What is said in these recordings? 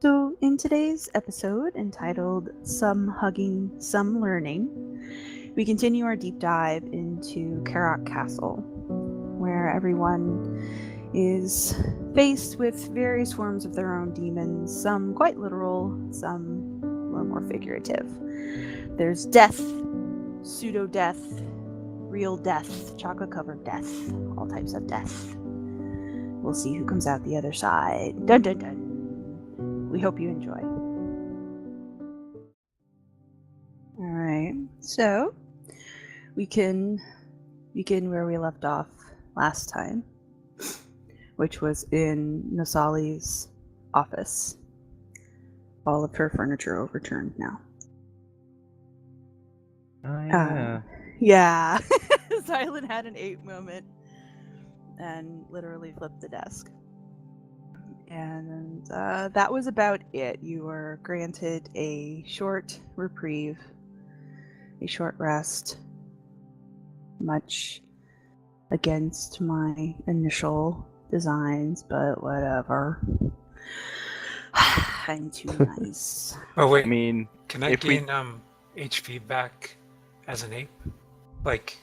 So, in today's episode entitled Some Hugging, Some Learning, we continue our deep dive into Karak Castle, where everyone is faced with various forms of their own demons, some quite literal, some a little more figurative. There's death, pseudo-death, real death, chocolate-covered death, all types of death. We'll see who comes out the other side. Dun dun dun. We hope you enjoy. Alright, so we can begin where we left off last time, which was in Nasali's office. All of her furniture overturned now. Oh, yeah. Yeah. Xylund had an ape moment and literally flipped the desk. And that was about it. You were granted a short reprieve, a short rest, much against my initial designs, but whatever. I'm too nice. Oh wait, I mean, can I if we- gain HP back as an ape? Like,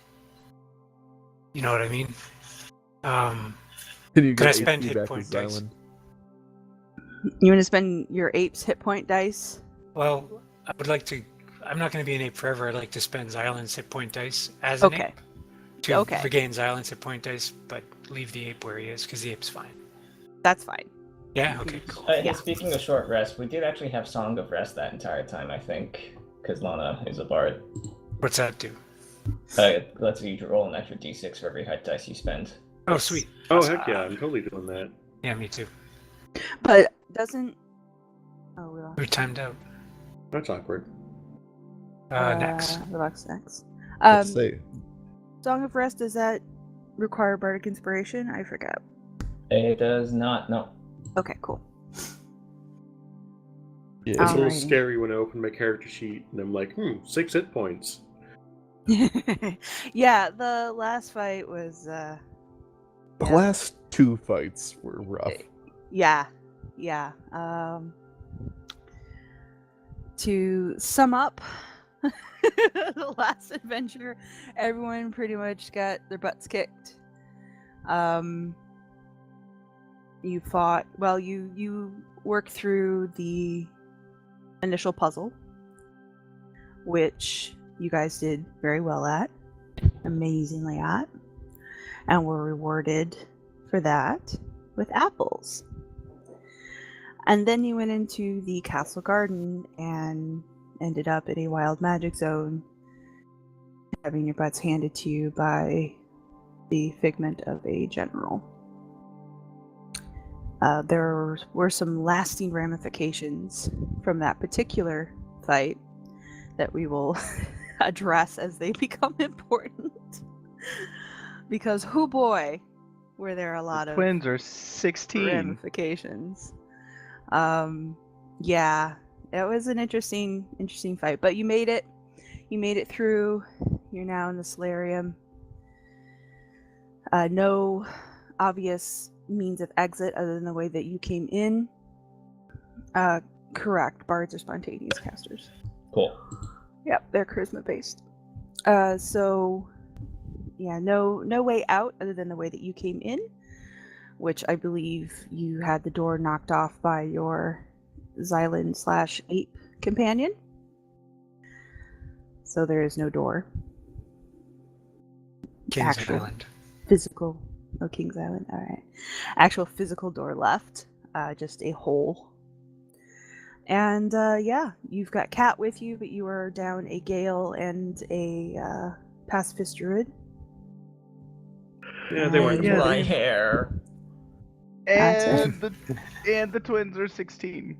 you know what I mean? Can you Could I get spend HP hit back point as dice? Xylund? You want to spend your ape's hit point dice? Well, I would like to. I'm not going to be an ape forever. I'd like to spend Xylund's hit point dice as an Okay. ape to Okay. regain Xylund's hit point dice, but leave the ape where he is because the ape's fine. That's fine. Yeah. Okay. Cool. Yeah. Speaking of short rest, we did actually have Song of Rest that entire time, I think, because Lana is a bard. What's that do? It lets you roll an extra d6 for every hit dice you spend. Oh, sweet. Oh, heck yeah, I'm totally doing that. Yeah, me too. But doesn't... Oh, we lost. We're timed out. That's awkward. Next. The box next. Let's say. Song of Rest, does that require bardic inspiration? I forget. It does not, no. Okay, cool. Yeah, It's a little Alrighty. scary when I open my character sheet and I'm like, 6 hit points. Yeah, the last fight was, the yeah. last two fights were rough. yeah. To sum up, the last adventure, everyone pretty much got their butts kicked. You fought, well, you worked through the initial puzzle, which you guys did very well at, amazingly at, and were rewarded for that with apples. And then you went into the castle garden and ended up in a wild magic zone, having your butts handed to you by the figment of a general. There were some lasting ramifications from that particular fight that we will address as they become important. Because, hoo boy, were there a lot the of twins are 16. ramifications. Yeah, it was an interesting fight, but you made it. You made it through. You're now in the solarium. No obvious means of exit other than the way that you came in. Correct. Bards are spontaneous casters. Cool. Yep, they're charisma based. So yeah, no way out other than the way that you came in, which I believe you had the door knocked off by your Xylund/ape companion. So there is no door. King's Actual Island. physical. Oh, King's Island. All right. Actual physical door left. Just a hole. And yeah, you've got Cat with you, but you are down a Gayle and a pacifist druid. Yeah, they weren't. Yeah. My hair. And the twins are 16.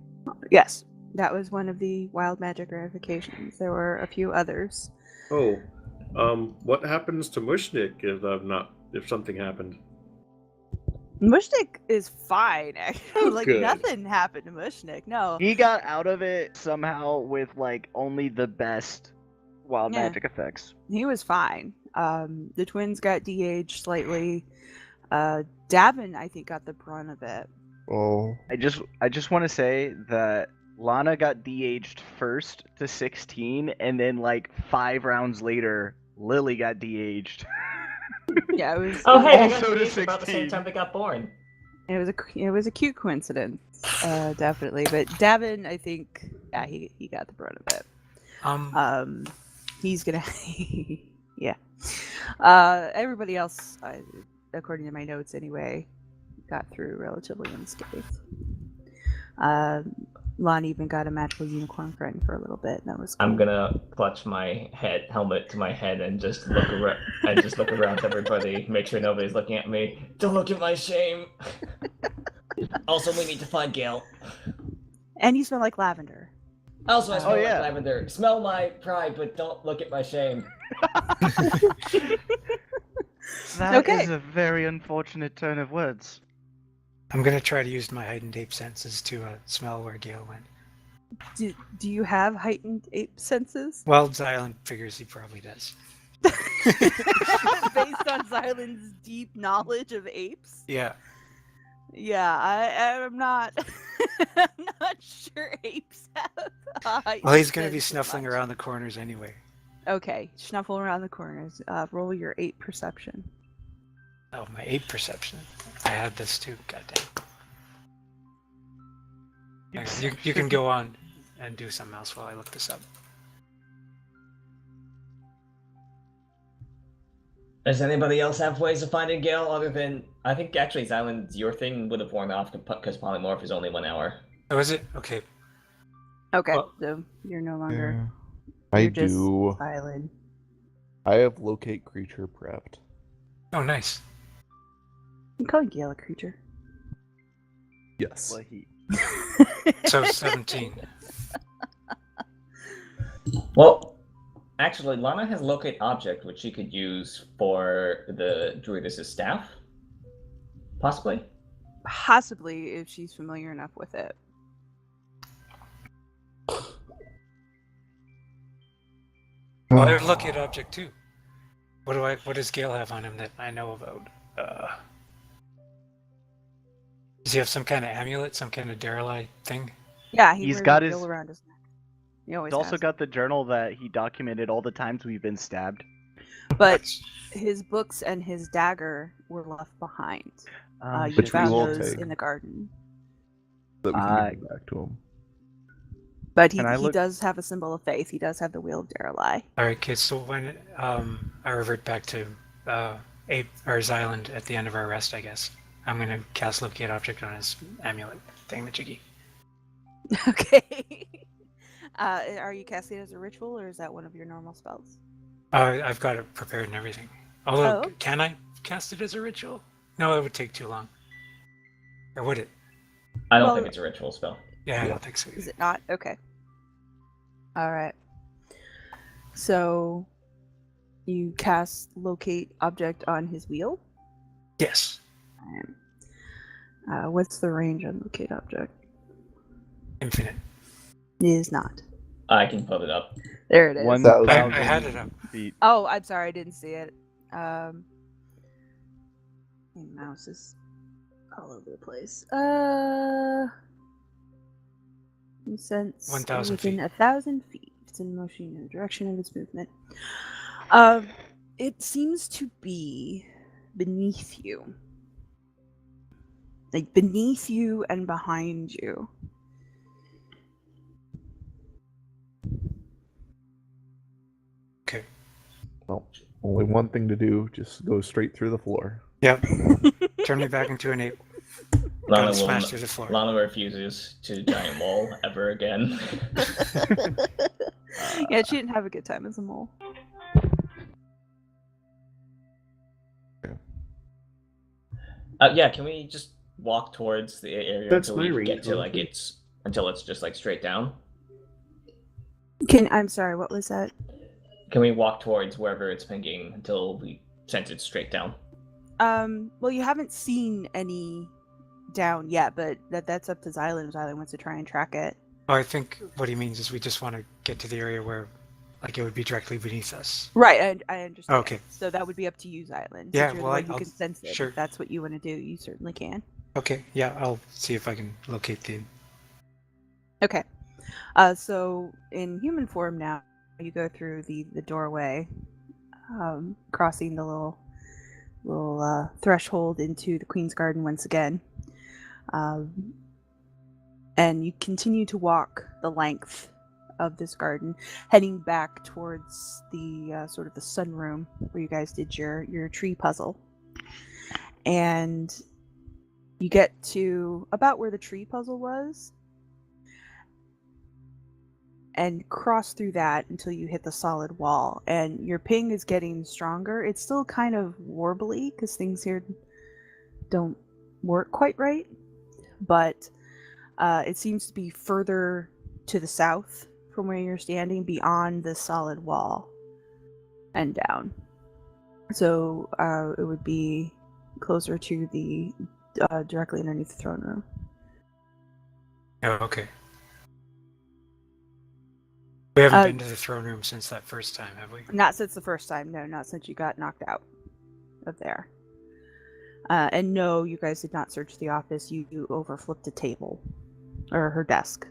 Yes, that was one of the wild magic ramifications. There were a few others. Oh, what happens to Mooshnik if something happened? Mooshnik is fine, actually. Oh, Like, good. nothing happened to Mooshnik, no. He got out of it somehow with like only the best wild Yeah. magic effects. He was fine. The twins got de-aged slightly. Davynn, I think, got the brunt of it. Oh. I just want to say that Lana got de-aged first to 16, and then like 5 rounds later, Lily got de-aged. Yeah, it was. Oh, hey, they Also got to de-aged about the same 16. time they got born. It was a cute coincidence, definitely. But Davynn, I think, yeah, he got the brunt of it. He's gonna, yeah. Everybody else, according to my notes anyway, got through relatively unscathed. Lon even got a magical unicorn friend for a little bit, and that was cool. I'm gonna clutch my helmet to my head and just look around to everybody, make sure nobody's looking at me. Don't look at my shame. Also, we need to find Gayle. And you smell like lavender. Also, I smell like yeah. lavender. Smell my pride, but don't look at my shame. That is a very unfortunate turn of words. I'm gonna try to use my heightened ape senses to smell where Gayle went. Do you have heightened ape senses? Well, Xylund figures he probably does. Based on Xylund's deep knowledge of apes? Yeah. Yeah, I'm not. I'm not sure apes have. Well, he's gonna be snuffling around the corners anyway. Okay, snuffle around the corners. Roll your ape perception. Oh, my ape perception. I had this too. Goddamn. You can go on and do something else while I look this up. Does anybody else have ways of finding Gayle other than... I think actually Xylund, your thing would have worn off because polymorph is only 1 hour. Oh, is it? Okay. Okay, Well, so you're no longer. I You're just do. Island. I have locate creature prepped. Oh, nice. I'm calling Gayle a creature. Yes. Well, he... So 17. Well, actually, Lana has locate object, which she could use for the druidess' staff. Possibly. Possibly, if she's familiar enough with it. Well, I look at object too. What does Gayle have on him that I know about? Does he have some kind of amulet, some kind of derelict thing? Yeah, He's wears got a his- bill around his neck. He always He's also has. got the journal that he documented all the times we've been stabbed. But his books and his dagger were left behind. You Which we found will those take. in the garden. That we can give it back to him. But he Can I look- does have a symbol of faith. He does have the wheel of Derelai. All right, kids. So when I revert back to Ape or Xylund at the end of our rest, I guess I'm gonna cast locate object on his amulet thing, the jiggy. Okay. Are you casting it as a ritual, or is that one of your normal spells? I've got it prepared and everything. Although, Oh. can I cast it as a ritual? No, it would take too long. Or would it? I don't Well- think it's a ritual spell. Yeah, I don't think so. Is it not? Okay. All right. So you cast locate object on his wheel. Yes. What's the range on locate object? Infinite. It is not. I can put it up. There it is. 1,000 I had it up. feet. Oh, I'm sorry, I didn't see it. My mouse is all over the place. Since 1,000 within feet. 1,000 feet, it's in motion in the direction of its movement. It seems to be beneath you, like beneath you and behind you. Okay. Well, only one thing to do: just go straight through the floor. Yep. Turn me back into an ape. Lana, Don't smash through the floor. Lana refuses to giant wall ever again. Yeah, she didn't have a good time as a mole. Yeah, can we just walk towards the area That's until my we range, get to like honestly. until it's just like straight down? I'm sorry, what was that? Can we walk towards wherever it's pinging until we sense it's straight down? Well, you haven't seen any down yet, but that's up to Xylund. Xylund wants to try and track it. Oh, I think what he means is we just want to get to the area where, like, it would be directly beneath us. Right, I understand. Okay. So that would be up to you, Xylund. Yeah, Since you're well, the one who I'll- can sense it. sure. If that's what you want to do, you certainly can. Okay, yeah, I'll see if I can locate the. Okay. So in human form now, you go through the doorway, crossing the little threshold into the Queen's Garden once again. And you continue to walk the length of this garden, heading back towards the sort of the sunroom where you guys did your tree puzzle. And you get to about where the tree puzzle was, and cross through that until you hit the solid wall. And your ping is getting stronger. It's still kind of warbly because things here don't work quite right, but it seems to be further to the south from where you're standing, beyond the solid wall and down. So it would be closer to the directly underneath the throne room. Oh, okay. We haven't been to the throne room since that first time, have we? Not since the first time, no, not since you got knocked out of there. And no, you guys did not search the office. You overflipped a table, or her desk,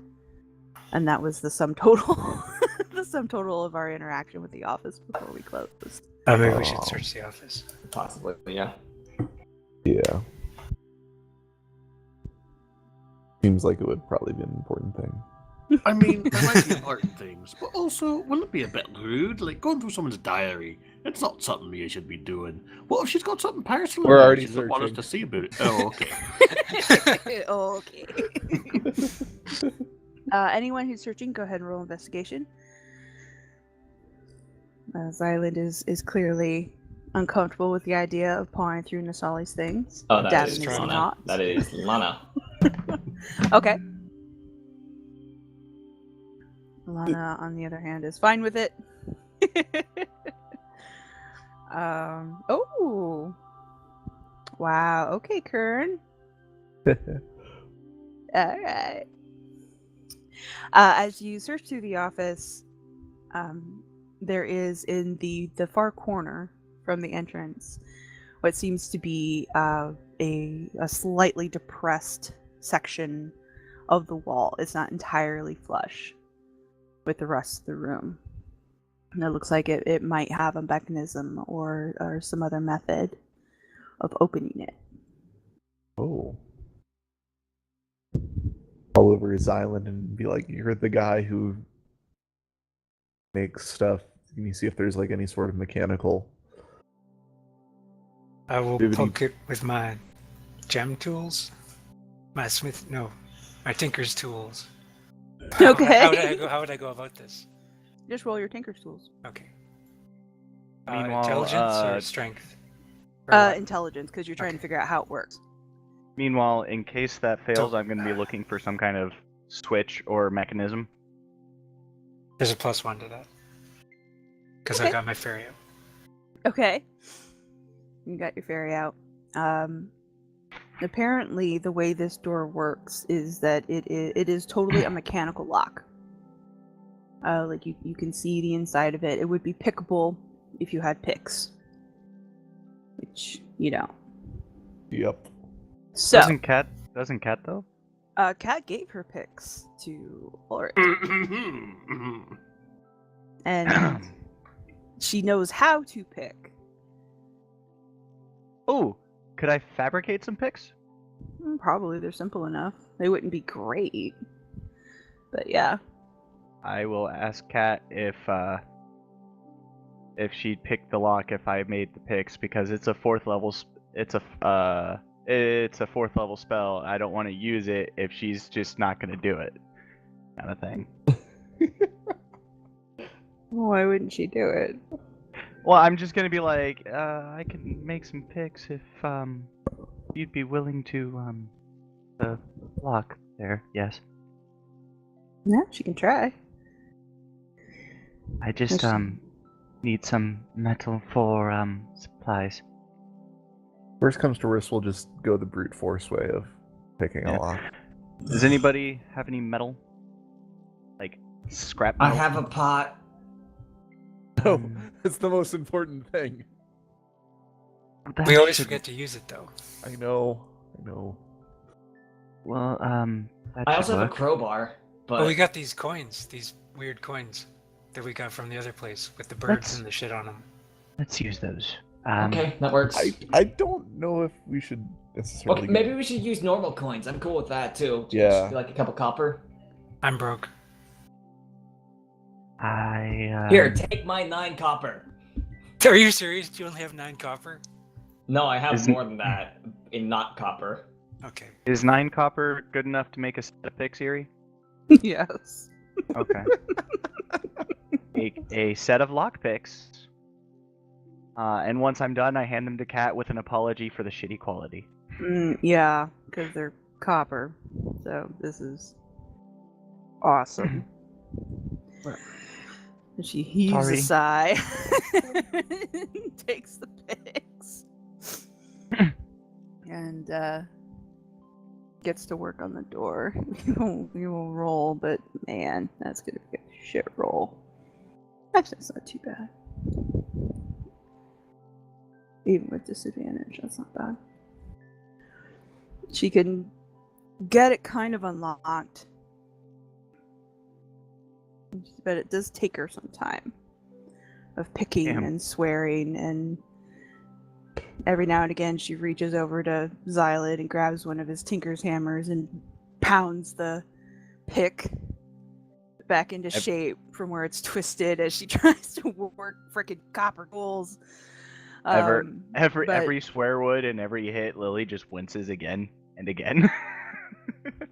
and that was the sum total. The sum total of our interaction with the office before we closed. Maybe we should search the office. Possibly, yeah. Yeah. Seems like it would probably be an important thing. I mean, there might be important things, but also, wouldn't it be a bit rude? Like, going through someone's diary, it's not something you should be doing. What if she's got something personal We're about already she doesn't want us searching. to see about it? Oh, okay. Okay. Anyone who's searching, go ahead and roll investigation. Xylund is clearly uncomfortable with the idea of pawing through Nasali's things. Oh, that Davynn is is Lana. not. That is Lana. Okay. Lana, on the other hand, is fine with it. Oh. Wow. Okay, Kern. All right. As you search through the office, there is in the far corner from the entrance what seems to be a slightly depressed section of the wall. It's not entirely flush with the rest of the room. And it looks like it might have a mechanism or some other method of opening it. Oh. All over his island and be like, you're the guy who makes stuff. Can you see if there's like any sort of mechanical? I will Davynn, poke it with my gem tools. My tinker's tools. Okay. How would I go about this? Just roll your tinker's tools. Okay. Meanwhile, Intelligence or strength? Or what? Intelligence, because you're trying to figure out how it works. Meanwhile, in case that fails, I'm going to be looking for some kind of switch or mechanism. There's a +1 to that. Because I Okay. got my fairy out. Okay. You got your fairy out. Apparently, the way this door works is that it is totally a mechanical lock. Like you can see the inside of it. It would be pickable if you had picks. Which, Yep. So, Doesn't Cat though? Kat gave her picks to Ulrich. And she knows how to pick. Oh, could I fabricate some picks? Probably they're simple enough. They wouldn't be great. But yeah. I will ask Kat if she'd pick the lock if I made the picks, because it's a fourth level spell. I don't want to use it if she's just not going to do it, kind of thing. Why wouldn't she do it? Well, I'm just going to be like, I can make some picks if you'd be willing to the lock there. Yes. Yeah, she can try. I just need some metal for supplies. Worst comes to worst, we'll just go the brute force way of picking a lock. Does anybody have any metal? Like scrap I metal? have a pot. No, that's the most important thing. We always forget to use it, though. I know. Well, that I should also have a work. crowbar, but Oh, we got these coins, these weird coins that we got from the other place with the birds and the shit on them. Let's use those. okay, that works. I don't know if we should necessarily. Okay, maybe we should use normal coins. I'm cool with that too. Yeah. Just like a couple copper. I'm broke. Here, take my 9 copper. Are you serious? Do you only have 9 copper? No, I have Isn't- more than that in not copper. Okay. Is 9 copper good enough to make a set of picks, Erie? Yes. Okay. a set of lockpicks. And once I'm done, I hand them to Kat with an apology for the shitty quality. Yeah, because they're copper. So this is awesome. And she heaves Sorry. a sigh. Takes the picks. And gets to work on the door. We will roll, but man, that's gonna be a shit roll. Actually, it's not too bad. Even with disadvantage, that's not bad. She can get it kind of unlocked. But it does take her some time of picking Damn. and swearing, and every now and again she reaches over to Xylund and grabs one of his tinker's hammers and pounds the pick back into shape from where it's twisted as she tries to work frickin' copper tools. Every swear word and every hit, Lily just winces again and again.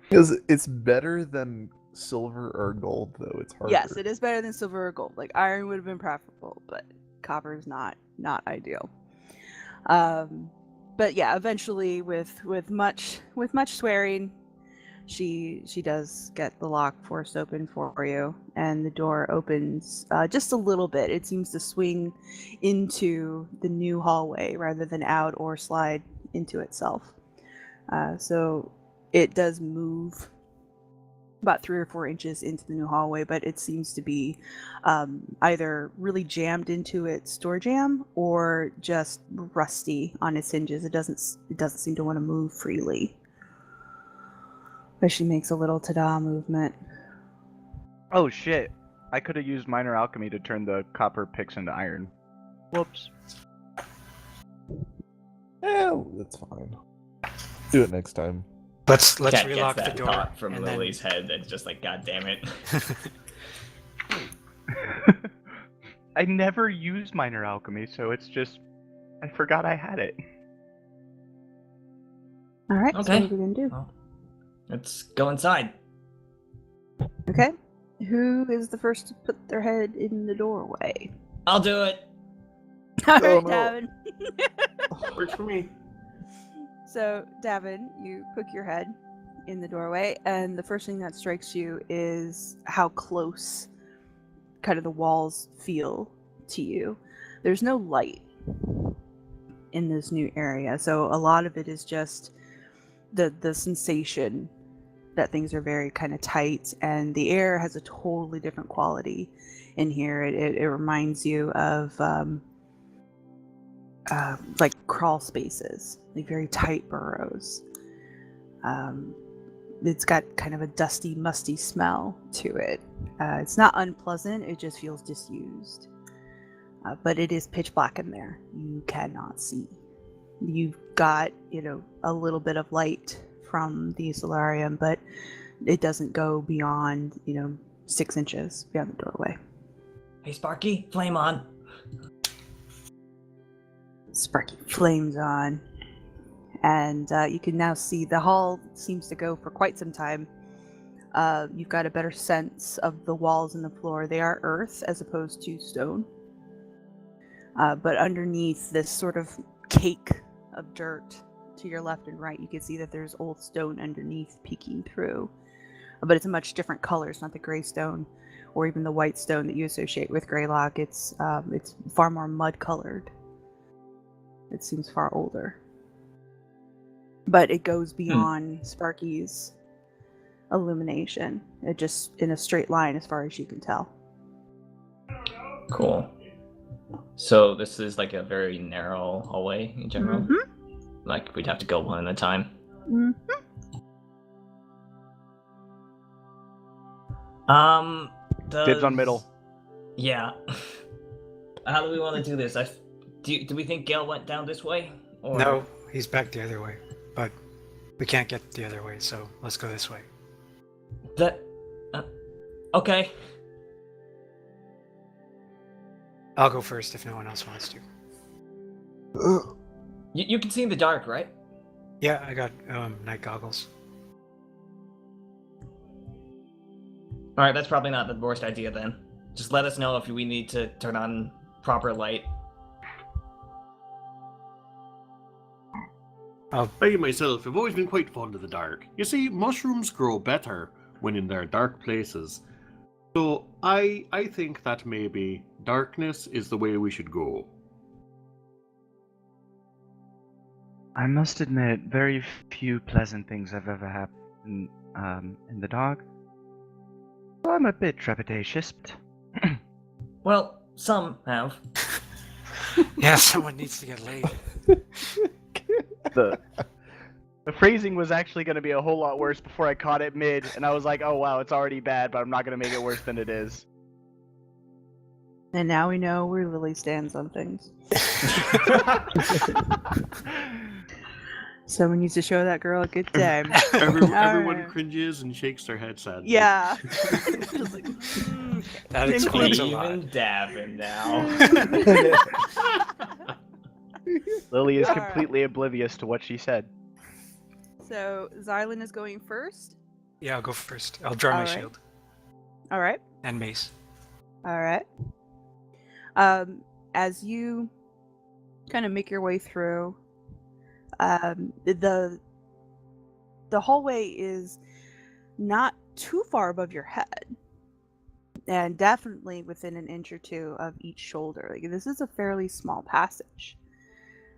Because it's better than silver or gold, though. It's harder. Yes, it is better than silver or gold. Like iron would have been preferable, but copper is not ideal. But yeah, eventually with much swearing, she does get the lock forced open for you, and the door opens just a little bit. It seems to swing into the new hallway rather than out or slide into itself. So it does move about 3 or 4 inches into the new hallway, but it seems to be either really jammed into its door jamb or just rusty on its hinges. It doesn't seem to want to move freely. But she makes a little ta-da movement. Oh shit! I could have used minor alchemy to turn the copper picks into iron. Whoops. That's fine. Do it next time. Let's Cat relock gets the that door. thought from and then- Lily's head and just like, God damn it. I never use minor alchemy, so it's just I forgot I had it. All right, so Okay. what are we gonna do? Well, let's go inside. Okay, who is the first to put their head in the doorway? I'll do it. All Oh, right, no. Davynn. Works for me. So, Davynn, you poke your head in the doorway, and the first thing that strikes you is how close kind of the walls feel to you. There's no light in this new area, so a lot of it is just the sensation that things are very kind of tight, and the air has a totally different quality in here. It reminds you of like crawl spaces, like very tight burrows. It's got kind of a dusty, musty smell to it. It's not unpleasant, it just feels disused. But it is pitch black in there. You cannot see. You've got, a little bit of light from the solarium, but it doesn't go beyond, 6 inches beyond the doorway. Hey, Sparky, flame on. Sparky flames on, and you can now see the hall seems to go for quite some time. You've got a better sense of the walls and the floor. They are earth as opposed to stone, but underneath this sort of cake of dirt to your left and right, you can see that there's old stone underneath peeking through, but it's a much different color. It's not the gray stone or even the white stone that you associate with Greylock. It's far more mud colored. It seems far older. But it goes beyond Sparky's illumination. It just in a straight line as far as you can tell. Cool. So this is like a very narrow hallway in general? Mhm. Like we'd have to go one at a time? Mhm. Dibs on middle. Yeah. How do we want to do this? Do we think Gayle went down this way? Or... No, he's back the other way. But we can't get the other way, so let's go this way. Okay. I'll go first if no one else wants to. You can see in the dark, right? Yeah, I got night goggles. Alright, that's probably not the worst idea then. Just let us know if we need to turn on proper light. I myself have always been quite fond of the dark. You see, mushrooms grow better when in their dark places. So I think that maybe darkness is the way we should go. I must admit, very few pleasant things have ever happened in the dark. So I'm a bit trepidatious. Well, some have. Yeah, someone needs to get laid. The phrasing was actually going to be a whole lot worse before I caught it mid, and I was like, oh wow, it's already bad, but I'm not going to make it worse than it is. And now we know where Lily stands on things. Someone needs to show that girl a good time. Everyone Alright. cringes and shakes their head sadly. Yeah. That explains a lot. Even Davynn now. Lily is Alright. completely oblivious to what she said. So Xylund is going first. Yeah, I'll go first. I'll draw my Alright. shield All right. and mace. All right. As you kind of make your way through, the hallway is not too far above your head, and definitely within an inch or two of each shoulder. Like, this is a fairly small passage.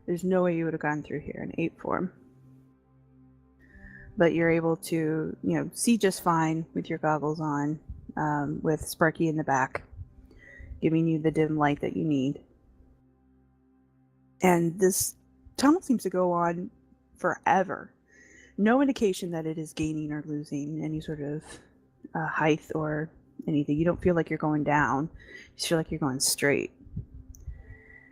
There's no way you would have gone through here in 8 form. But you're able to, see just fine with your goggles on, with Sparky in the back, giving you the dim light that you need. And this tunnel seems to go on forever. No indication that it is gaining or losing any sort of height or anything. You don't feel like you're going down. You just feel like you're going straight.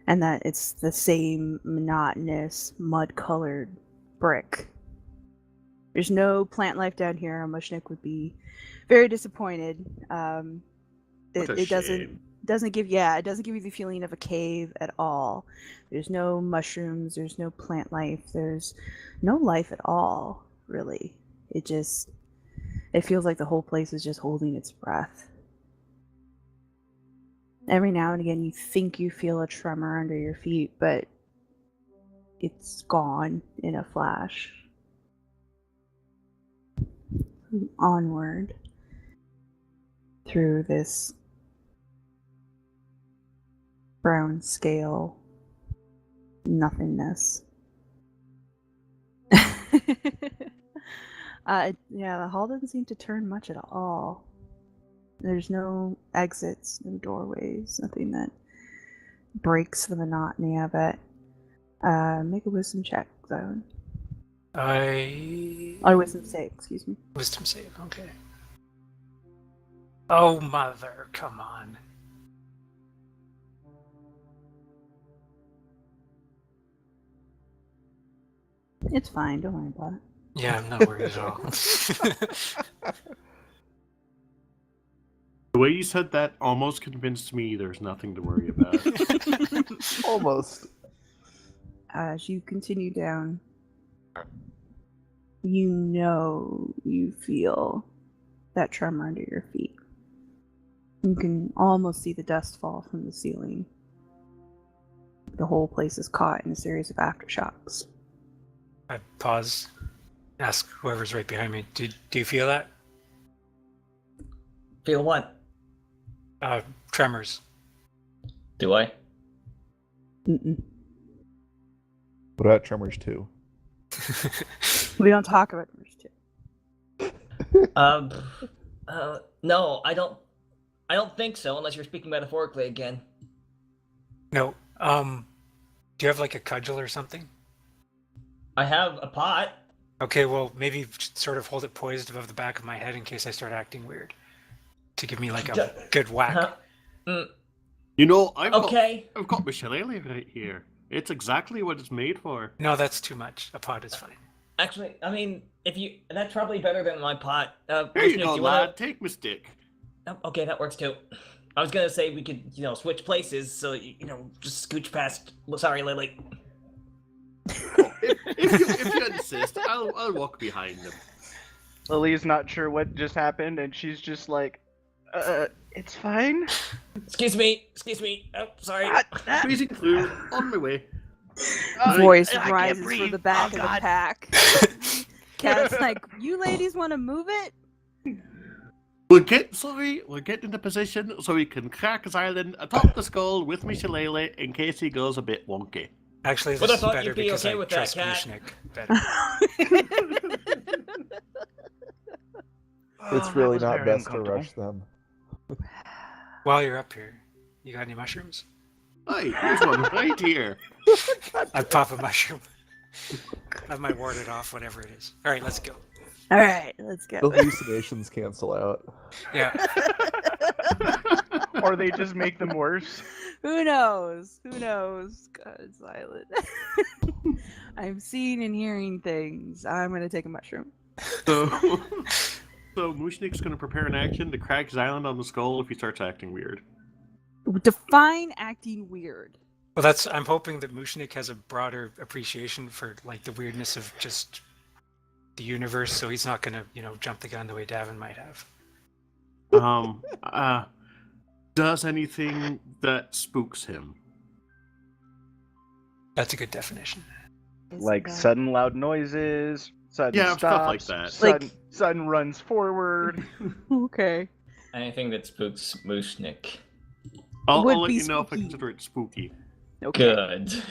And that it's the same monotonous, mud-colored brick. There's no plant life down here. Mooshnik would be very disappointed. It doesn't give you the feeling of a cave at all. There's no mushrooms, there's no plant life, there's no life at all, really. It feels like the whole place is just holding its breath. Every now and again you think you feel a tremor under your feet, but it's gone in a flash. Onward through this brown scale nothingness. The hall doesn't seem to turn much at all. There's no exits, no doorways, nothing that breaks the monotony of it. Make a wisdom check, Xylund. Or wisdom save, excuse me. Wisdom save, okay. Oh, mother, come on. It's fine, don't worry about it. Yeah, I'm not worried at all. The way you said that almost convinced me there's nothing to worry about. Almost. As you continue down, you feel that tremor under your feet. You can almost see the dust fall from the ceiling. The whole place is caught in a series of aftershocks. I pause, ask whoever's right behind me, do you feel that? Feel what? Tremors. Do I? Mm-mm. What about Tremors 2? We don't talk about tremors too. No, I don't think so, unless you're speaking metaphorically again. No, do you have like a cudgel or something? I have a pot. Okay, well, maybe sort of hold it poised above the back of my head in case I start acting weird. to give me like a good whack. You know, I've Okay. got my shillelagh right here. It's exactly what it's made for. No, that's too much. A pot is fine. Actually, I mean, that's probably better than my pot. Here Mooshnik, you go, do lad. Take my stick. Oh, okay, that works too. I was gonna say we could, switch places, so just scooch past. Sorry, Lily. If you insist, I'll walk behind them. Lily's not sure what just happened, and she's just like, it's fine. Excuse me. Oh, sorry. Squeezing through, on my way. Voice I can't rises for breathe. the back Oh, of God. the pack. Cat's like, you ladies want to move it? We're getting into position so we can crack Xylund atop the skull with my shillelagh in case he goes a bit wonky. Actually, this But I is thought better you'd be because okay I with that, trust Cat. Mooshnik better. It's Oh, that really was not very best to uncomfortable. rush them. While you're up here, you got any mushrooms? Hey, here's one right here. I pop a mushroom. I might ward it off, whatever it is. All right, let's go. All right, let's go. The hallucinations cancel out. Yeah. Or they just make them worse. Who knows? God, silent. I'm seeing and hearing things. I'm gonna take a mushroom. So Mooshnik's going to prepare an action to crack Xylund on the skull if he starts acting weird. Define acting weird. Well, I'm hoping that Mooshnik has a broader appreciation for like the weirdness of just the universe, so he's not gonna, jump the gun the way Davynn might have. Does anything that spooks him? That's a good definition. Like sudden loud noises, sudden Yeah, stuff like stops, that. sudden runs forward. Okay. Anything that spooks Mooshnik. I'll Would let be you know if I spooky. consider it spooky. Okay. Good.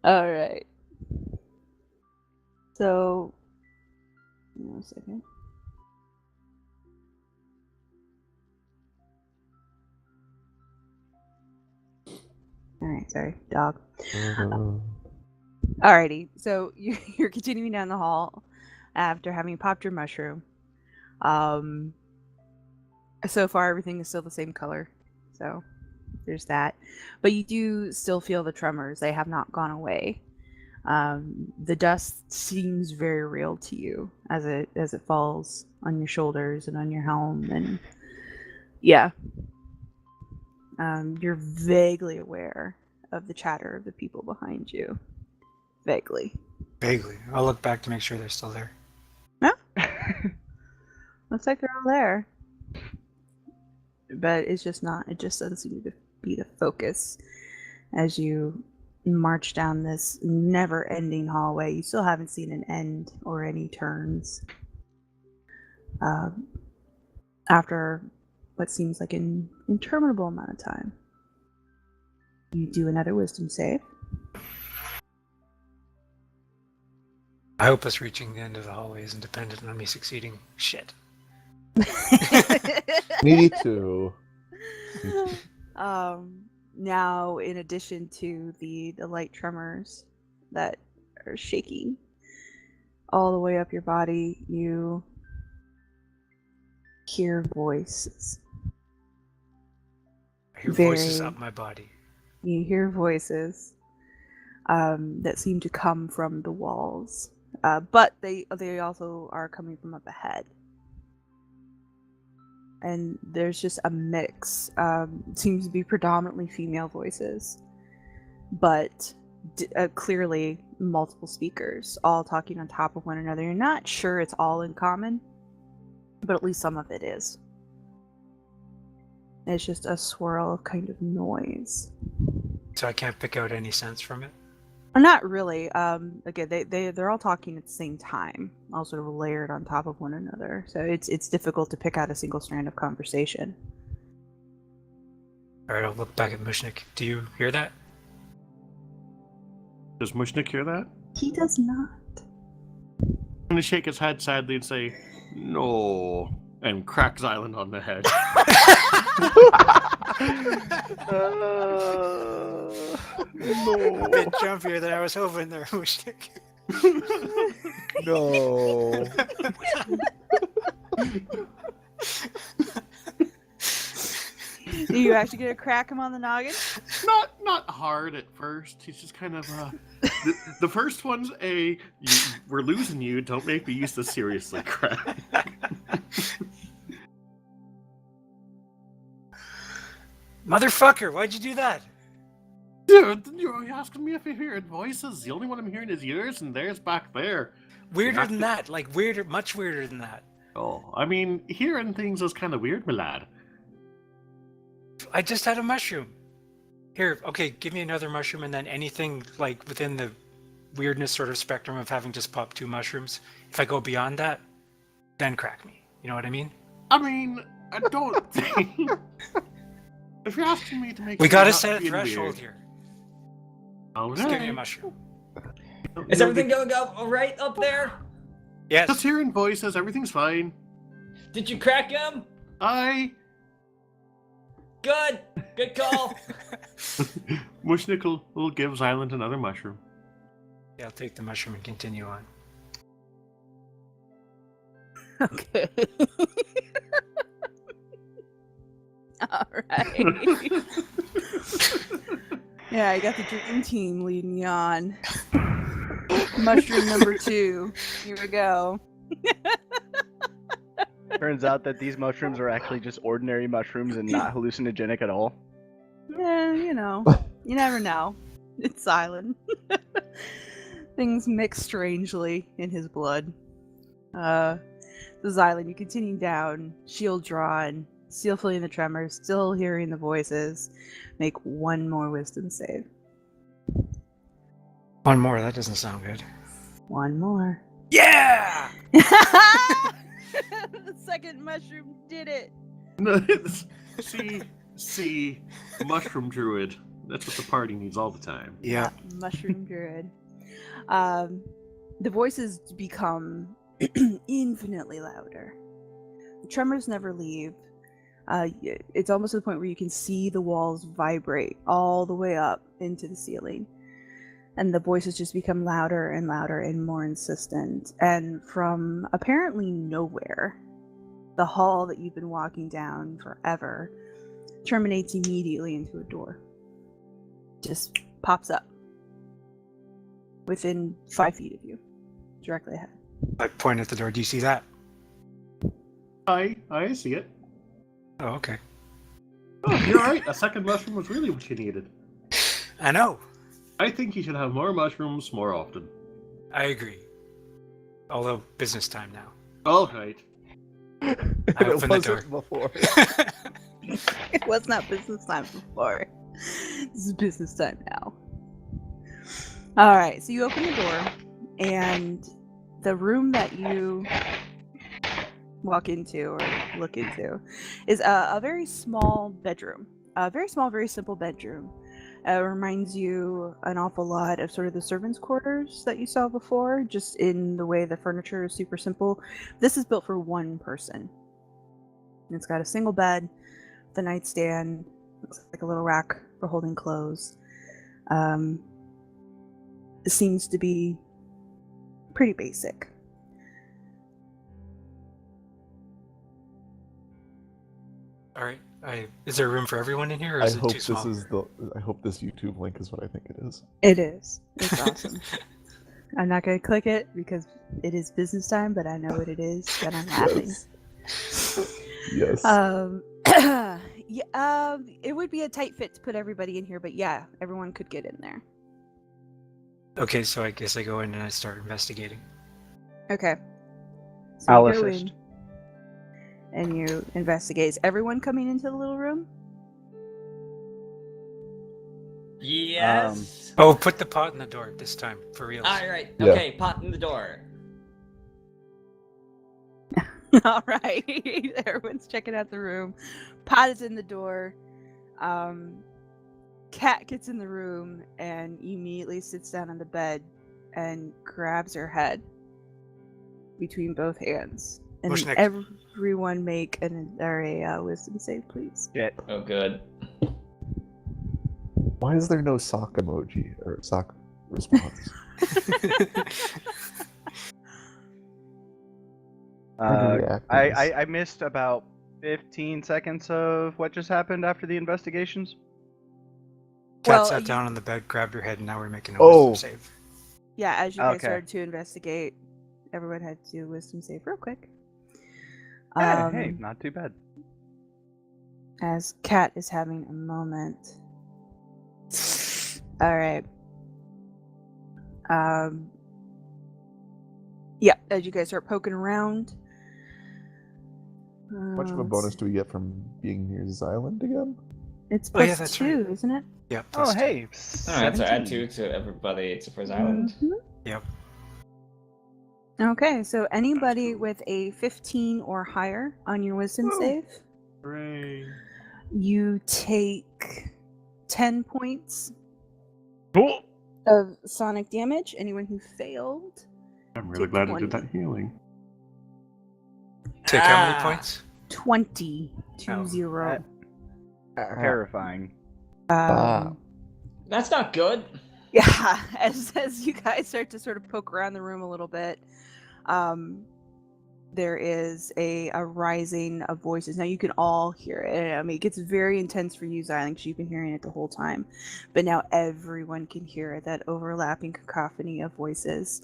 All right. So, hang on a second. All right, sorry, dog. Alrighty, so you're continuing down the hall after having popped your mushroom. So far everything is still the same color, so there's that. But you do still feel the tremors; they have not gone away. The dust seems very real to you as it falls on your shoulders and on your helm, and yeah. You're vaguely aware of the chatter of the people behind you. Vaguely. Vaguely. I'll look back to make sure they're still there. No? Looks like they're all there. But it's just not. It just doesn't seem to be the focus as you march down this never-ending hallway. You still haven't seen an end or any turns. After what seems like an interminable amount of time. You do another wisdom save. I hope us reaching the end of the hallway isn't dependent on me succeeding. Shit. Me too. Now, in addition to the light tremors that are shaking all the way up your body, you hear voices. I hear voices up my body. You hear voices that seem to come from the walls, but they also are coming from up ahead. And there's just a mix. Seems to be predominantly female voices, but clearly multiple speakers, all talking on top of one another. You're not sure it's all in common, but at least some of it is. It's just a swirl of kind of noise. So I can't pick out any sense from it? Not really. Again, they're all talking at the same time, all sort of layered on top of one another. So it's difficult to pick out a single strand of conversation. Alright, I'll look back at Mooshnik. Do you hear that? Does Mooshnik hear that? He does not. I'm gonna shake his head sadly and say, "No," and crack Xylund on the head. A bit jumpier than I was hoping there, Mooshnik. No. You actually gonna crack him on the noggin? Not hard at first. He's just kind of the first one's we're losing you. Don't make me use this seriously, crap. Motherfucker, why'd you do that? Dude, you're asking me if you're hearing voices. The only one I'm hearing is yours, and theirs back there. Weirder than that. Like, weirder, much weirder than that. Oh, I mean, hearing things is kind of weird, my lad. I just had a mushroom. Here, okay, give me another mushroom, and then anything, like, within the weirdness sort of spectrum of having just popped 2 mushrooms. If I go beyond that, then crack me. You know what I mean? I mean, I don't think... If you're asking me to make... We something gotta happen set a being threshold weird, here. Okay. Just give me a mushroom. Is everything going all right up there? Yes. Just hearing voices, everything's fine. Did you crack him? Good. Good call. Mooshnik will give Xylund another mushroom. Yeah, I'll take the mushroom and continue on. Okay. All right. Yeah, I got the dream team leading you on. Mushroom number 2. Here we go. Turns out that these mushrooms are actually just ordinary mushrooms and not hallucinogenic at all. Yeah, you know. You never know. It's Xylund. Things mix strangely in his blood. The Xylund, you continue down, shield drawn, still feeling the tremors, still hearing the voices. Make one more wisdom save. One more, that doesn't sound good. One more. Yeah! The second mushroom did it. See, Mushroom Druid. That's what the party needs all the time. Yeah. Mushroom Druid. The voices become infinitely louder. The tremors never leave. It's almost to the point where you can see the walls vibrate all the way up into the ceiling. And the voices just become louder and louder and more insistent. And from apparently nowhere, the hall that you've been walking down forever terminates immediately into a door. Just pops up within 5 feet of you, directly ahead. I point at the door. Do you see that? I see it. Oh, okay. Oh, you're right. A second mushroom was really what you needed. I know. I think you should have more mushrooms more often. I agree. Although, business time now. All right. I open the door. Before. It was not business time before. This is business time now. Alright, so you open the door, and the room that you walk into or look into is a very small bedroom. A very small, very simple bedroom. Reminds you an awful lot of sort of the servants' quarters that you saw before, just in the way the furniture is super simple. This is built for one person. It's got a single bed, the nightstand, looks like a little rack for holding clothes. It seems to be pretty basic. All right. Is there room for everyone in here, or I is it hope too this small? is I hope this YouTube link is what I think it is. It is. It's awesome. I'm not going to click it because it is business time, but I know what it is, and I'm laughing. Yes. It would be a tight fit to put everybody in here, but yeah, everyone could get in there. Okay, so I guess I go in and I start investigating. Okay. So I'll you go assist. in and you investigate. Is everyone coming into the little room? Yes. Oh, put the pot in the door this time, for real. All right. Yeah. Okay. Pot in the door. All right. Everyone's checking out the room. Pot is in the door. Cat gets in the room and immediately sits down on the bed and grabs her head between both hands. And Mooshnik. everyone make a wisdom save, please. Shit. Oh, good. Why is there no sock emoji or sock response? I missed about 15 seconds of what just happened after the investigations? Cat Well, sat you- down on the bed, grabbed her head, and now we're making a Oh. wisdom save. Yeah, as you guys Okay. started to investigate, everyone had to do a wisdom save real quick. Hey, not too bad. As Cat is having a moment. All right. Yeah, as you guys start poking around. How much of a let's bonus see. do we get from being near Xylund again? It's Oh, yeah, plus that's 2, right. isn't it? Yeah. Oh, plus two. hey. Alright, so add 17. 2 to everybody except for Xylund. Mhm. Yep. Okay, so anybody with a 15 or higher on your wisdom Woo. save, Hooray. you take 10 points Cool. of sonic damage. Anyone who failed, I'm really Take glad I did 20. that healing. Take how many Ah. points? 20 to Oh, 0. Terrifying. Ah. That's not good. Yeah, as you guys start to sort of poke around the room a little bit, there is a rising of voices. Now you can all hear it. I mean, it gets very intense for you, Xylund, because you've been hearing it the whole time. But now everyone can hear it, that overlapping cacophony of voices.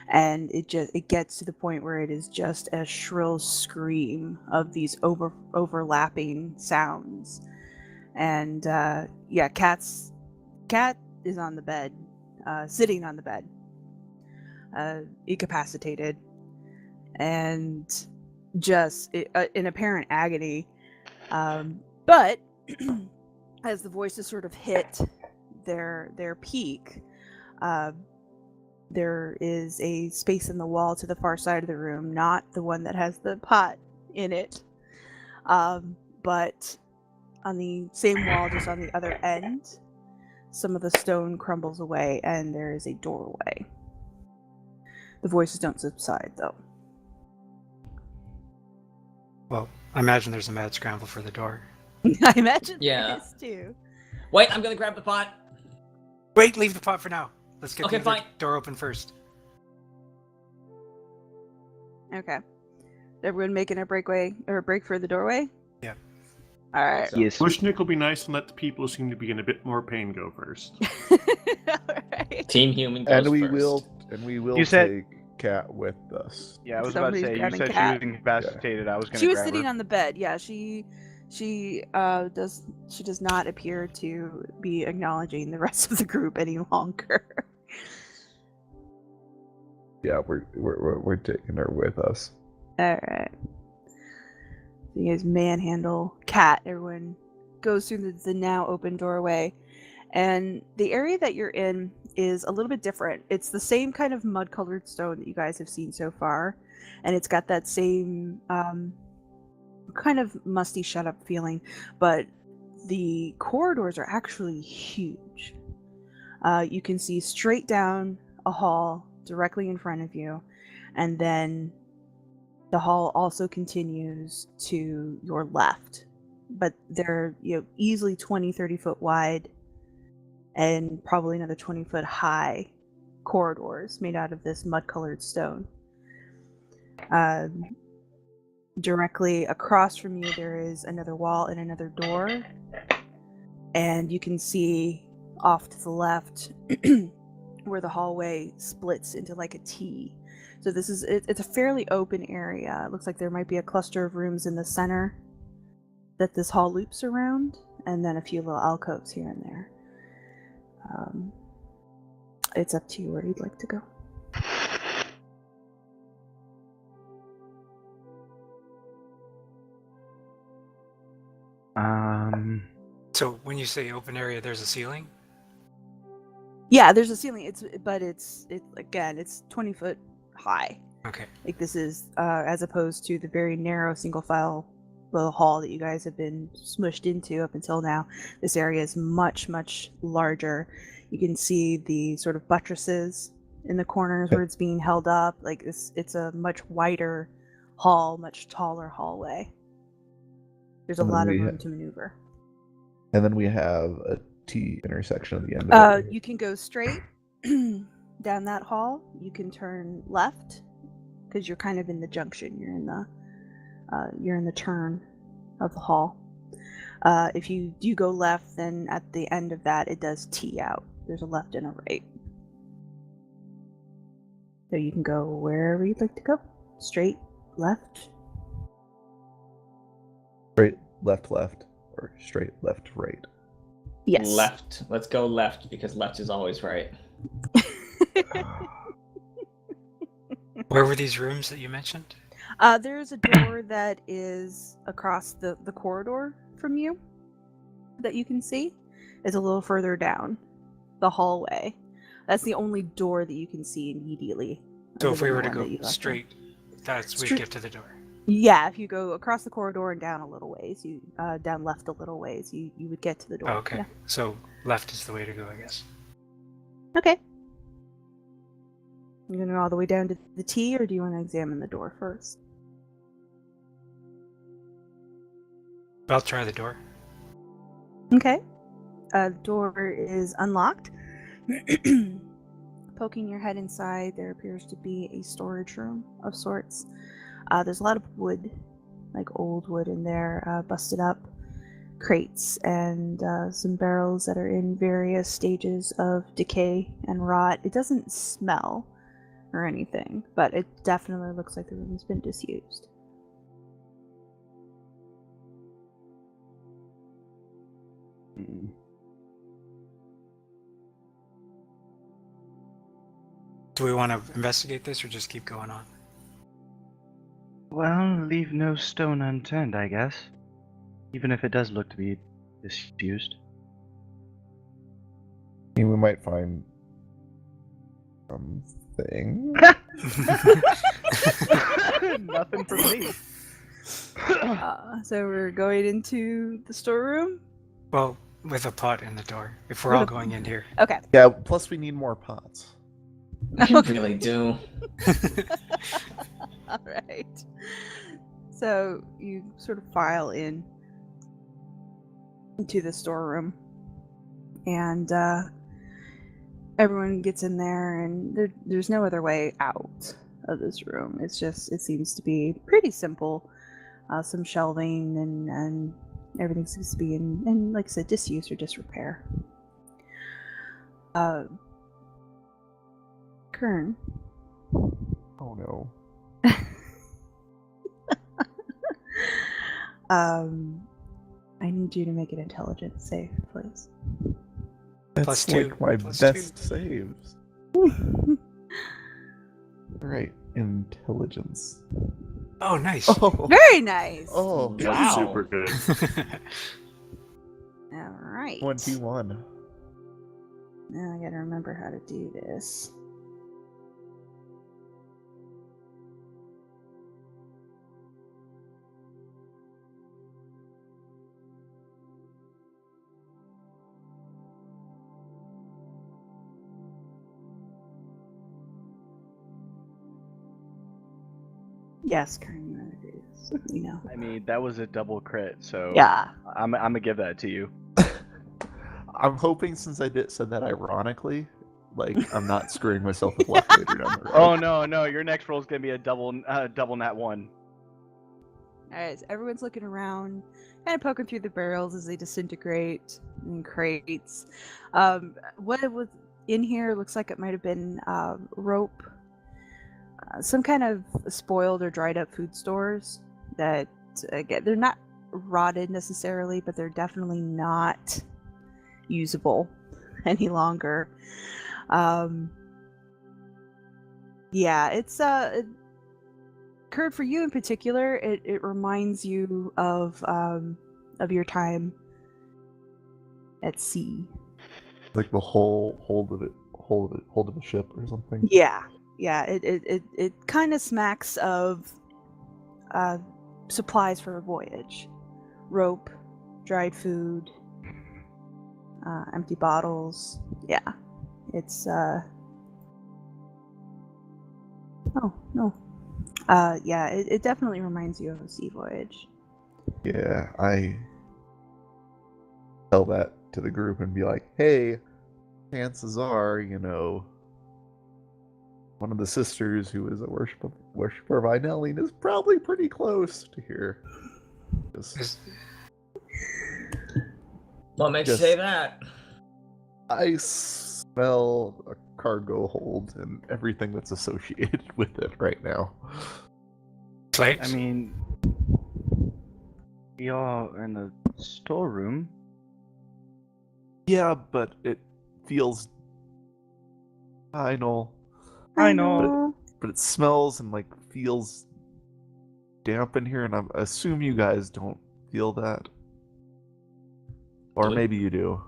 And it gets to the point where it is just a shrill scream of these overlapping sounds. And yeah, Cat is on the bed, sitting on the bed, incapacitated, and just in apparent agony. But as the voices sort of hit their peak, there is a space in the wall to the far side of the room, not the one that has the pot in it, but on the same wall, just on the other end, some of the stone crumbles away and there is a doorway. The voices don't subside, though. Well, I imagine there's a mad scramble for the door. I imagine Yeah. there is too. Wait, I'm gonna grab the pot. Wait, leave the pot for now. Let's get Okay, the other fine. door open first. Okay. Everyone making a break for the doorway? Yeah. All right. So- Yes. Mushnik will be nice and let the people who seem to be in a bit more pain go first. All right. Team Human goes And we first. will You said- take Cat with us. Yeah, I was about to Somebody's say, you grabbing said Cat. she was incapacitated. I was going She to was grab sitting her. on the bed. Yeah, she does not appear to be acknowledging the rest of the group any longer. Yeah, we're taking her with us. All right. So you guys manhandle Cat. Everyone goes through the now open doorway, and the area that you're in is a little bit different. It's the same kind of mud-colored stone that you guys have seen so far, and it's got that same kind of musty shut-up feeling, but the corridors are actually huge. You can see straight down a hall directly in front of you, and then the hall also continues to your left, but they're easily 20-30 foot wide and probably another 20 foot high corridors made out of this mud colored stone. Directly across from you there is another wall and another door, and you can see off to the left where the hallway splits into like a T. So it's a fairly open area. It looks like there might be a cluster of rooms in the center that this hall loops around, and then a few little alcoves here and there. It's up to you where you'd like to go. So when you say open area, there's a ceiling? Yeah, there's a ceiling. It's 20 foot high. Okay. Like this is as opposed to the very narrow single file little hall that you guys have been smushed into up until now. This area is much, much larger. You can see the sort of buttresses in the corners where it's being held up. Like it's a much wider hall, much taller hallway. There's a And then lot of we room to maneuver. And then we have a T intersection at the end of it. You can go straight down that hall. You can turn left because you're kind of in the junction. You're in the turn, of the hall. If you do go left, then at the end of that, it does tee out. There's a left and a right. So you can go wherever you'd like to go. Straight, left. Straight, left, or straight, left, right. Yes. Left. Let's go left, because left is always right. Where were these rooms that you mentioned? There's a door that is across the corridor from you that you can see. It's a little further down the hallway. That's the only door that you can see immediately. So other if we than were the to one that you go left straight, that's we'd Straight- get to the door. Yeah, if you go across the corridor and down a little ways, you down left a little ways, you would get to the door. Oh, okay. Yeah. So left is the way to go, I guess. Okay. You gonna go all the way down to the T, or do you want to examine the door first? I'll try the door. Okay. The door is unlocked. Poking your head inside, there appears to be a storage room of sorts. There's a lot of wood, like old wood in there, busted up crates and some barrels that are in various stages of decay and rot. It doesn't smell or anything, but it definitely looks like the room's been disused. Do we want to investigate this or just keep going on? Well, leave no stone unturned, I guess. Even if it does look to be disused. I mean, we might find something. Nothing from me. So we're going into the storeroom? Well, with a pot in the door, if we're With all a- going in here. Okay. Yeah, plus we need more pots. You really do. All right. So you sort of file in into the storeroom, and everyone gets in there, and there's no other way out of this room. It seems to be pretty simple. Some shelving and everything seems to be in, like I said, disuse or disrepair. Kern. Oh no. I need you to make an intelligence save, please. That's Plus like two. my Plus best saves. Alright, intelligence. Oh, nice. Oh, Very nice. oh, That's Wow. super good. All right. 21. Now I gotta remember how to do this. Yes, Kern, you know how to do this. You know. I mean, that was a double crit, so Yeah. I'm gonna give that to you. I'm hoping since I said that ironically, like I'm not screwing myself with luck later down the road. Oh no, your next roll is gonna be a double nat 1. Alright, so everyone's looking around, kind of poking through the barrels as they disintegrate in crates. What it was in here looks like it might have been rope, some kind of spoiled or dried up food stores that, again, they're not rotted necessarily, but they're definitely not usable any longer. Yeah, it's Kurt, for you in particular, it reminds you of your time at sea. Like the whole hold of a ship or something. Yeah, it kind of smacks of supplies for a voyage, rope, dried food, empty bottles. Yeah, it's oh no. Yeah, it definitely reminds you of a sea voyage. Yeah, I tell that to the group and be like, hey, chances are, one of the sisters who is a worshiper of Einelling is probably pretty close to here. is. What makes you Yes. say that? I smell a cargo hold and everything that's associated with it right now. Slaves? I mean, we are in a storeroom. Yeah, but it feels. I know, I know. but it smells and like feels damp in here, and I assume you guys don't feel that, or Do we? maybe you do.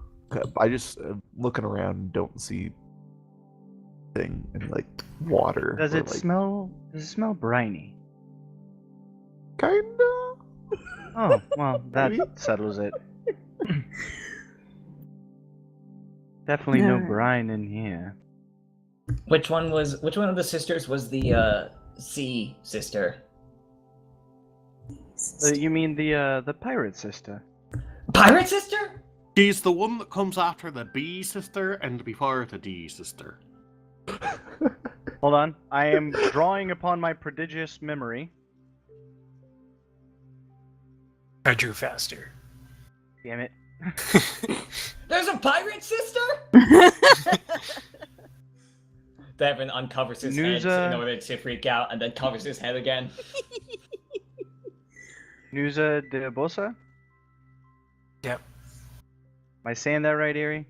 I just looking around and don't see thing in like water. Does or, it like, smell? Does it smell briny? Kinda. Oh, well, that Maybe. settles it. Definitely no Alright. brine in here. Which one of the sisters was the sea sister? You mean the pirate sister? Pirate sister? She's the one that comes after the B sister and before the D sister. Hold on, I am drawing upon my prodigious memory. I drew faster. Damn it. There's a pirate sister? Davynn uncovers his head Nuza. in order to freak out, and then covers his head again. Nuza de Bosa? Yep. Am I saying that right, Ari?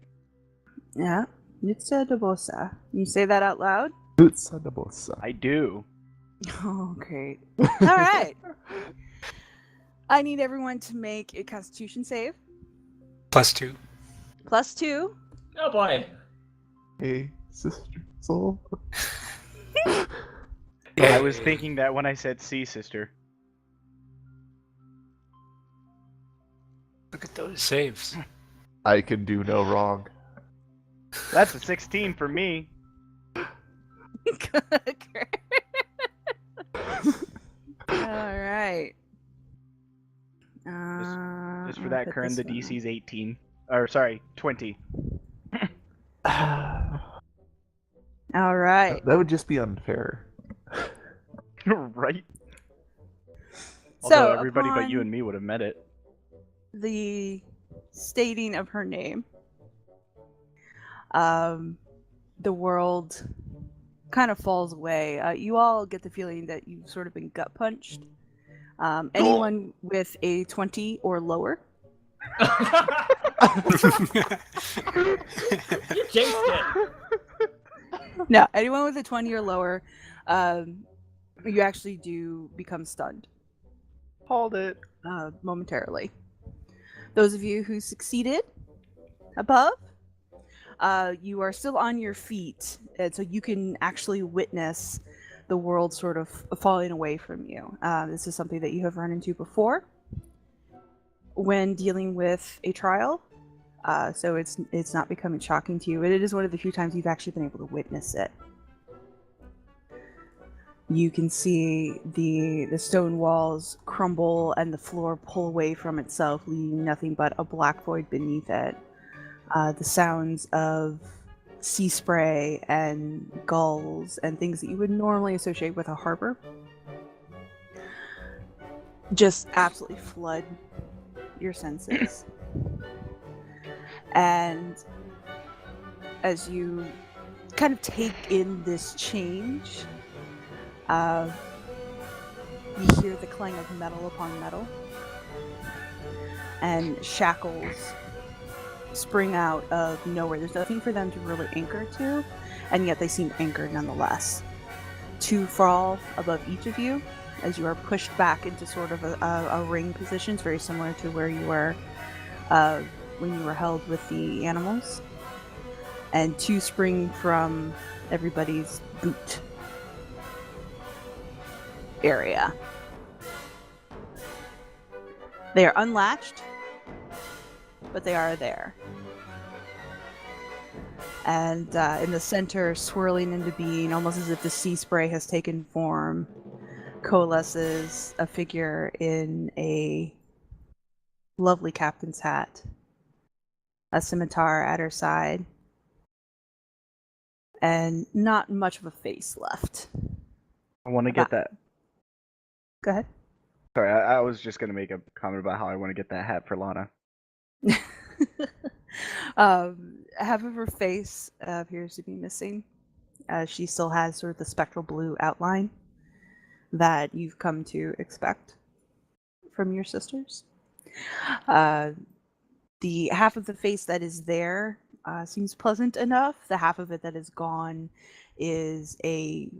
Yeah. Nitsa de Bosa. You say that out loud? I do. Oh, great. All right. I need everyone to make a Constitution save. +2. +2. Oh boy. Hey, sister soul. I was thinking that when I said sea sister. Look at those saves. I can do no wrong. That's a 16 for me. All right. Just for that, Kern, the DC's 18. Or, sorry, 20. All right. That would just be unfair. Right? So, Although everybody but upon you and me would have met it. the stating of her name, the world kind of falls away. You all get the feeling that you've sort of been gut punched. Anyone with a 20 or lower? You jinxed it. No, anyone with a 20 or lower, you actually do become stunned Hold it. momentarily. Those of you who succeeded above, you are still on your feet, and so you can actually witness the world sort of falling away from you. This is something that you have run into before when dealing with a trial, so it's not becoming shocking to you. But it is one of the few times you've actually been able to witness it. You can see the stone walls crumble and the floor pull away from itself, leaving nothing but a black void beneath it. The sounds of sea spray and gulls and things that you would normally associate with a harbor just absolutely flood your senses. And as you kind of take in this change, you hear the clang of metal upon metal, and shackles spring out of nowhere. There's nothing for them to really anchor to, and yet they seem anchored nonetheless. Two fall above each of you as you are pushed back into sort of a ring position. It's very similar to where you were when you were held with the animals. And two spring from everybody's boot area. They are unlatched, but they are there. And in the center, swirling into being, almost as if the sea spray has taken form, coalesces a figure in a lovely captain's hat, a scimitar at her side, and not much of a face left. I want to get that. Go ahead. Sorry, I was just gonna make a comment about how I want to get that hat for Lana. Half of her face appears to be missing. She still has sort of the spectral blue outline that you've come to expect from your sisters. The half of the face that is there seems pleasant enough. The half of it that is gone is a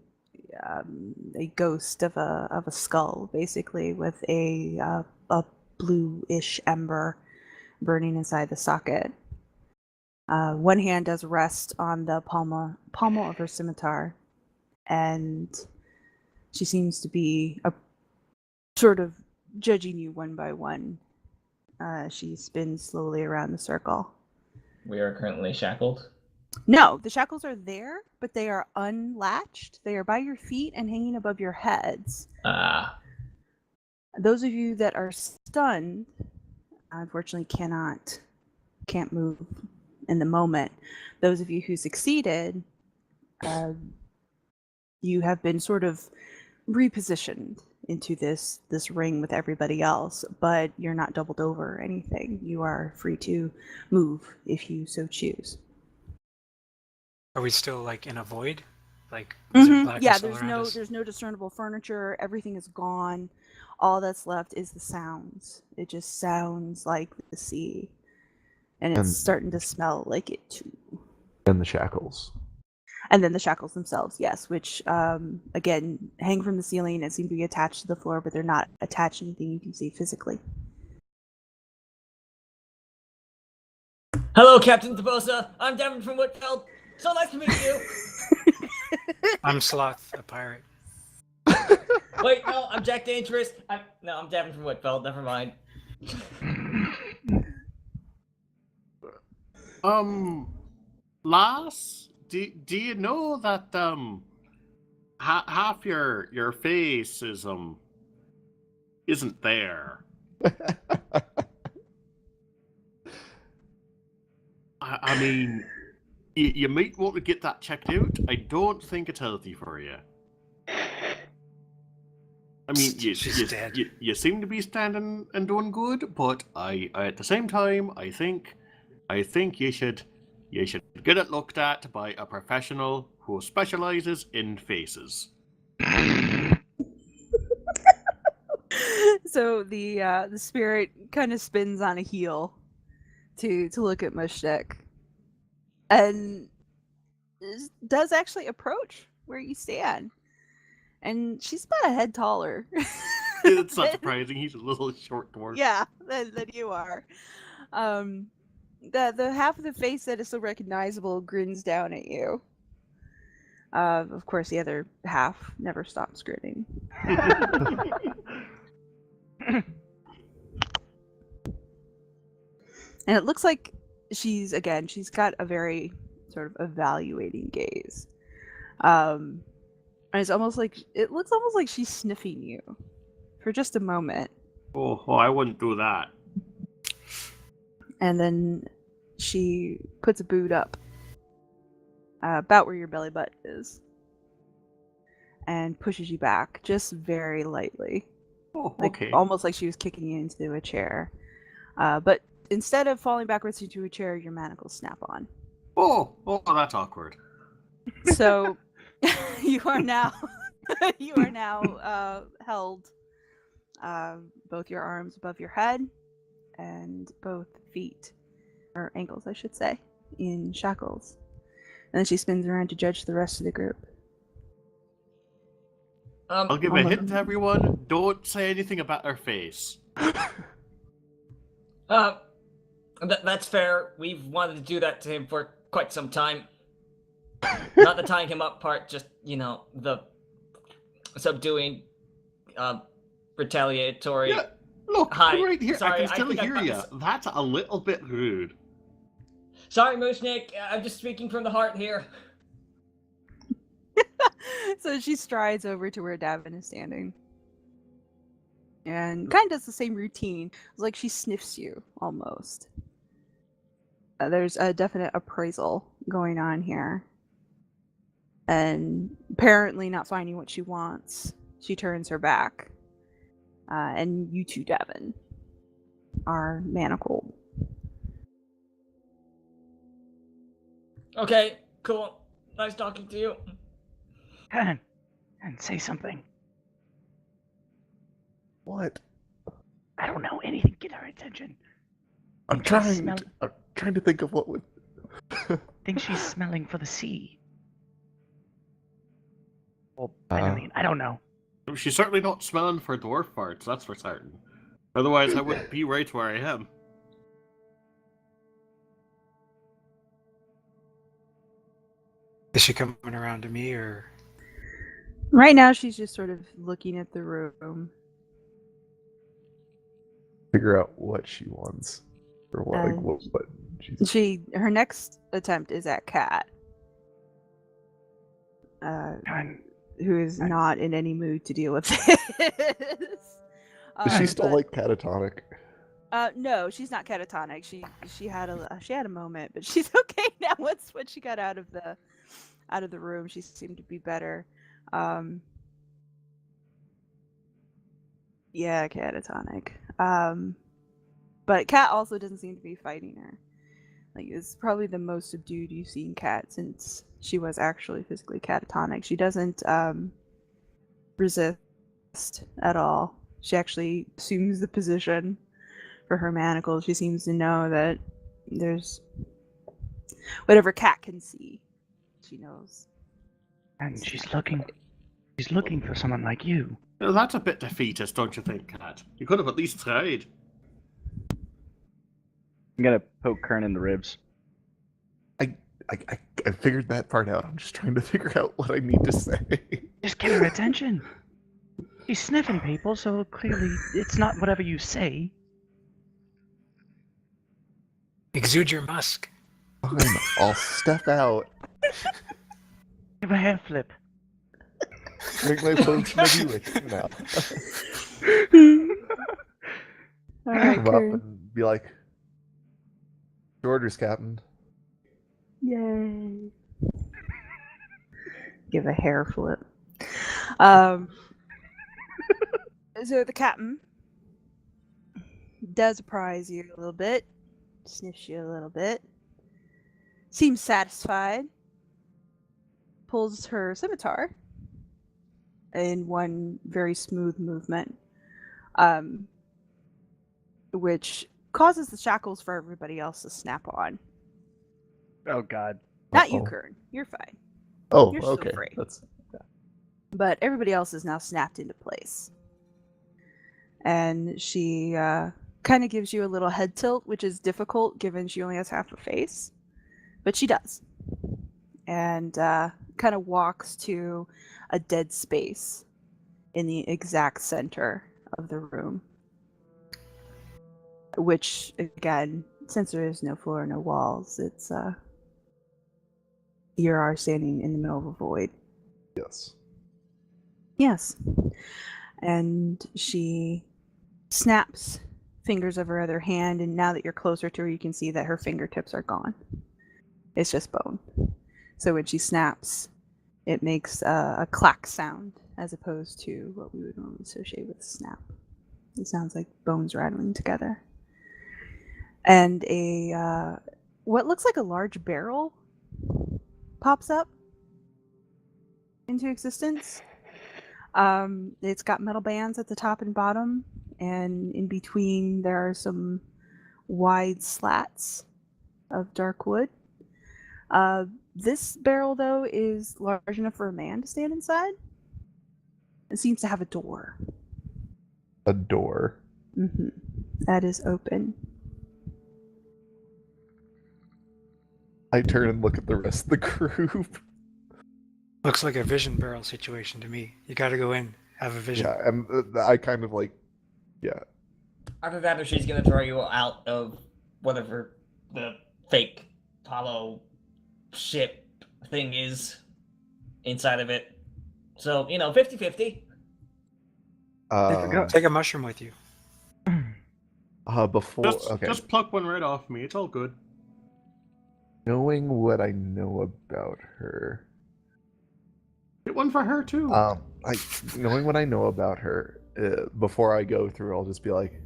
ghost of a skull, basically, with a bluish ember burning inside the socket. One hand does rest on the pommel of her scimitar, and she seems to be sort of judging you one by one. She spins slowly around the circle. We are currently shackled. No, the shackles are there, but they are unlatched. They are by your feet and hanging above your heads. Those of you that are stunned, unfortunately, can't move in the moment. Those of you who succeeded, you have been sort of repositioned into this ring with everybody else, but you're not doubled over or anything. You are free to move if you so choose. Are we still like in a void? Like is there blackness Yeah, all there's around us? there's no discernible furniture. Everything is gone. All that's left is the sounds. It just sounds like the sea. And it's starting to smell like it too. And the shackles. And then the shackles themselves, yes, which again hang from the ceiling and seem to be attached to the floor, but they're not attached to anything you can see physically. Hello, Captain Tabosa. I'm Davynn from Whitfeld. So nice to meet you. I'm Sloth, a pirate. Wait, no, I'm Jack Dangerous. I'm Davynn from Whitfeld. Never mind. Lass, do you know that half your face is isn't there? I mean, you might want to get that checked out. I don't think it's healthy for you. I mean, you seem to be standing and doing good, but I at the same time, I think you should get it looked at by a professional who specializes in faces. So the spirit kind of spins on a heel to look at Mooshnik, and does actually approach where you stand. And she's about a head taller. It's not surprising. He's a little short dwarf. Yeah, than you are. The half of the face that is so recognizable grins down at you. Of course, the other half never stops grinning. And it looks like she's got a very sort of evaluating gaze. And it looks almost like she's sniffing you for just a moment. Oh, I wouldn't do that. And then she puts a boot up about where your belly button is and pushes you back just very lightly. Oh, okay. Almost like she was kicking you into a chair. But instead of falling backwards into a chair, your manacles snap on. Oh, that's awkward. So you are now held, both your arms above your head and both feet, or ankles I should say, in shackles. And then she spins around to judge the rest of the group. I'll give a hint to everyone. Don't say anything about her face. That's fair. We've wanted to do that to him for quite some time. Not the tying him up part, just, the subduing, retaliatory. Yeah, look, Hi. right here. Sorry, I can still hear you. this. That's a little bit rude. Sorry, Mooshnik. I'm just speaking from the heart here. So she strides over to where Davynn is standing. And kind of does the same routine. It's like she sniffs you, almost. There's a definite appraisal going on here. And apparently not finding what she wants, she turns her back and you too, Davynn, are manacled. Okay, cool. Nice talking to you. Kern, say something. What? I don't know anything. Get her attention. I'm She's trying. I'm trying to think of what would. Think she's smelling for the sea. Well, Uh, I don't know. She's certainly not smelling for dwarf parts, that's for certain. Otherwise, I wouldn't be right where I am. Is she coming around to me, or? Right now, she's just sort of looking at the room. Figure out what she wants, or what like what she's. Her next attempt is at Cat, Kern, who is not in any mood to deal with this. Is she still like catatonic? No, she's not catatonic. She had a moment, but she's okay now. When she got out of the room, she seemed to be better. Yeah, catatonic. But Cat also doesn't seem to be fighting her. Like, it's probably the most subdued you've seen Cat since she was actually physically catatonic. She doesn't resist at all. She actually assumes the position for her manacles. She seems to know that there's whatever Cat can see. She knows. and she's looking for someone like you. Well, that's a bit defeatist, don't you think, Cat? You could have at least tried. I'm gonna poke Kern in the ribs. I figured that part out. I'm just trying to figure out what I need to say. Just get her attention. She's sniffing people, so clearly it's not whatever you say. Exude your musk. Fine, I'll step out. Give a hair flip. Make my potion of elixir now. Alright, Come up Kern. and be like, "Your orders, Captain." Yay. Give a hair flip. So the captain does apprise you a little bit, sniffs you a little bit, seems satisfied, pulls her scimitar in one very smooth movement, which causes the shackles for everybody else to snap on. Oh God. Not you, Uh-oh. Kern. You're fine. Oh, You're still okay. free. That's But everybody else is now snapped into place. And she kind of gives you a little head tilt, which is difficult given she only has half a face. But she does. And kind of walks to a dead space in the exact center of the room. Which, again, since there is no floor, no walls, it's you are standing in the middle of a void. yes. Yes. And she snaps fingers of her other hand, and now that you're closer to her, you can see that her fingertips are gone. It's just bone. So when she snaps, it makes a clack sound as opposed to what we would normally associate with a snap. It sounds like bones rattling together. And a what looks like a large barrel pops up into existence. It's got metal bands at the top and bottom, and in between there are some wide slats of dark wood. This barrel, though, is large enough for a man to stand inside. It seems to have a door. A door. Mm-hmm. That is open. I turn and look at the rest of the group. Looks like a vision barrel situation to me. You gotta go in, have a vision. Yeah, and I kind of like, yeah. After that, she's gonna throw you out of whatever the fake hollow ship thing is inside of it. So, 50-50. Take a mushroom with you. Before, okay. Just pluck one right off me. It's all good. Knowing what I know about her, Get one for her too. knowing what I know about her, before I go through, I'll just be like,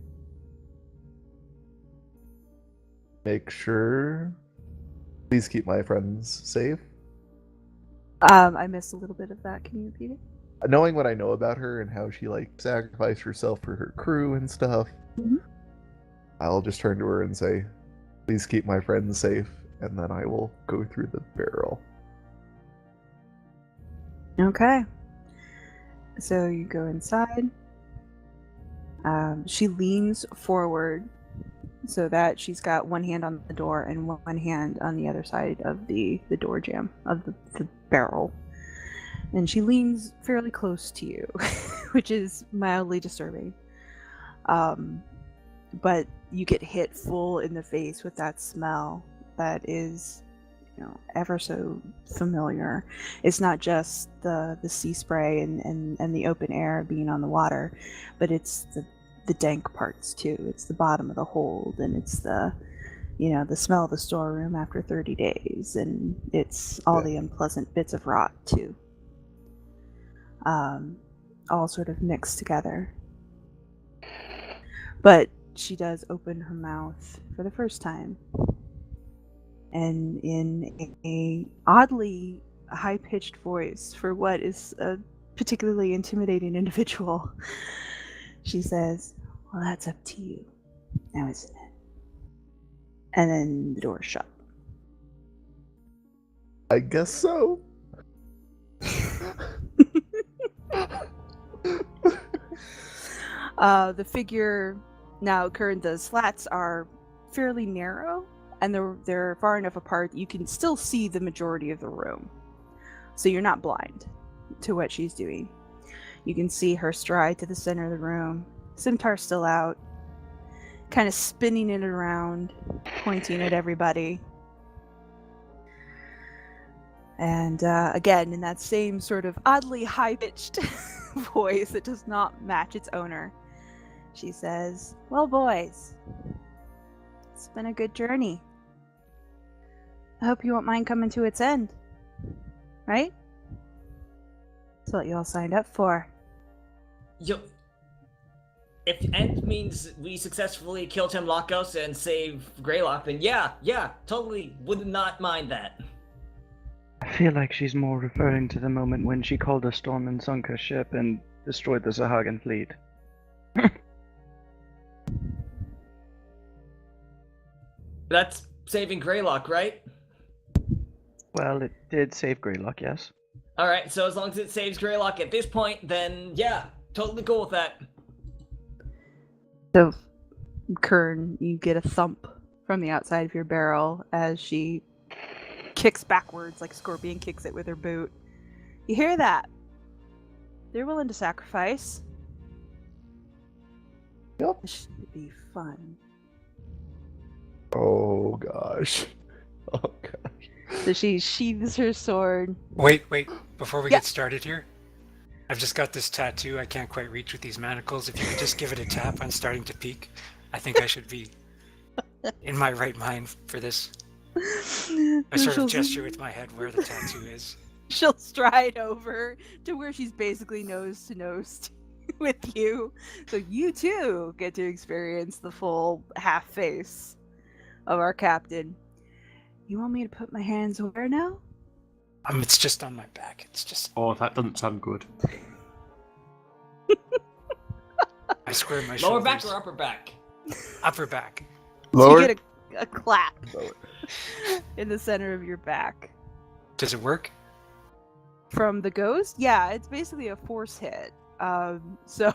make sure, please keep my friends safe. I missed a little bit of that. Can you repeat it? Knowing what I know about her and how she like sacrificed herself for her crew and stuff, I'll just turn to her and say, please keep my friends safe, and then I will go through the barrel. Okay. So you go inside. She leans forward so that she's got one hand on the door and one hand on the other side of the door jamb of the barrel. And she leans fairly close to you, which is mildly disturbing. But you get hit full in the face with that smell that is, ever so familiar. It's not just the sea spray and the open air being on the water, but it's the dank parts too. It's the bottom of the hold, and it's the smell of the storeroom after 30 days, and it's all the unpleasant bits of rot too. All sort of mixed together. But she does open her mouth for the first time, and in a oddly high-pitched voice for what is a particularly intimidating individual, she says, well, that's up to you, now isn't it? And then the door's shut. I guess so. The figure, now Kern, the slats are fairly narrow, and they're far enough apart that you can still see the majority of the room. So you're not blind to what she's doing. You can see her stride to the center of the room, scimitar still out, kind of spinning it around, pointing at everybody. And again, in that same sort of oddly high-pitched voice that does not match its owner, she says, well, boys, it's been a good journey. I hope you won't mind coming to its end. Right? That's what you all signed up for. If end means we successfully kill Tim Lakos and save Greylock, then yeah, totally would not mind that. I feel like she's more referring to the moment when she called a storm and sunk her ship and destroyed the Sahagan fleet. That's saving Greylock, right? Well, it did save Greylock, yes. Alright, so as long as it saves Greylock at this point, then yeah, totally cool with that. So, Kern, you get a thump from the outside of your barrel as she kicks backwards like Scorpion kicks it with her boot. You hear that? They're willing to sacrifice. Yep. This should be fun. Oh gosh. Oh gosh. So she sheathes her sword. Wait, before we get started here, I've just got this tattoo I can't quite reach with these manacles. If you could just give it a tap, I'm starting to peak. I think I should be in my right mind for this. I sort of gesture with my head where the tattoo is. She'll stride over to where she's basically nose to nose with you. So you too get to experience the full half face of our captain. You want me to put my hands where now? It's just on my back. It's just... Oh, that doesn't sound good. I square my Lower shoulders. back or upper back? Upper back. So you get a clap in the center of your back. Does it work? From the ghost? Yeah, it's basically a force hit. So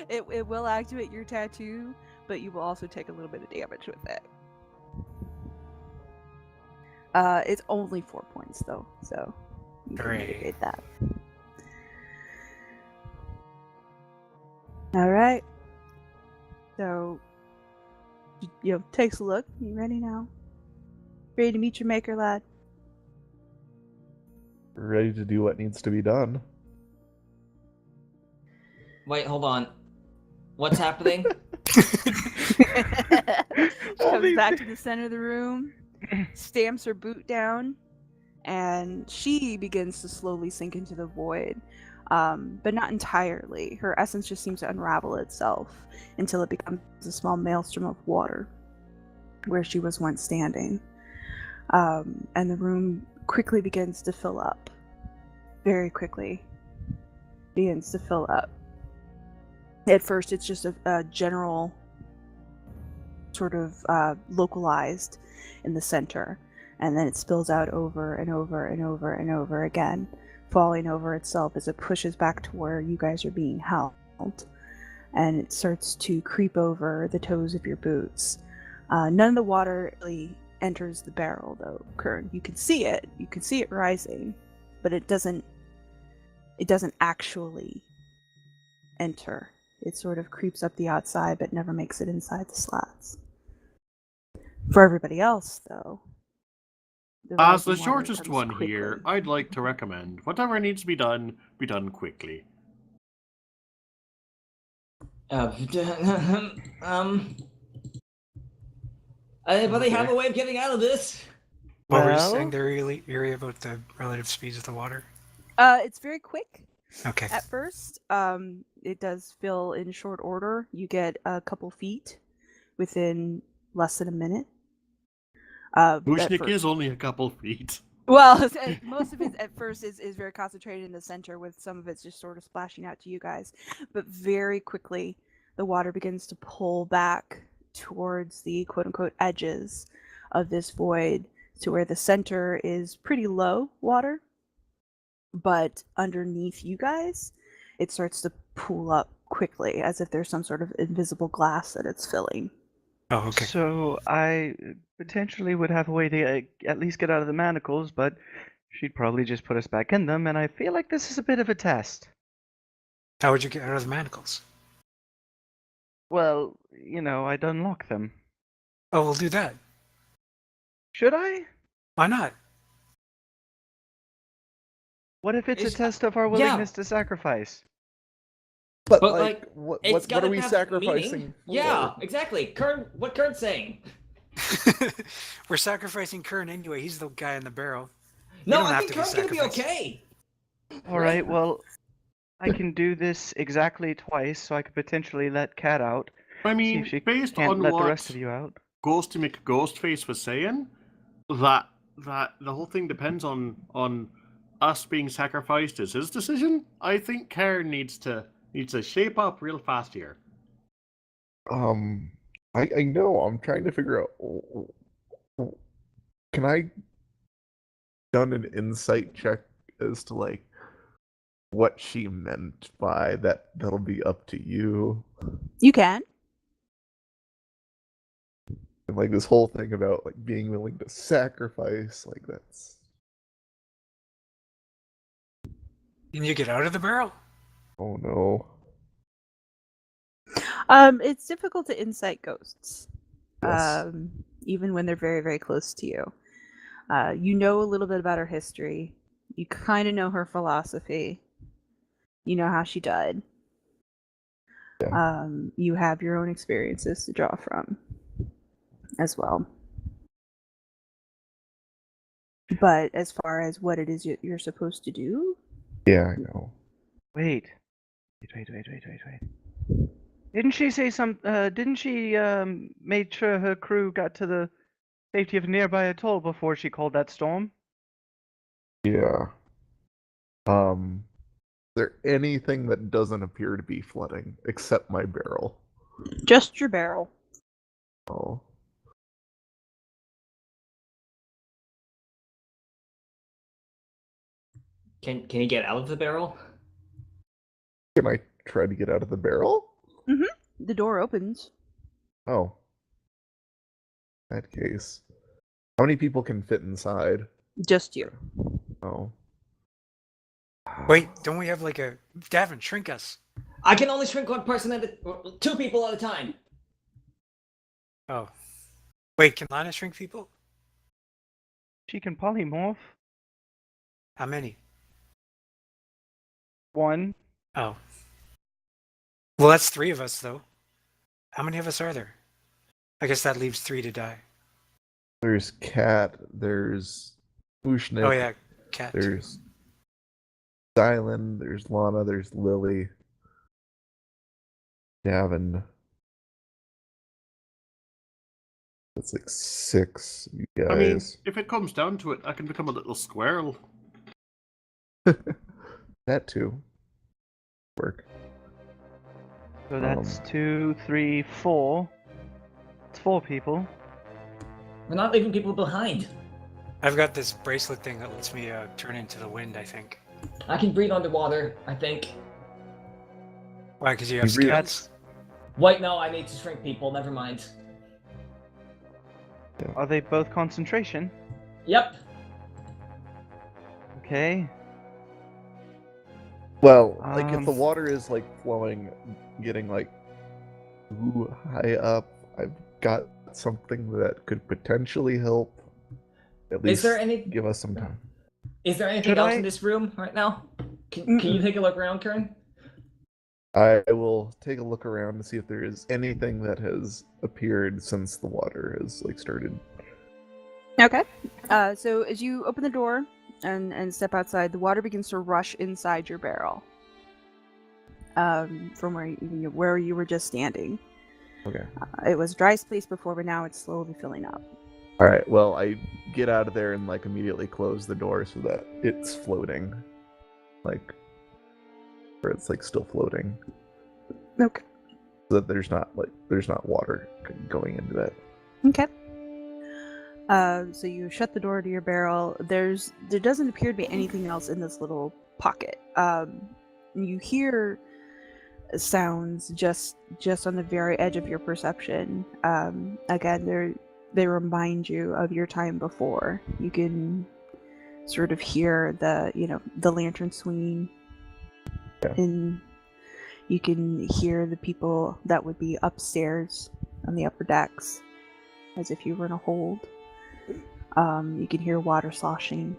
it will activate your tattoo, but you will also take a little bit of damage with it. It's only 4 points though, so you can mitigate that. All right. So, takes a look. You ready now? Ready to meet your maker, lad? Ready to do what needs to be done. Wait, hold on. What's happening? She comes back to the center of the room, stamps her boot down, and she begins to slowly sink into the void. but not entirely. Her essence just seems to unravel itself until it becomes a small maelstrom of water where she was once standing. And the room quickly begins to fill up. Very quickly begins to fill up. At first, it's just a general sort of localized in the center, and then it spills out over and over and over and over again, falling over itself as it pushes back to where you guys are being held, and it starts to creep over the toes of your boots. None of the water really enters the barrel, though, Kern. You can see it rising, but it doesn't actually enter. It sort of creeps up the outside, but never makes it inside the slats. For everybody else, though, as the rising water shortest comes one quickly. here, I'd like to recommend whatever needs to be done quickly. Anybody have a way of getting out of this? What were you Well- saying there, Eerie, about the relative speeds of the water? It's very quick. Okay. At first, it does fill in short order. You get a couple feet within less than a minute. Mooshnik is only a couple feet. Well, most of it at first is very concentrated in the center, with some of it's just sort of splashing out to you guys. But very quickly, the water begins to pull back towards the quote-unquote edges of this void to where the center is pretty low water. But underneath you guys, it starts to pool up quickly, as if there's some sort of invisible glass that it's filling. Oh, okay. So I potentially would have a way to at least get out of the manacles, but she'd probably just put us back in them, and I feel like this is a bit of a test. How would you get out of the manacles? Well, I'd unlock them. Oh, we'll do that. Should I? Why not? What if it's a Is- test of our yeah. willingness to sacrifice? But, But, like, like, what It's are we gotta have sacrificing meaning. for? Yeah, exactly. What Kern's saying. We're sacrificing Kern anyway. He's the guy in the barrel. No, don't I have think to be Kern's gonna be sacrificed. okay. All right, well, I can do this exactly twice, so I could potentially let Cat out. I See mean, if she based can't on let what the rest of you out. Ghosty McGhostface was saying, that the whole thing depends on us being sacrificed is his decision. I think Karen needs to shape up real fast here. I know. I'm trying to figure out. Can I done an insight check as to like what she meant by that? That'll be up to you. You can. And like this whole thing about like being willing to sacrifice, like that's. Can you get out of the barrel? Oh no. It's difficult to insight ghosts, Yes. even when they're very, very close to you. You know a little bit about her history. You kind of know her philosophy. You know how she died. Yeah. You have your own experiences to draw from as well. But as far as what it is you're supposed to do, Yeah, I know. Wait. Didn't she say didn't she make sure her crew got to the safety of a nearby atoll before she called that storm? Yeah. Is there anything that doesn't appear to be flooding except my barrel? just your barrel. Oh. Can he get out of the barrel? Can I try to get out of the barrel? The door opens. Oh. In that case. How many people can fit inside? Just you. Oh. Wait, don't we have like a Davynn, shrink us? I can only shrink one person two people at a time. Oh. Wait, can Lana shrink people? She can polymorph. How many? One. Oh. Well, that's 3 of us, though. How many of us are there? I guess that leaves 3 to die. There's Cat, there's Mooshnik, Oh, yeah, cat. there's Xylund, there's Lana, there's Lily, Davynn. That's like 6 you guys. I mean, if it comes down to it, I can become a little squirrel. That too. Work. So that's 2, 3, 4. It's 4 people. We're not leaving people behind. I've got this bracelet thing that lets me turn into the wind, I think. I can breathe underwater, I think. Why? Because you have You breathe- scales? Wait, no, I need to shrink people. Never mind. Are they both concentration? Yep. Okay. Well, like if the Um, water is like flowing, getting like too high up, I've got something that could potentially help. At least Is there any? give us some time. Is there anything Should else I- in this room right now? Can you take a look around, Kern? I will take a look around to see if there is anything that has appeared since the water has like started. Okay. So as you open the door and step outside, the water begins to rush inside your barrel. From where you were just standing. Okay. It was a dry space before, but now it's slowly filling up. All right. Well, I get out of there and like immediately close the door so that it's floating, like, or it's like still floating, Okay. so that there's not water going into that. Okay. So you shut the door to your barrel. There doesn't appear to be anything else in this little pocket. You hear sounds just on the very edge of your perception. Again, they remind you of your time before. You can sort of hear the lantern swinging, Yeah. and you can hear the people that would be upstairs on the upper decks, as if you were in a hold. You can hear water sloshing,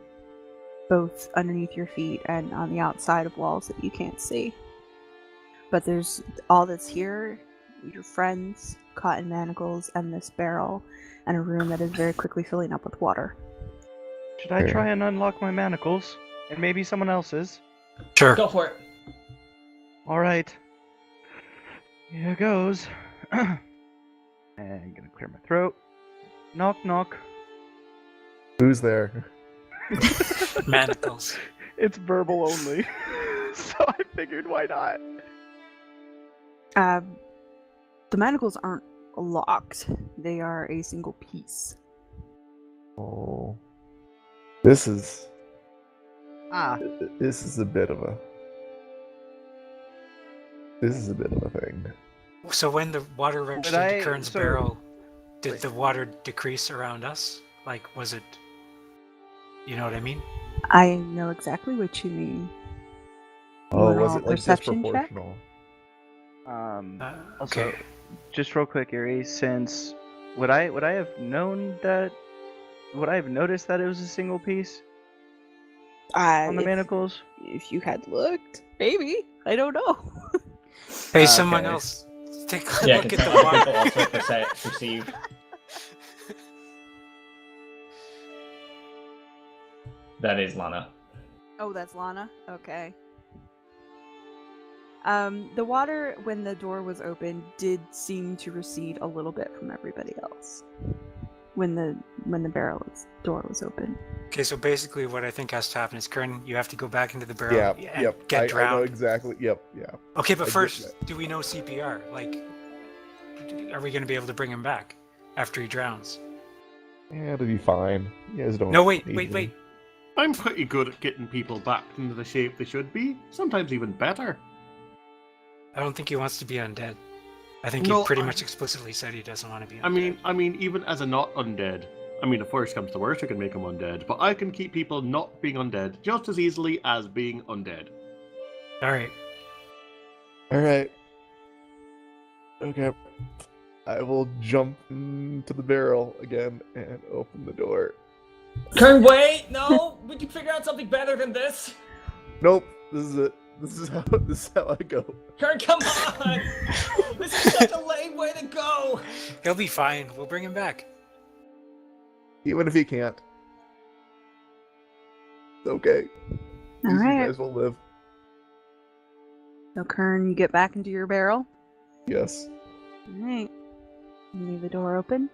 both underneath your feet and on the outside of walls that you can't see. But there's all that's here: your friends, cotton manacles, and this barrel, and a room that is very quickly filling up with water. Should I try and unlock my manacles? And maybe someone else's? Sure. Go for it. Alright. Here goes. And gonna clear my throat. Knock, knock. Who's there? Manacles. It's verbal only. So I figured, why not? The manacles aren't locked. They are a single piece. Oh, this is Ah. a bit of a thing. So when the water rushed But into Kern's so- barrel, did Wait. the water decrease around us? Like, was it... You know what I mean? I know exactly what you mean. Oh, wanna was roll it a like perception check? disproportional? Also, Okay. just real quick, Erie, since would I have noticed that it was a single piece on the manacles? If you had looked, maybe. I don't know. Hey, someone Okay. else, take a Yeah, look can at the some water. people also perceive? That is Lana. Oh, that's Lana? Okay. The water, when the door was open, did seem to recede a little bit from everybody else. When the door was open. Okay, so basically what I think has to happen is, Kern, you have to go back into the barrel Yeah, and yep. get I drowned. know exactly. Yep, yeah. Okay, but I get first, that. do we know CPR? Like, are we going to be able to bring him back after he drowns? Yeah, it'll be fine. You guys don't. No, wait. need me. I'm pretty good at getting people back into the shape they should be. Sometimes even better. I don't think he wants to be undead. I think No, he pretty I- much explicitly said he doesn't want to be undead. I mean, even as a not undead. I mean, if worse comes to worse, I can make them undead. But I can keep people not being undead just as easily as being undead. All right. All right. Okay. I will jump into the barrel again and open the door. Kern, wait! No! We can figure out something better than this! Nope. This is it. This is how I go. Kern, come on! This is such a lame way to go! He'll be fine. We'll bring him back. Even if he can't. It's okay. All You right. guys will live. So, Kern, you get back into your barrel. Yes. Alright. You leave the door open.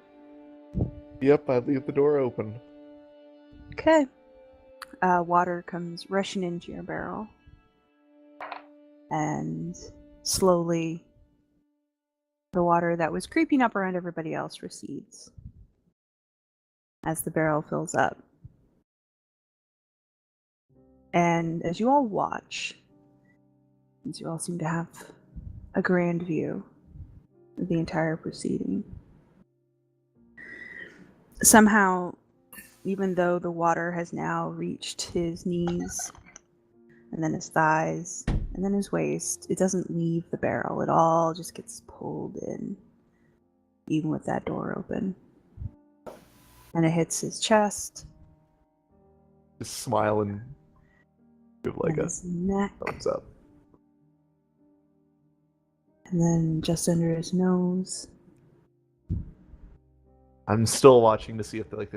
Yep, I leave the door open. Okay. Water comes rushing into your barrel. And slowly, the water that was creeping up around everybody else recedes as the barrel fills up. And as you all watch, since you all seem to have a grand view of the entire proceeding, somehow, even though the water has now reached his knees, and then his thighs, and then his waist, it doesn't leave the barrel. It all just gets pulled in, even with that door open. And it hits his chest, Just smile and give like and a his neck, thumbs up. and then just under his nose. I'm still watching to see if like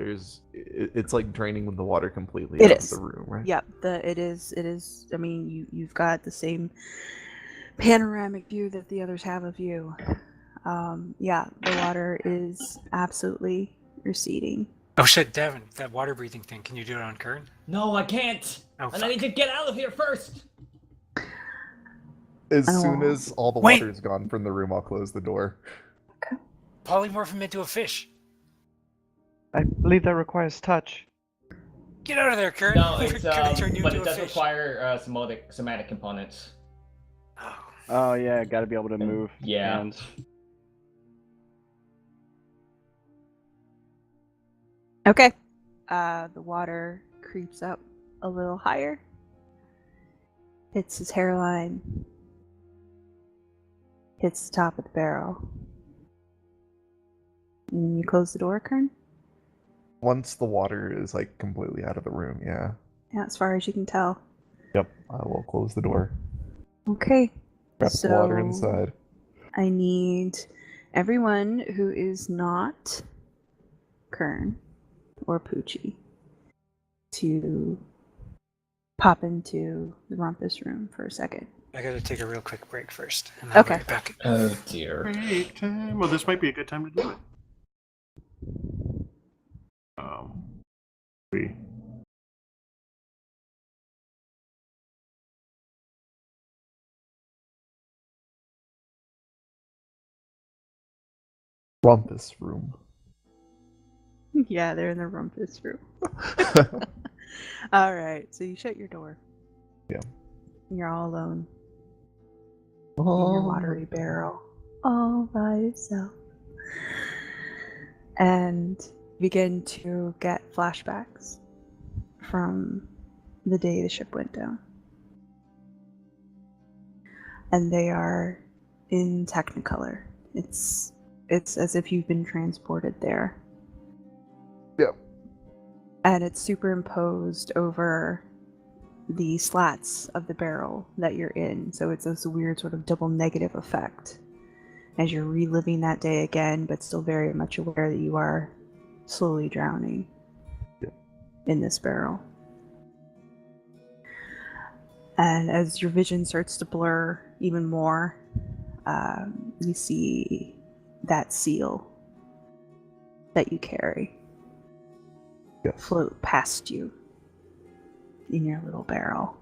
it's like draining the water completely It out is. of the room, right? Yep, it is. I mean, you've got the same panoramic view that the others have of you. Yeah, the water is absolutely receding. Oh shit, Davynn, that water breathing thing. Can you do it on Kern? No, I can't. Oh, And I fuck. need to get out of here first. As Oh. soon as all the Wait. water's gone from the room, I'll close the door. Polymorph him into a fish. I believe that requires touch. Get out of there, Kern. No, We're it's gonna turn you but into it a does fish. require somatic components. Oh. Oh yeah, gotta be able to move. Yeah. hands. Okay. The water creeps up a little higher. Hits his hairline. Hits the top of the barrel. And you close the door, Kern? Once the water is like completely out of the room, yeah. Yeah, as far as you can tell. Yep, I will close the door. Okay. Wrap the water inside. I need everyone who is not Kern or Poochie to pop into the rumpus room for a second. I gotta take a real quick break first. And I'll be Okay. right back. Oh dear. Break time. Well, this might be a good time to do it. We. Rumpus room. Yeah, they're in the rumpus room. Alright, so you shut your door. Yeah. You're all alone in your watery barrel. All by yourself. And begin to get flashbacks from the day the ship went down. And they are in Technicolor. It's as if you've been transported there. Yep. And it's superimposed over the slats of the barrel that you're in. So it's this weird sort of double negative effect as you're reliving that day again, but still very much aware that you are slowly drowning in this barrel. And as your vision starts to blur even more, you see that seal that you carry float past you in your little barrel,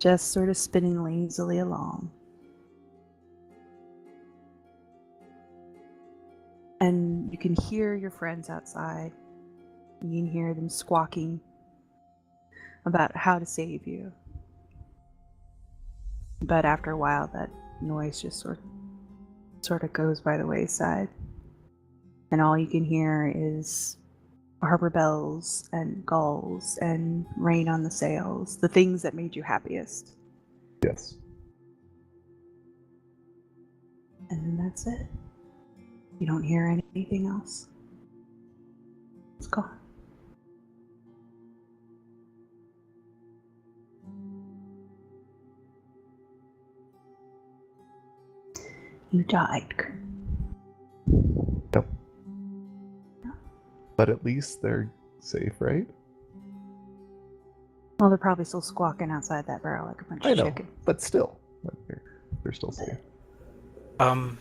just sort of spinning lazily along. And you can hear your friends outside. You can hear them squawking about how to save you. But after a while, that noise just sort of goes by the wayside. And all you can hear is harbor bells and gulls and rain on the sails, the things that made you happiest. Yes. And then that's it. You don't hear anything else. It's gone. You died, Kern. Yep. But at least they're safe, right? Well, they're probably still squawking outside that barrel like a bunch I of know, chicken. but still. still safe. Are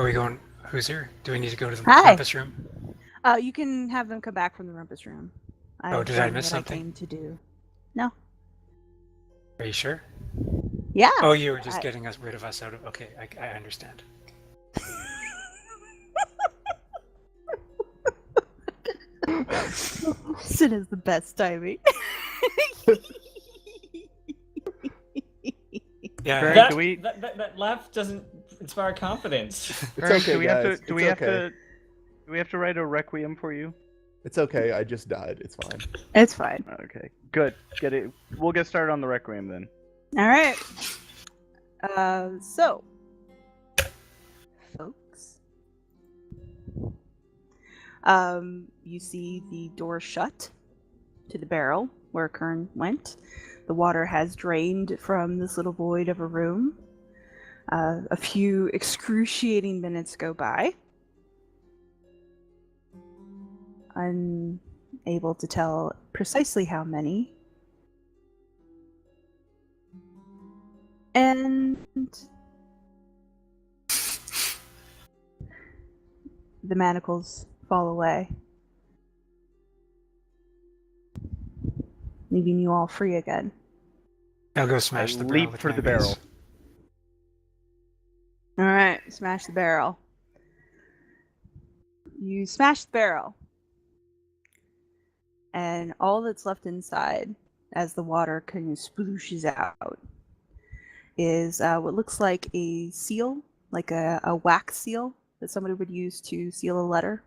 we going? Who's here? Do we need to go to the Hi. campus room? You can have them come back from the rumpus room. Oh, did I done miss what something? I came to do. No. Are you sure? Yeah. Oh, you were just getting rid of us out of. Okay, I understand. Sin is the best timing. Yeah. Kern, That, do we- that laugh doesn't inspire confidence. It's Kern, okay, do we guys. have to? Do we It's have okay. to? Do we have to write a requiem for you? It's okay. I just died. It's fine. It's fine. Okay, good. Get it. We'll get started on the requiem then. All right. So, folks, you see the door shut to the barrel where Kern went. The water has drained from this little void of a room. A few excruciating minutes go by. Unable to tell precisely how many. And the manacles fall away, leaving you all free again. I'll go smash the barrel. leap with for my the barrel. mace. All right, smash the barrel. You smash the barrel. And all that's left inside, as the water kind of splooshes out, is what looks like a seal, like a wax seal that somebody would use to seal a letter,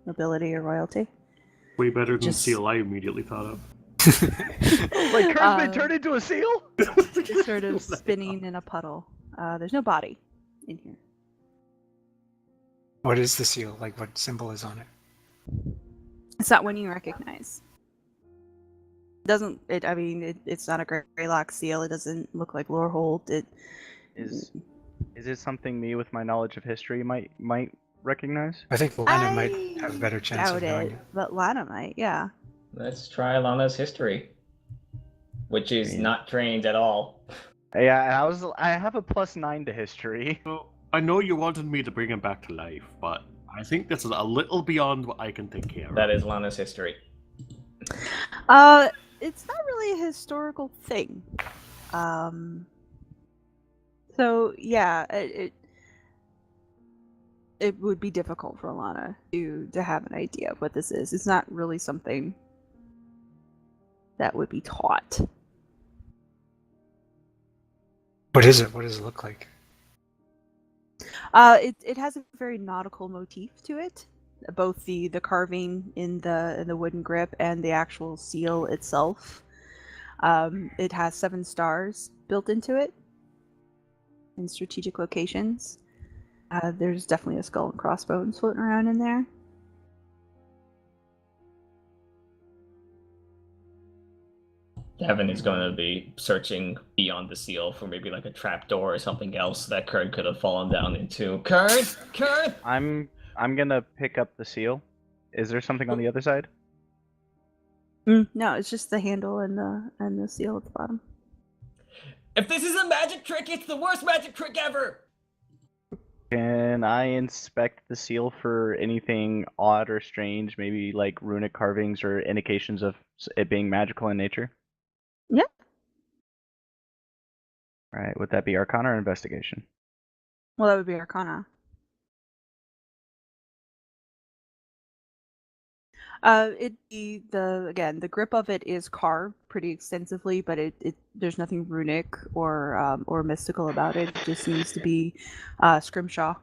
nobility or royalty. Way better than Just- seal I immediately thought of. Like Kern's been turned into a seal? It's sort of spinning in a puddle. There's no body in here. What is the seal? Like, what symbol is on it? It's not one you recognize. It's not a Greylock seal. It doesn't look like Lorehold. Is it something me with my knowledge of history might recognize? I think Lana I might have a better chance doubt of knowing it, it. but Lana might. Yeah. Let's try Lana's history, which is Yeah. not trained at all. Yeah, I have a +9 to history. So, I know you wanted me to bring him back to life, but I think this is a little beyond what I can take care of. That is Lana's history. It's not really a historical thing. So yeah, it would be difficult for Lana to have an idea of what this is. It's not really something that would be taught. What is it? What does it look like? It has a very nautical motif to it. Both the carving in the wooden grip and the actual seal itself. It has 7 stars built into it in strategic locations. There's definitely a skull and crossbones floating around in there. Davynn is going to be searching beyond the seal for maybe like a trapdoor or something else that Kern could have fallen down into. Kern! I'm gonna pick up the seal. Is there something on the other side? No, it's just the handle and the seal at the bottom. If this is a magic trick, it's the worst magic trick ever! Can I inspect the seal for anything odd or strange, maybe like runic carvings or indications of it being magical in nature? Yeah. Right, would that be Arcana or Investigation? Well, that would be Arcana. The grip of it is carved pretty extensively, but there's nothing runic or mystical about it. It just seems to be scrimshaw.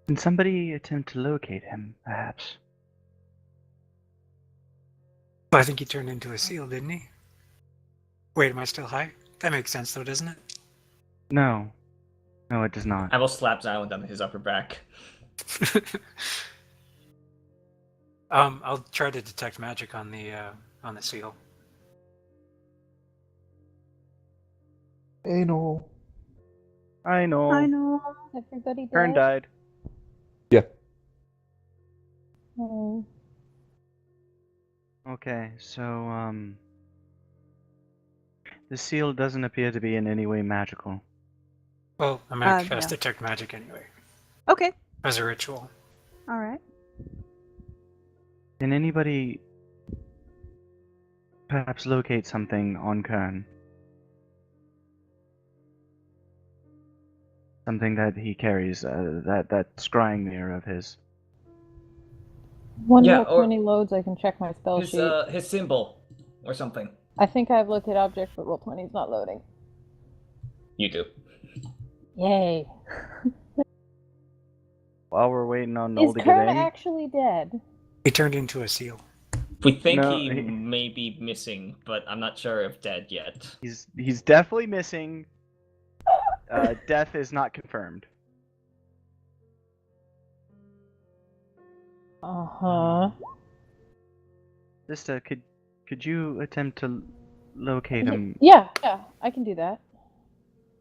Can somebody attempt to locate him, perhaps? I think he turned into a seal, didn't he? Wait, am I still high? That makes sense, though, doesn't it? No. No, it does not. I will slap Xylund on his upper back. I'll try to detect magic on the seal. Anal. I know. I know. Everybody dead? Kern died. Yeah. Oh. Okay, so, the seal doesn't appear to be in any way magical. Well, I'm going to cast no. Detect Magic anyway, Okay. as a ritual. All right. Can anybody perhaps locate something on Kern? Something that he carries, that scrying mirror of his. One Yeah, more or- 20 loads, I can check my spell sheet. His symbol or something. I think I have locate object, but roll 20 is not loading. You do. Yay. While we're waiting on Is Noel to get Kern in, actually dead? He turned into a seal. We think No, he he- may be missing, but I'm not sure if dead yet. he's definitely missing. Death is not confirmed. Uh-huh. Vista, could you attempt to locate him? Yeah, I can do that.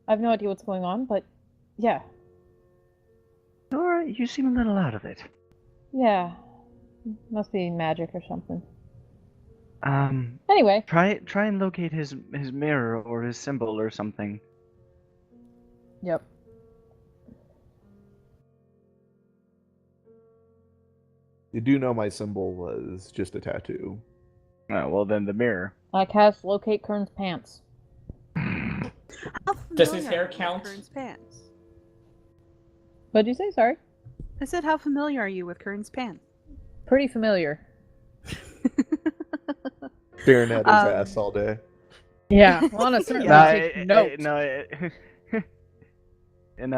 I have no idea what's going on, but yeah. Alright, you seem a little out of it. Yeah. Must be magic or something. Um, Anyway. try and locate his mirror or his symbol or something. Yep. You do know my symbol was just a tattoo. Oh, well then the mirror. I cast locate Kern's pants. How Does his familiar hair are you with count? Kern's pants? What'd you say? Sorry? I said, how familiar are you with Kern's pants? Pretty familiar. Staring at his Um, ass all day. Yeah, Lana certainly Yeah. takes notes. And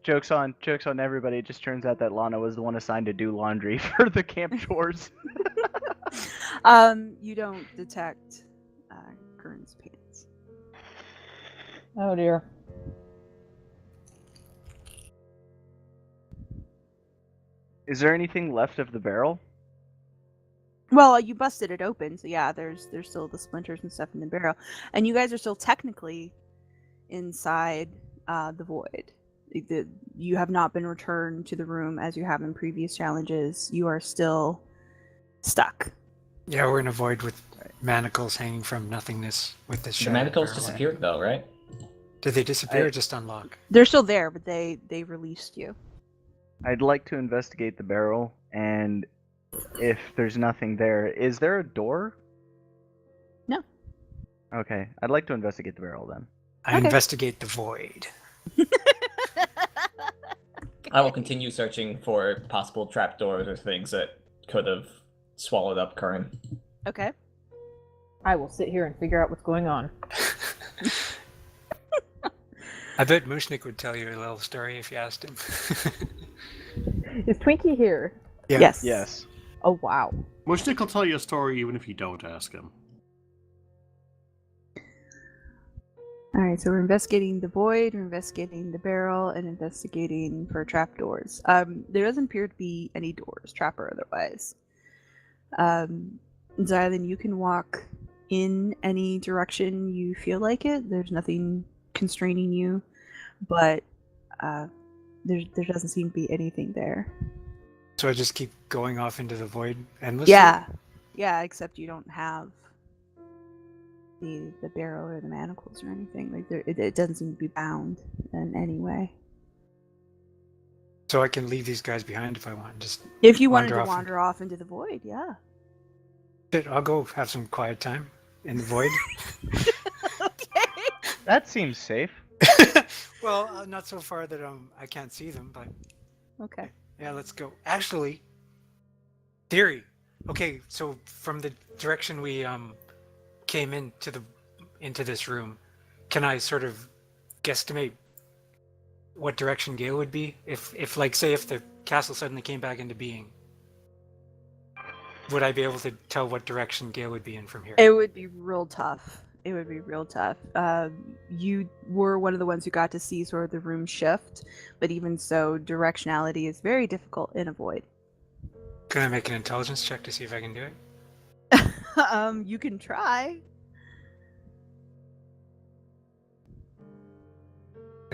jokes on everybody. It just turns out that Lana was the one assigned to do laundry for the camp chores. You don't detect Kern's pants. Oh dear. Is there anything left of the barrel? Well, you busted it open, so yeah, there's still the splinters and stuff in the barrel, and you guys are still technically inside the void. You have not been returned to the room as you have in previous challenges. You are still stuck. Yeah, we're in a void with manacles hanging from nothingness with this The shattered manacles barrel. disappeared though, right? Did they disappear or just unlock? They're still there, but they released you. I'd like to investigate the barrel, and if there's nothing there, is there a door? No. Okay, I'd like to investigate the barrel then. I Okay. investigate the void. I will continue searching for possible trapdoors or things that could have swallowed up Kern. Okay. I will sit here and figure out what's going on. I bet Mooshnik would tell you a little story if you asked him. Is Twinki here? Yeah. Yes. Yes. Oh wow. Mooshnik will tell you a story even if you don't ask him. All right, so we're investigating the void, we're investigating the barrel, and investigating for trapdoors. There doesn't appear to be any doors, trap or otherwise. Xylund, you can walk in any direction you feel like it. There's nothing constraining you, but there doesn't seem to be anything there. So I just keep going off into the void endlessly? Yeah, except you don't have the barrel or the manacles or anything. Like it doesn't seem to be bound in any way. So I can leave these guys behind if I want. Just If you wanted Wander to off wander off into the void, yeah. shit, I'll go have some quiet time in the void. Okay. That seems safe. Well, not so far that I can't see them, but Okay. yeah, let's go. Actually, theory. Okay, so from the direction we came into this room, can I sort of guesstimate what direction Gayle would be if like say if the castle suddenly came back into being? Would I be able to tell what direction Gayle would be in from here? It would be real tough. It would be real tough. You were one of the ones who got to see sort of the room shift, but even so, directionality is very difficult in a void. Can I make an intelligence check to see if I can do it? You can try.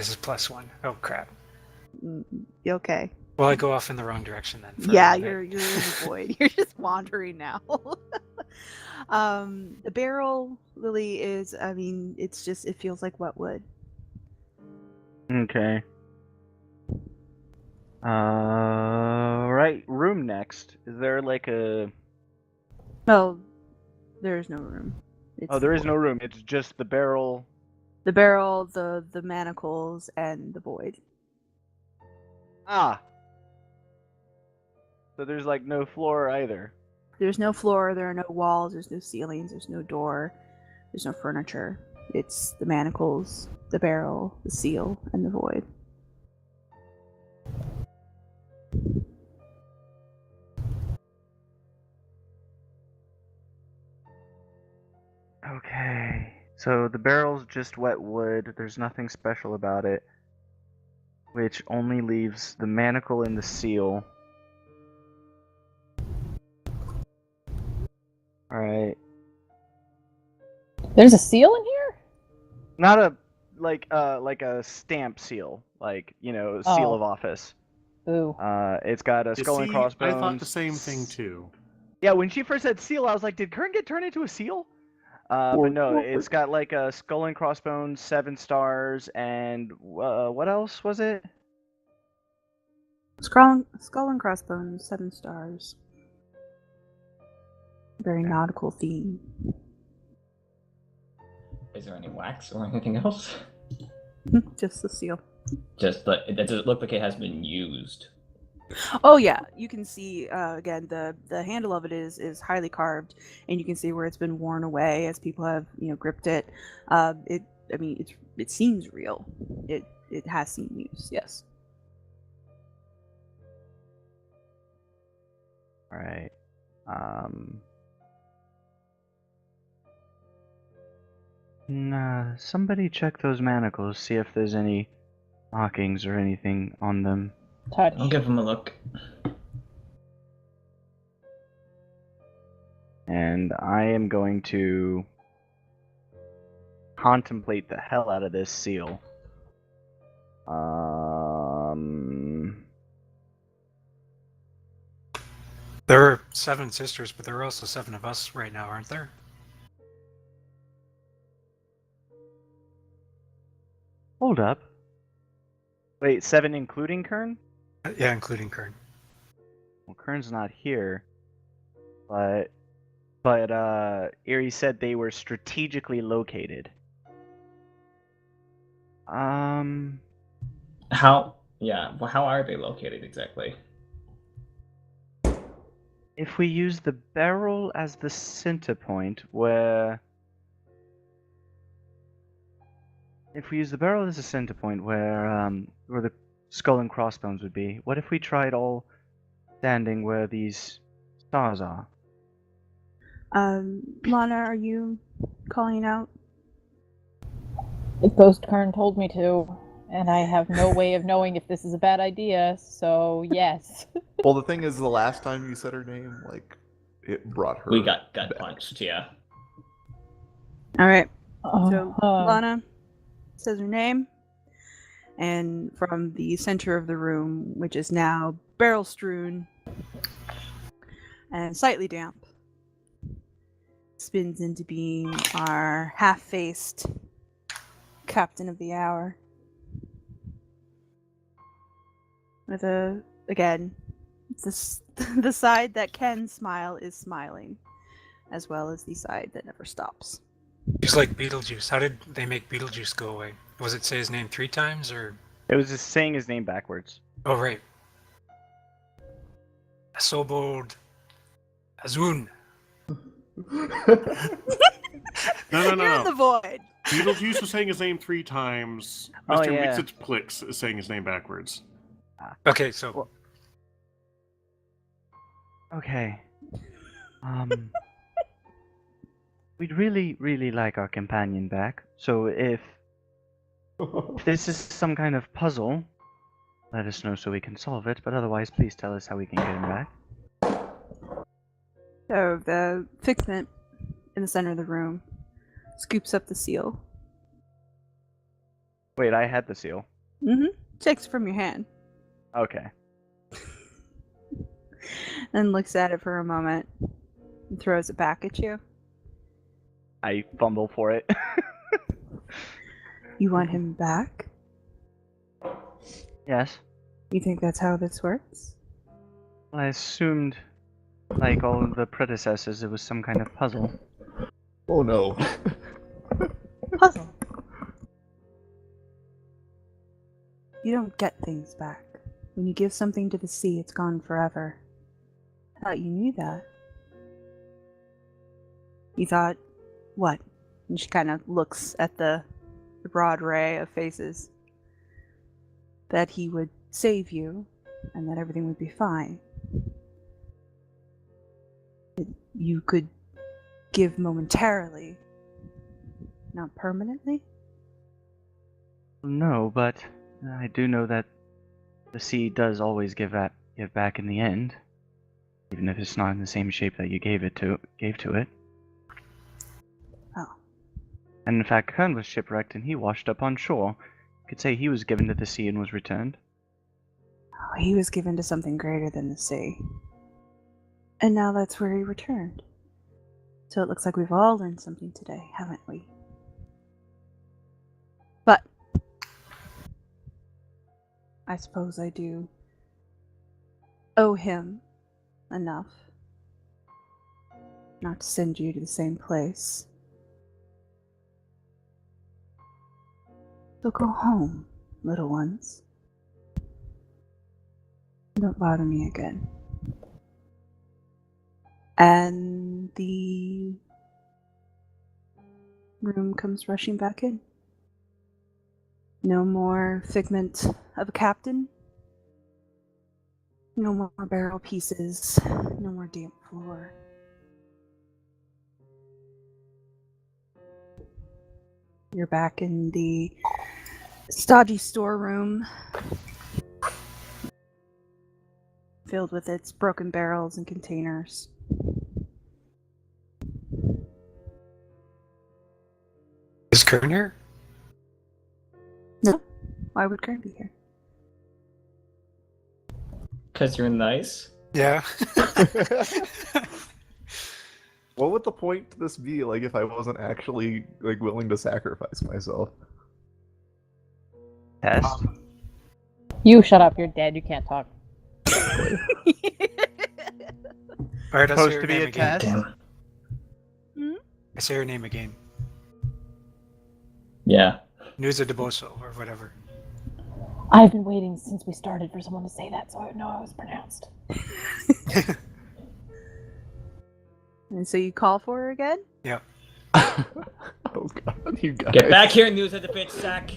This is +1. Oh crap. Okay. Well, I go off in the wrong direction then. For Yeah, a minute. you're in the void. You're just wandering now. The barrel, Lily, is, I mean, it's just, it feels like wet wood. Okay. Right. Room next. Is there like a? Oh, there's no room. It's Oh, there is no room. It's just the barrel. the barrel, the manacles, and the void. Ah. So there's like no floor either. There's no floor, there are no walls, there's no ceilings, there's no door, there's no furniture. It's the manacles, the barrel, the seal, and the void. Okay. So the barrel's just wet wood. There's nothing special about it. Which only leaves the manacle and the seal. Alright. There's a seal in here? Not a like a stamp seal. Like, you know, seal Oh. of office. Ooh. It's got a You skull and see, crossbones. I thought the same thing too. Yeah, when she first said seal, I was like, did Kern get turned into a seal? But no, it's got like a skull and crossbones, 7 stars, and what else was it? Skull and crossbones, 7 stars. Very nautical theme. Is there any wax or anything else? Just the seal. Just like it doesn't look like it has been used. Oh yeah, you can see again the handle of it is highly carved, and you can see where it's been worn away as people have gripped it. It seems real. It has seen use. Yes. All right. Somebody check those manacles, see if there's any markings or anything on them. Touch. I'll give him a look. And I am going to contemplate the hell out of this seal. There are 7 sisters, but there are also 7 of us right now, aren't there? Hold up. Wait, 7 including Kern? Yeah, including Kern. Well, Kern's not here, but Erie said they were strategically located. How? Yeah. Well, how are they located exactly? If we use the barrel as the center point, where the skull and crossbones would be, what if we tried all standing where these stars are? Lana, are you calling out? Ghost Kern told me to, and I have no way of knowing if this is a bad idea, so yes. Well, the thing is, the last time you said her name, like, it brought her. We got back. punched. Yeah. All right. So Uh, Lana says her name, and from the center of the room, which is now barrel strewn and slightly damp, spins into being our half-faced captain of the hour. With the side that can smile is smiling, as well as the side that never stops. He's like Beetlejuice. How did they make Beetlejuice go away? Was it say his name 3 times, or? It was just saying his name backwards. Oh, right. Asobold Azun. No. You're in the void. Beetlejuice was saying his name 3 times. Oh, Mr. yeah. Mixit-Plix is saying his name backwards. Okay, so Well- Okay. We'd really, really like our companion back. So if this is some kind of puzzle, let us know so we can solve it. But otherwise, please tell us how we can get him back. So the fixment in the center of the room scoops up the seal. Wait, I had the seal. Takes it from your hand. Okay. And looks at it for a moment and throws it back at you. I fumble for it. You want him back? Yes. You think that's how this works? Well, I assumed, like all of the predecessors, it was some kind of puzzle. Oh no. Puzzle. You don't get things back. When you give something to the sea, it's gone forever. I thought you knew that. You thought, what? And she kind of looks at the broad array of faces. That he would save you, and that everything would be fine. That you could give momentarily, not permanently? No, but I do know that the sea does always give back in the end, even if it's not in the same shape that you gave to it. Oh. And in fact, Kern was shipwrecked and he washed up on shore. You could say he was given to the sea and was returned. Oh, he was given to something greater than the sea. And now that's where he returned. So it looks like we've all learned something today, haven't we? But I suppose I do owe him enough not to send you to the same place. So go home, little ones. Don't bother me again. And the room comes rushing back in. No more figment of a captain. No more barrel pieces. No more damp floor. You're back in the stodgy storeroom, filled with its broken barrels and containers. Is Kern here? No. Why would Kern be here? Because you're nice. Yeah. What would the point to this be, like, if I wasn't actually, like, willing to sacrifice myself? Test? You shut up. You're dead. You can't talk. Alright, I'll say Supposed your to be name a again. test? I say your name again. Yeah. Nusa de Boso, or whatever. I've been waiting since we started for someone to say that, so I know how it was pronounced. And so you call for her again? Yeah. Oh god, you guys. Get back here, news of the bitch sack.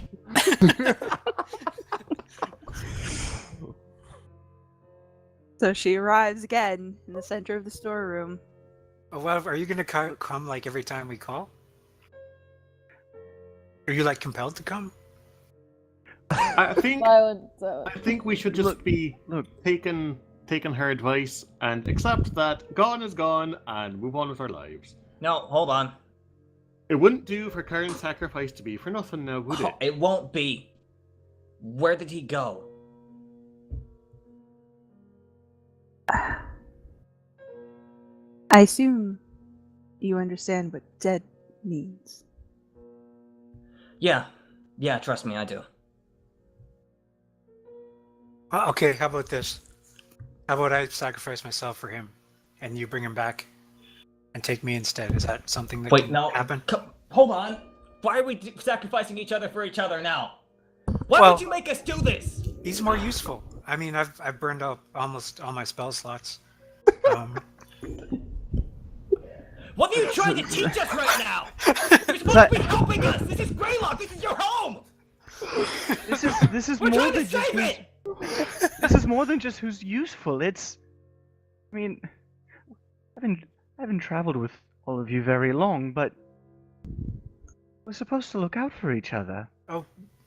So she arrives again in the center of the storeroom. Oh, well, are you gonna come like every time we call? Are you like compelled to come? I think we should just be taking her advice and accept that gone is gone and move on with our lives. No, hold on. It wouldn't do for Kern's sacrifice to be for nothing now, would it? It won't be. Where did he go? I assume you understand what dead means. Yeah, trust me, I do. Okay, how about this? How about I sacrifice myself for him, and you bring him back, and take me instead? Is that something that can happen? Hold on. Why are we sacrificing each other for each other now? Why would you make us do this? He's more useful. I mean, I've burned up almost all my spell slots. What are you trying to teach us right now? You're supposed to be helping us. This is Greylock. This is your home. This is We're more trying to than just save it. this is more than just who's useful. It's, I mean, I haven't traveled with all of you very long, but we're supposed to look out for each other. Oh,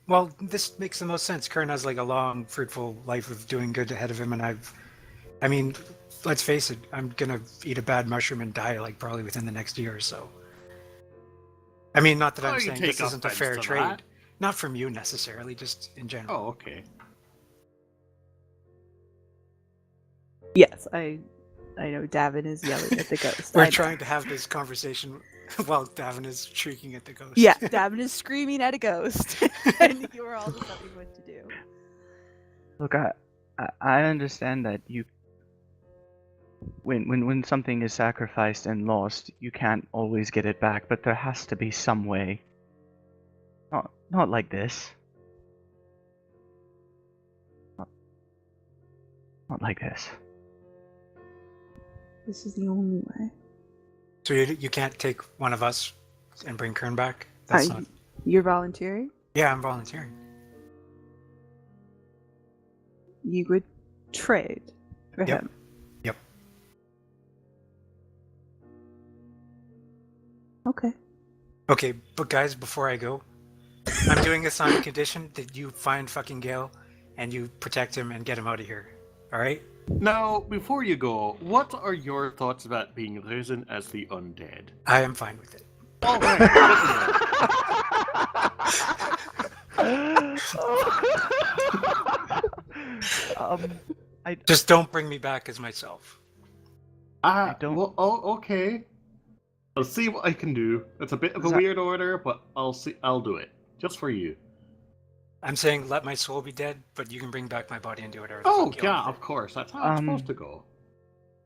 well, this makes the most sense. Kern has like a long, fruitful life of doing good ahead of him, and I mean, let's face it, I'm gonna eat a bad mushroom and die like probably within the next year or so. I mean, not that I'm saying this isn't a fair trade. Not from you necessarily, just in general. Oh, okay. Yes, I know Davynn is yelling at the ghost. We're I know. trying to have this conversation while Davynn is shrieking at the ghost. Yeah, Davynn is screaming at a ghost, and you are all deciding what to do. Look, I understand that you. When something is sacrificed and lost, you can't always get it back, but there has to be some way. Not like this. Not like this. This is the only way. So you can't take one of us and bring Kern back? That's not... You're volunteering? Yeah, I'm volunteering. You would trade for him. Yep. Okay. Okay, but guys, before I go, I'm doing this on a condition that you find fucking Gayle and you protect him and get him out of here. Alright? Now, before you go, what are your thoughts about being risen as the undead? I am fine with it. All right. Just don't bring me back as myself. I don't- Well, okay. I'll see what I can do. It's a bit of a weird order, but I'll see. I'll do it just for you. I'm saying let my soul be dead, but you can bring back my body and do whatever the Oh fuck you want. yeah, of course. That's how it's supposed to go.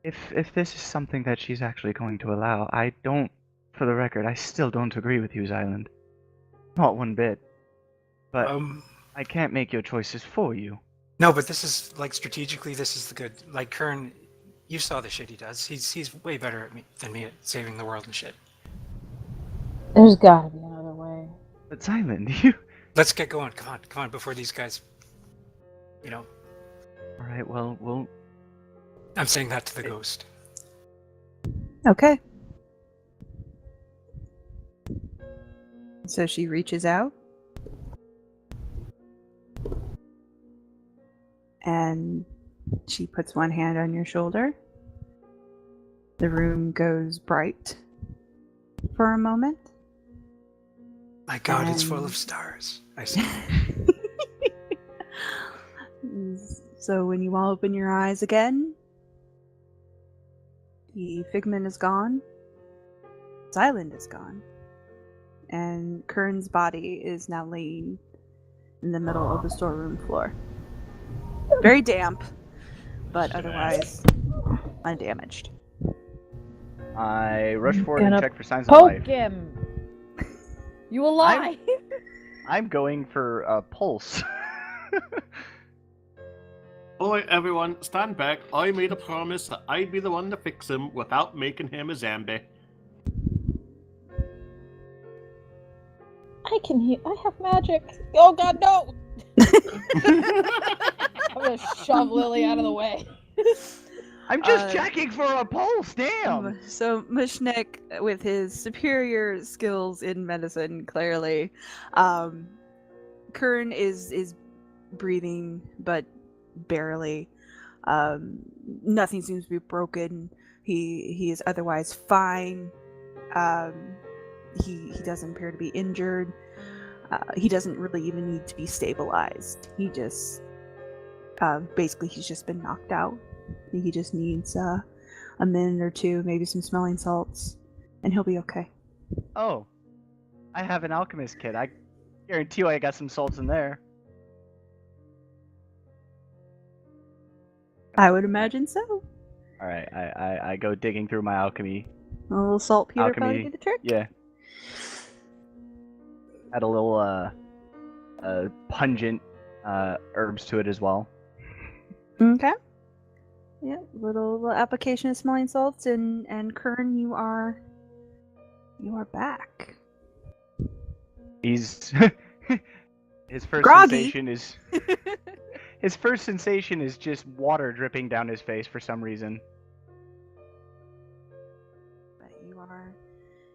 If this is something that she's actually going to allow, I don't. For the record, I still don't agree with you, Xylund. Not one bit. But I can't make your choices for you. No, but this is like strategically. This is the good. Like Kern, you saw the shit he does. He's way better than me at saving the world and shit. There's gotta be another way. But Xylund, you. Let's get going. Come on, before these guys. All right. Well, we'll. I'm saying that to the ghost. Okay. So she reaches out. And she puts one hand on your shoulder. The room goes bright for a moment. My God, it's full of stars. I see. So when you all open your eyes again, the figment is gone. Xylund is gone. And Kern's body is now laying in the middle of the storeroom floor. Very damp, but otherwise undamaged. I rush forward Gonna and check for signs of life. Poke him! You alive? I'm going for a pulse. Alright, everyone, stand back. I made a promise that I'd be the one to fix him without making him a zombie. I can heal. I have magic. Oh god, no! I'm gonna shove Lily out of the way. I'm just checking for a pulse, damn! So Mooshnik, with his superior skills in medicine, clearly, Kern is breathing, but barely. Nothing seems to be broken. He is otherwise fine. He doesn't appear to be injured. He doesn't really even need to be stabilized. He just basically he's just been knocked out. He just needs a minute or two, maybe some smelling salts, and he'll be okay. Oh, I have an alchemist kit. I guarantee you I got some salts in there. I would imagine so. Alright, I go digging through my alchemy. A little saltpeter probably do the trick. Yeah. Add a little pungent herbs to it as well. Okay. Yeah, little application of smelling salts, and Kern, you are back. He's his first Groggy. sensation is his first sensation is just water dripping down his face for some reason. But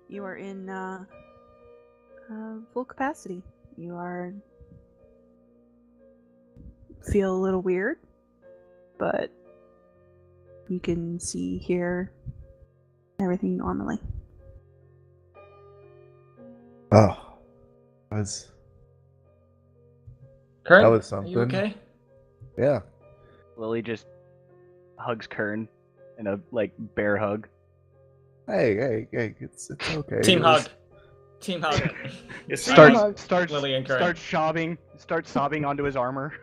you are in full capacity. You feel a little weird, but you can see, hear everything normally. Oh, I was Kern, That was are something. you okay? Yeah. Lily just hugs Kern in a bear hug. Hey, it's okay. Team It was- hug. Team hug. It's Starts- Lily and Kern. starts sobbing onto his armor.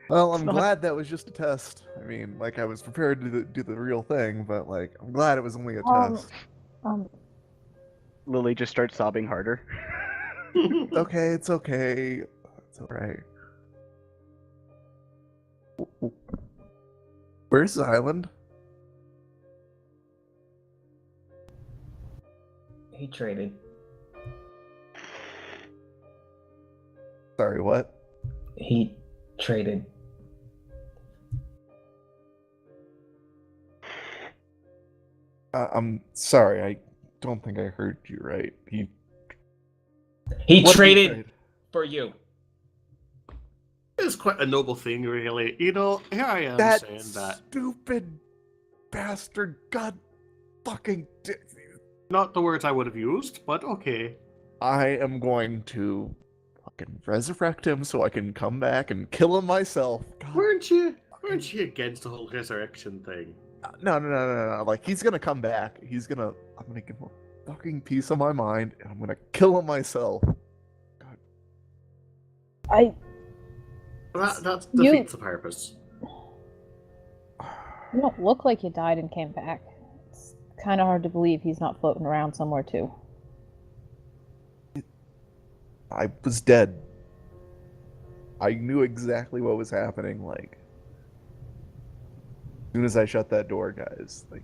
Well, It's I'm not- glad that was just a test. I mean, like, I was prepared to do the real thing, but, like, I'm glad it was only a test. Lily just starts sobbing harder. It's okay, it's okay. It's alright. Where's Xylund? He traded. Sorry, what? He traded. I'm sorry, I don't think I heard you right. He What did he traded trade? for you. It's quite a noble thing, really. You know, here I am That saying that. stupid bastard, god fucking Not the words I would have used, but okay. I am going to fucking resurrect him so I can come back and kill him myself. God. Weren't you against the whole resurrection thing? No. Like, he's gonna come back. I'm gonna give him a fucking piece of my mind, and I'm gonna kill him myself. That You- defeats the purpose. You don't look like you died and came back. It's kind of hard to believe he's not floating around somewhere too. I was dead. I knew exactly what was happening, like, as soon as I shut that door, guys. Like,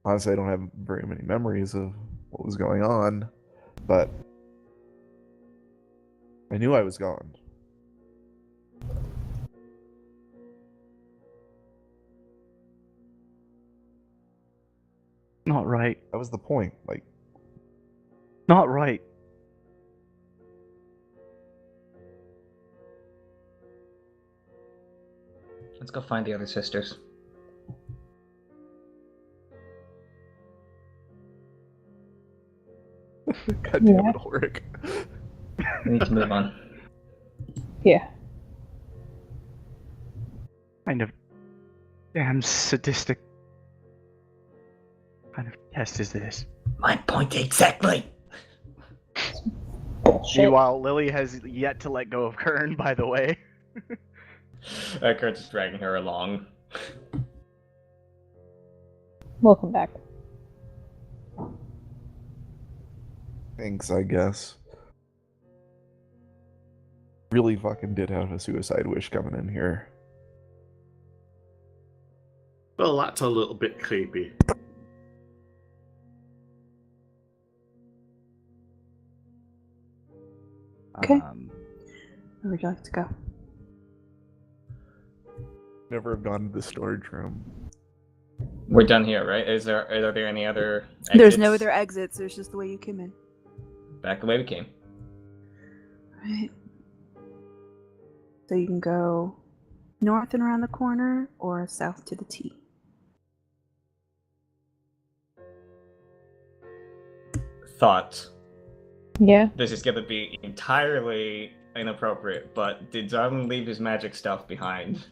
honestly, I don't have very many memories of what was going on, but I knew I was gone. Not right. That was the point. Like, Not right. Let's go find the other sisters. God damn Yeah. it, Ulrich. We need to move on. Yeah. Kind of damn sadistic kind of test is this? My point exactly. Bullshit. Meanwhile, Lily has yet to let go of Kern, by the way. Kurt's just dragging her along. Welcome back. Thanks, I guess. Really fucking did have a suicide wish coming in here. Well, that's a little bit creepy. Okay. Where would you like to go? Never have gone to the storage room. We're done here, right? Are there any other There's no exits? other exits. There's just the way you came in. Back the way we came. Right. So you can go north and around the corner, or south to the T. Thoughts. Yeah. This is gonna be entirely inappropriate, but did Davynn leave his magic stuff behind?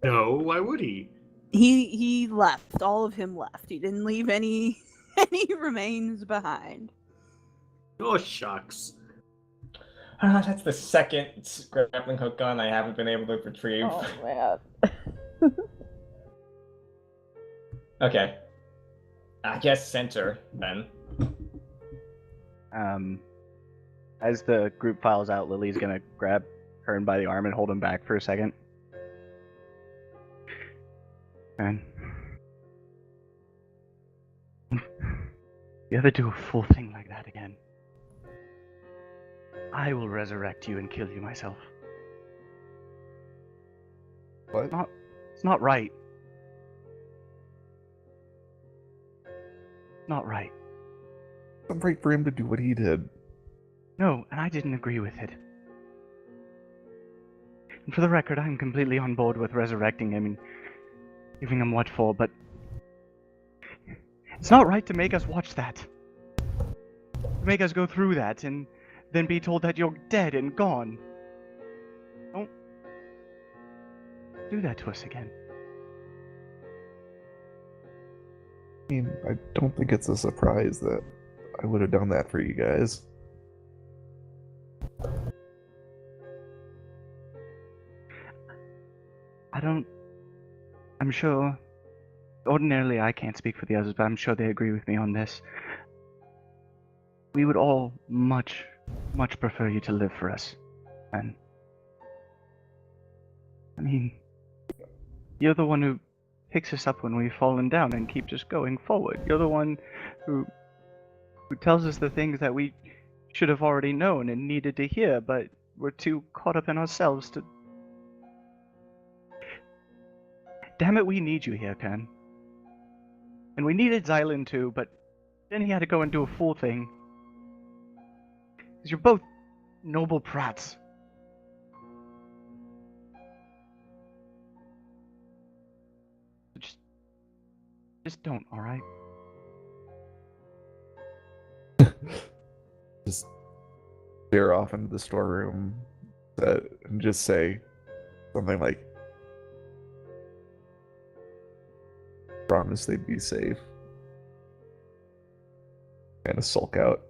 No, why would he? He left. All of him left. He didn't leave any remains behind. Oh, shucks. That's the second grappling hook gun I haven't been able to retrieve. Oh man. Okay. I guess center, then. As the group files out, Lily's gonna grab Kern by the arm and hold him back for a second. And you ever do a full thing like that again, I will resurrect you and kill you myself. What? It's not right. Not right. I'm right for him to do what he did. No, and I didn't agree with it. And for the record, I'm completely on board with resurrecting him and giving him what for, but It's not right to make us watch that. To make us go through that and then be told that you're dead and gone. Don't do that to us again. I mean, I don't think it's a surprise that I would have done that for you guys. I'm sure, ordinarily I can't speak for the others, but I'm sure they agree with me on this. We would all much prefer you to live for us. And, I mean, you're the one who picks us up when we've fallen down and keeps us going forward. You're the one who tells us the things that we should have already known and needed to hear, but we're too caught up in ourselves to... Damn it, we need you here, Kern. And we needed Xylund too, but then he had to go and do a fool thing. Because you're both noble prats. Just don't, alright? Just veer off into the storeroom and just say something like, promise they'd be safe. And sulk out.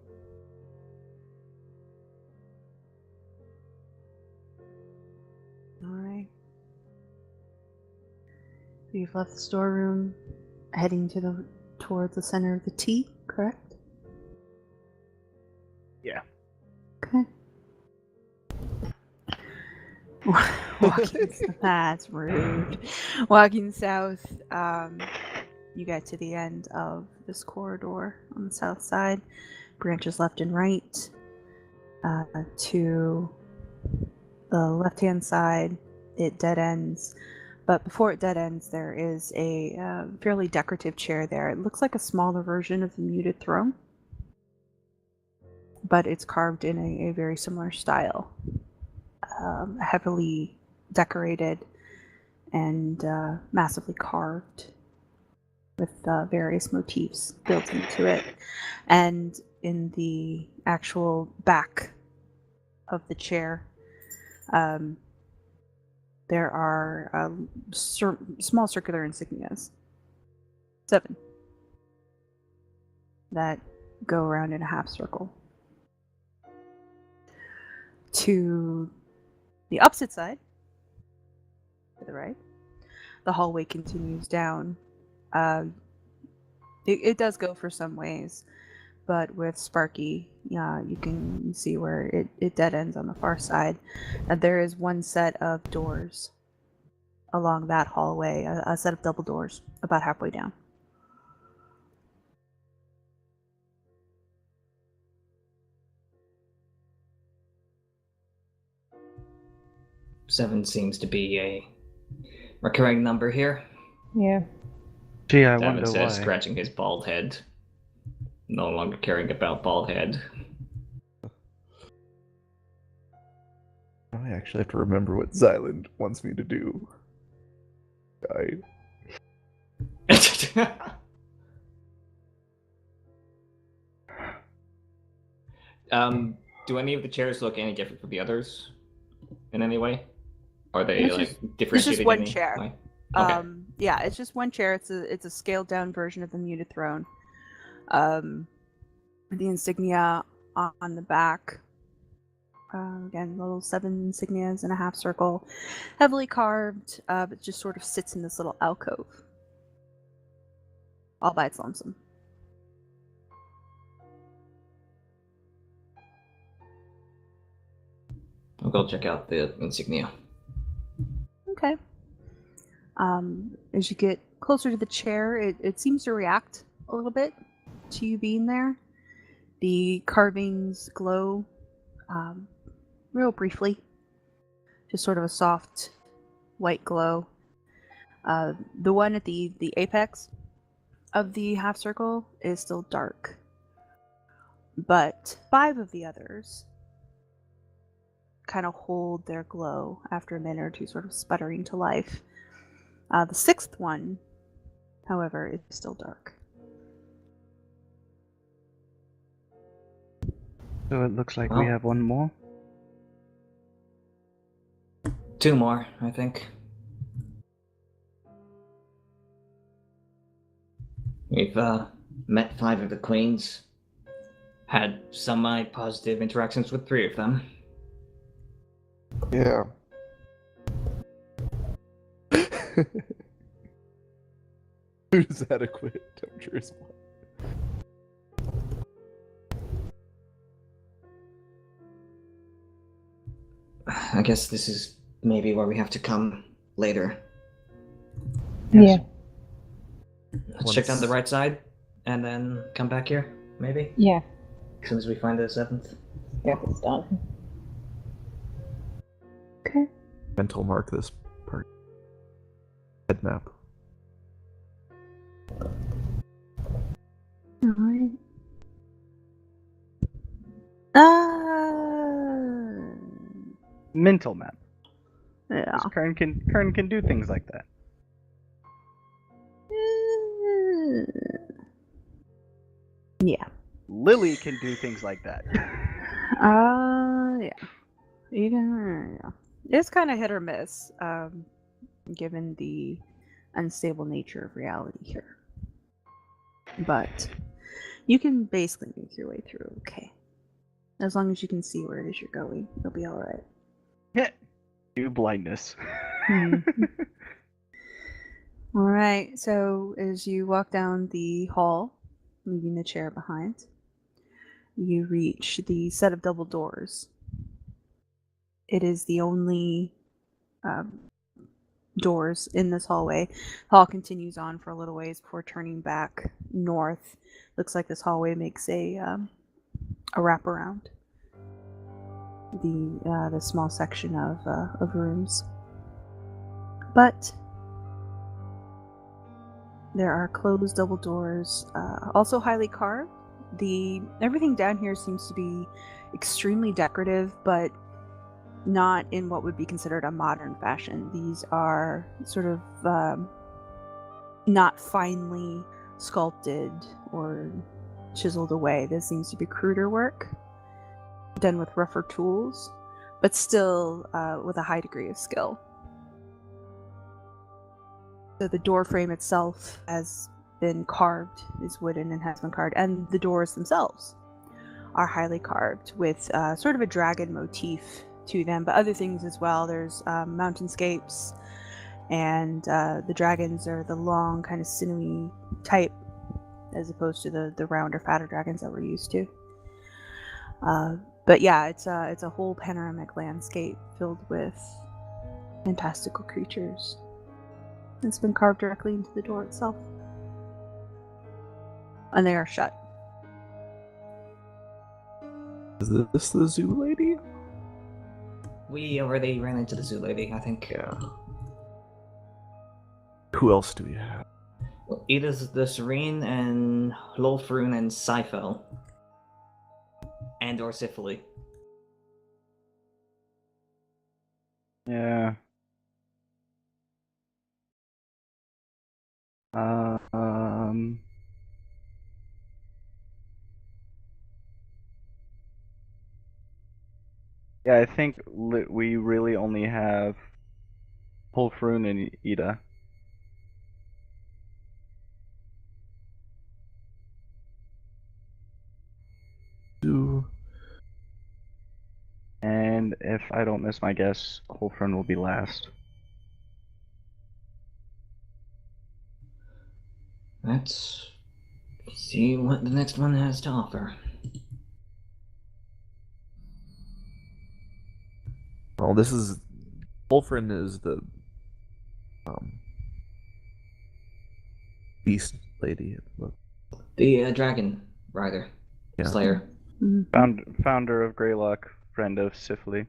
Alright. You've left the storeroom, heading towards the center of the T, correct? Yeah. Okay. Walking, that's rude. Walking south, you get to the end of this corridor on the south side. Branches left and right. To the left-hand side, it dead ends. But before it dead ends, there is a fairly decorative chair there. It looks like a smaller version of the muted throne, but it's carved in a very similar style. Heavily decorated and massively carved with various motifs built into it. And in the actual back of the chair, there are small circular insignias. 7. That go around in a half circle. To the opposite side, to the right, the hallway continues down. It does go for some ways, but with Sparky, you can see where it dead ends on the far side. There is one set of doors along that hallway, a set of double doors about halfway down. Seven seems to be a recurring number here. Yeah. Gee, I Davynn wonder says, why. scratching his bald head. No longer caring about bald head. I actually have to remember what Xylund wants me to do. Do any of the chairs look any different from the others in any way? Are they It's like just- differentiated? it's just one in any chair. way? Okay. Yeah, it's just one chair. It's a scaled down version of the muted throne. The insignia on the back. Again, little 7 insignias in a half circle, heavily carved, but just sort of sits in this little alcove, all by its lonesome. I'll go check out the insignia. Okay. As you get closer to the chair, it seems to react a little bit to you being there. The carvings glow real briefly. Just sort of a soft white glow. The one at the apex of the half circle is still dark. But 5 of the others kind of hold their glow after a minute or two, sort of sputtering to life. The 6th one, however, is still dark. So it looks like we Well. have one more. 2 more, I think. We've met 5 of the queens. Had semi-positive interactions with 3 of them. Yeah. Who's adequate? Temperature's one. I guess this is maybe where we have to come later. Yeah. Let's check down the right side, and then come back here, maybe? Yeah. As soon as we find the 7th. Get this done. Okay. Mental mark this part. Head map. Alright. Mental map. Yeah. 'Cause Kern can do things like that. Yeah. Lily can do things like that. Yeah. Yeah. It's kind of hit or miss, given the unstable nature of reality here. But you can basically make your way through okay. As long as you can see where it is you're going, you'll be alright. Do blindness. Alright, so as you walk down the hall, leaving the chair behind, you reach the set of double doors. It is the only doors in this hallway. The hall continues on for a little ways before turning back north. Looks like this hallway makes a wraparound. The small section of rooms, but there are closed double doors, also highly carved. Everything down here seems to be extremely decorative, but not in what would be considered a modern fashion. These are sort of not finely sculpted or chiseled away. This seems to be cruder work, done with rougher tools, but still with a high degree of skill. So the door frame itself has been carved, is wooden and has been carved, and the doors themselves are highly carved with sort of a dragon motif to them, but other things as well. There's mountainscapes, and the dragons are the long, kind of sinewy type, as opposed to the rounder, fatter dragons that we're used to. But yeah, it's a whole panoramic landscape filled with fantastical creatures. It's been carved directly into the door itself. And they are shut. Is this the zoo lady? We already ran into the zoo lady, I think. Yeah. Who else do we have? Iyith the Serene and Hlolfrun and Seifel. And or Sifili. Yeah. Yeah, I think we really only have Holfrun and Ida. Zoo. And if I don't miss my guess, Holfrun will be last. Let's see what the next one has to offer. Well, this is Wolfrin is the beast lady. The dragon rider. Yeah. Slayer. Founder of Greylock, friend of Sifili.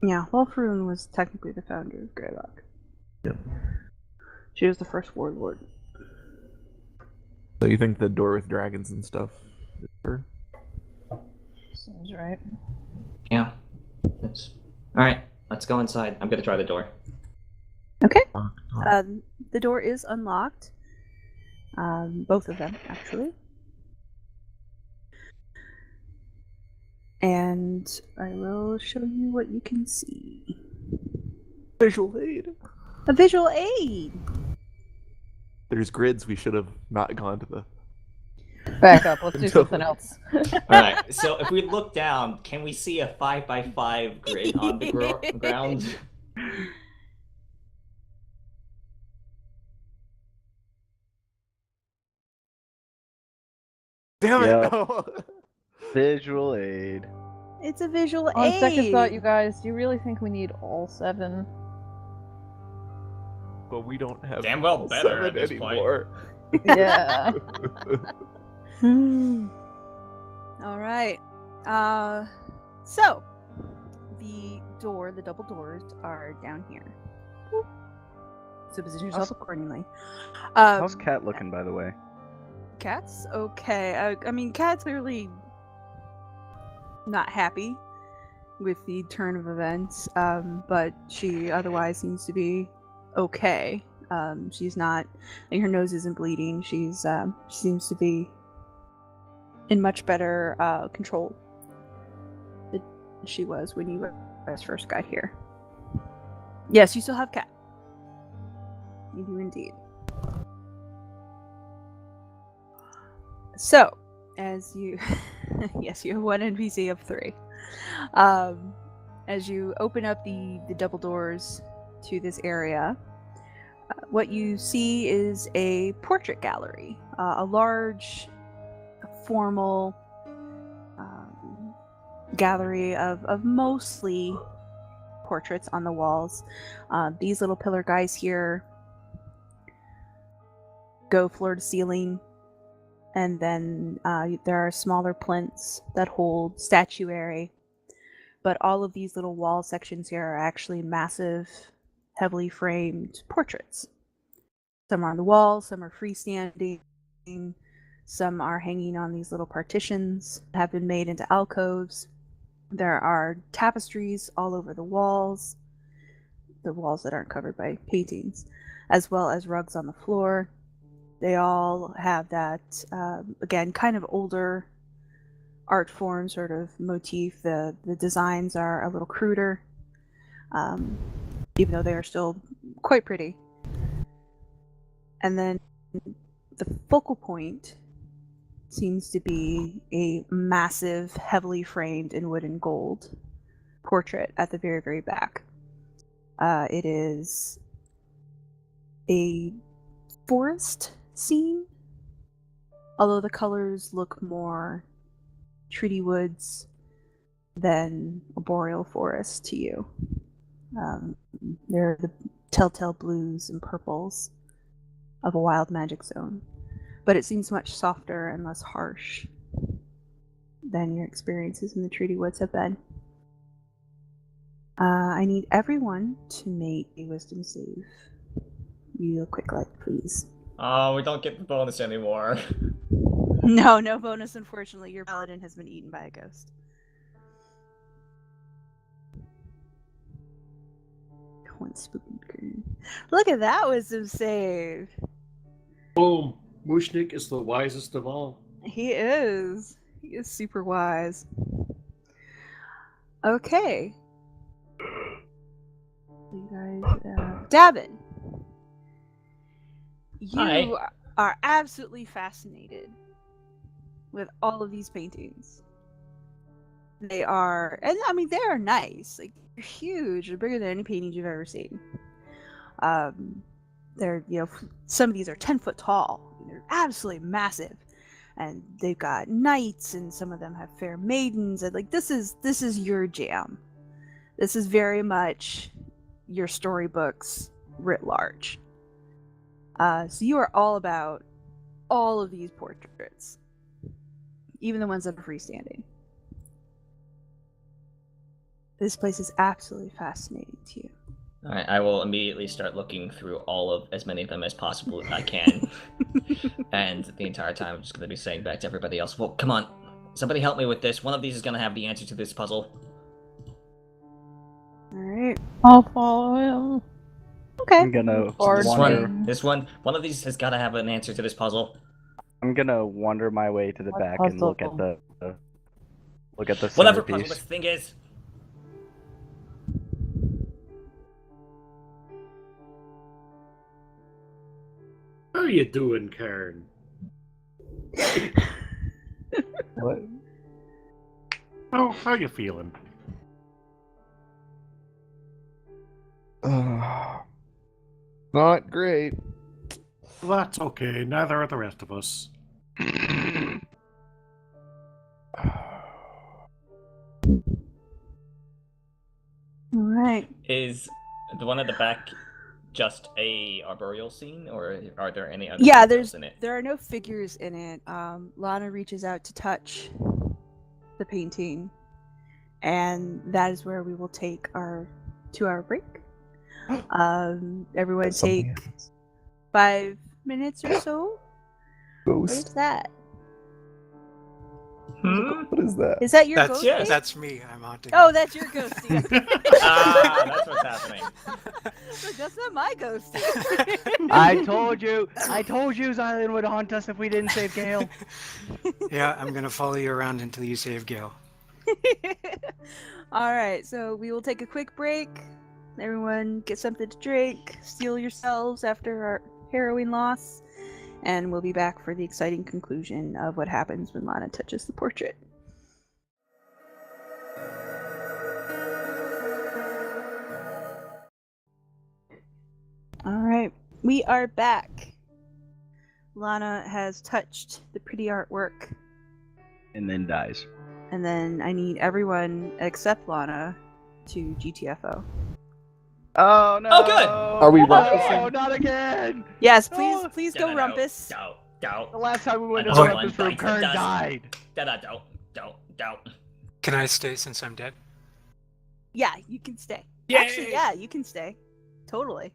Yeah, Wolfrun was technically the founder of Greylock. Yep. She was the first warlord. So you think the door with dragons and stuff is her? Seems right. Yeah. Alright, let's go inside. I'm gonna try the door. Okay. The door is unlocked. Both of them, actually. And I will show you what you can see. Visual aid. A visual aid! There's grids. We should have not gone to the. Back up. Let's do No. something else. Alright, so if we look down, can we see a 5x5 grid on the ground? Damn it! Yep. No. Visual aid. It's a visual On aid! second thought, you guys, do you really think we need all 7? But we don't have Damn well all better 7 at this point. anymore. Yeah. Alright. So, the double doors are down here. So position yourself accordingly. How's Cat looking, by the way? Cat's okay. I mean, Cat's clearly not happy with the turn of events, but she otherwise seems to be okay. She's not, like, her nose isn't bleeding. She seems to be in much better control than she was when you guys first got here. Yes, you still have Cat. You do indeed. So, as you, yes, you have one NPC of 3. As you open up the double doors to this area, what you see is a portrait gallery, a large, formal gallery of mostly portraits on the walls. These little pillar guys here go floor to ceiling. And then there are smaller plinths that hold statuary. But all of these little wall sections here are actually massive, heavily framed portraits. Some are on the wall, some are freestanding, some are hanging on these little partitions that have been made into alcoves. There are tapestries all over the walls that aren't covered by paintings, as well as rugs on the floor. They all have that, again, kind of older art form sort of motif. The designs are a little cruder, even though they are still quite pretty. And then the focal point seems to be a massive, heavily framed in wood and gold portrait at the very, very back. It is a forest scene, although the colors look more treaty woods than a boreal forest to you. They're the telltale blues and purples of a wild magic zone, but it seems much softer and less harsh than your experiences in the treaty woods have been. I need everyone to make a wisdom save. You a quick light, please. Oh, we don't get the bonus anymore. No bonus, unfortunately. Your paladin has been eaten by a ghost. One spoon. Look at that wisdom save. Boom! Mooshnik is the wisest of all. He is. He is super wise. Okay. You guys, Davynn. Hi. You are absolutely fascinated with all of these paintings. They are, and I mean, they are nice. Like, they're huge. They're bigger than any paintings you've ever seen. They're, some of these are 10 foot tall. They're absolutely massive. And they've got knights, and some of them have fair maidens. And like, this is your jam. This is very much your storybooks writ large. So you are all about all of these portraits, even the ones that are freestanding. This place is absolutely fascinating to you. All right, I will immediately start looking through as many of them as possible I can. And the entire time I'm just going to be saying back to everybody else, well, come on, somebody help me with this. One of these is going to have the answer to this puzzle. Alright. I'll follow him. Okay. I'm gonna This one, one of these has got to have an answer to this puzzle. I'm gonna wander my way to the What back and look at puzzle? the Look at the Whatever puzzle centerpiece. this thing is. How you doing, Kern? What? Oh, how you feeling? Not great. That's okay. Neither are the rest of us. All right. Is the one at the back just a arboreal scene, or are there any other Yeah, details in it? there are no figures in it. Lana reaches out to touch the painting, and that is where we will take our 2-hour break. Everyone That's something take happens. 5 minutes or so. What is Ghost. that? What is that? Is that your That's ghost? yes. Dave? that's me. I'm haunting. Oh, that's your ghosty. That's what's happening. That's not my ghosty. I told you Xylund would haunt us if we didn't save Gayle. Yeah, I'm gonna follow you around until you save Gayle. All right, so we will take a quick break. Everyone get something to drink, steel yourselves after our harrowing loss, and we'll be back for the exciting conclusion of what happens when Lana touches the portrait. All right, we are back. Lana has touched the pretty artwork, And then dies. and then I need everyone except Lana to GTFO. Oh no! Oh, good. Are we No, rumpusing? not again! Yes, Oh. please go rumpus. Don't. The last time we went to I the know rumpus one room, bites the Kern dust. died. Don't. Can I stay since I'm dead? Yeah, you can stay. Yay! Actually, yeah, you can stay. Totally.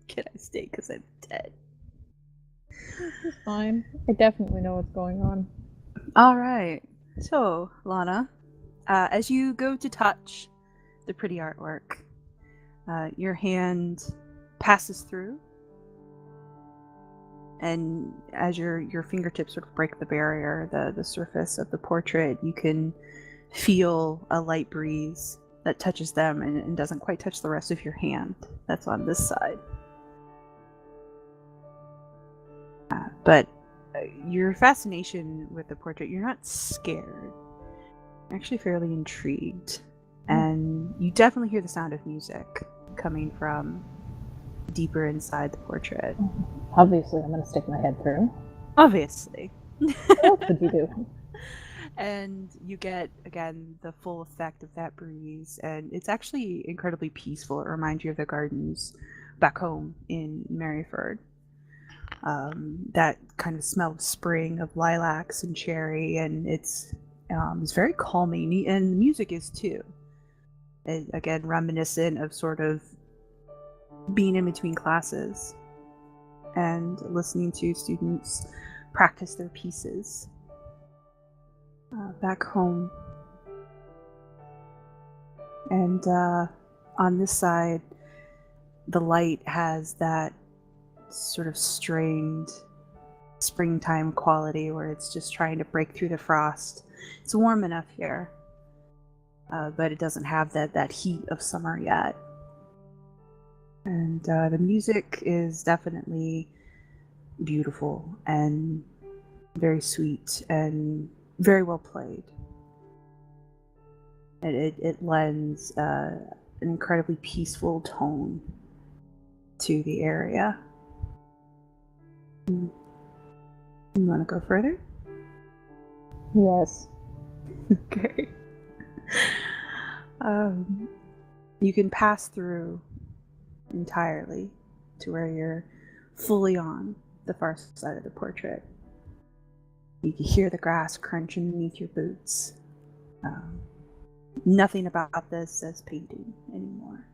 Can I stay because I'm dead? It's fine. I definitely know what's going on. All right. So, Lana, as you go to touch the pretty artwork, your hand passes through, and as your fingertips sort of break the barrier, the surface of the portrait, you can feel a light breeze that touches them and doesn't quite touch the rest of your hand that's on this side. But your fascination with the portrait, you're not scared. You're actually fairly intrigued. And you definitely hear the sound of music coming from deeper inside the portrait. Obviously, I'm going to stick my head through. Obviously. What else would you do? And you get, again, the full effect of that breeze. And it's actually incredibly peaceful. It reminds you of the gardens back home in Merryford. That kind of smell of spring, of lilacs and cherry, and it's very calming, and the music is too. And again, reminiscent of sort of being in between classes and listening to students practice their pieces back home. And on this side, the light has that sort of strained springtime quality where it's just trying to break through the frost. It's warm enough here, but it doesn't have that heat of summer yet. And the music is definitely beautiful and very sweet and very well played. It lends an incredibly peaceful tone to the area. You want to go further? Yes. Okay. You can pass through entirely to where you're fully on the far side of the portrait. You can hear the grass crunch underneath your boots. Nothing about this says painting anymore.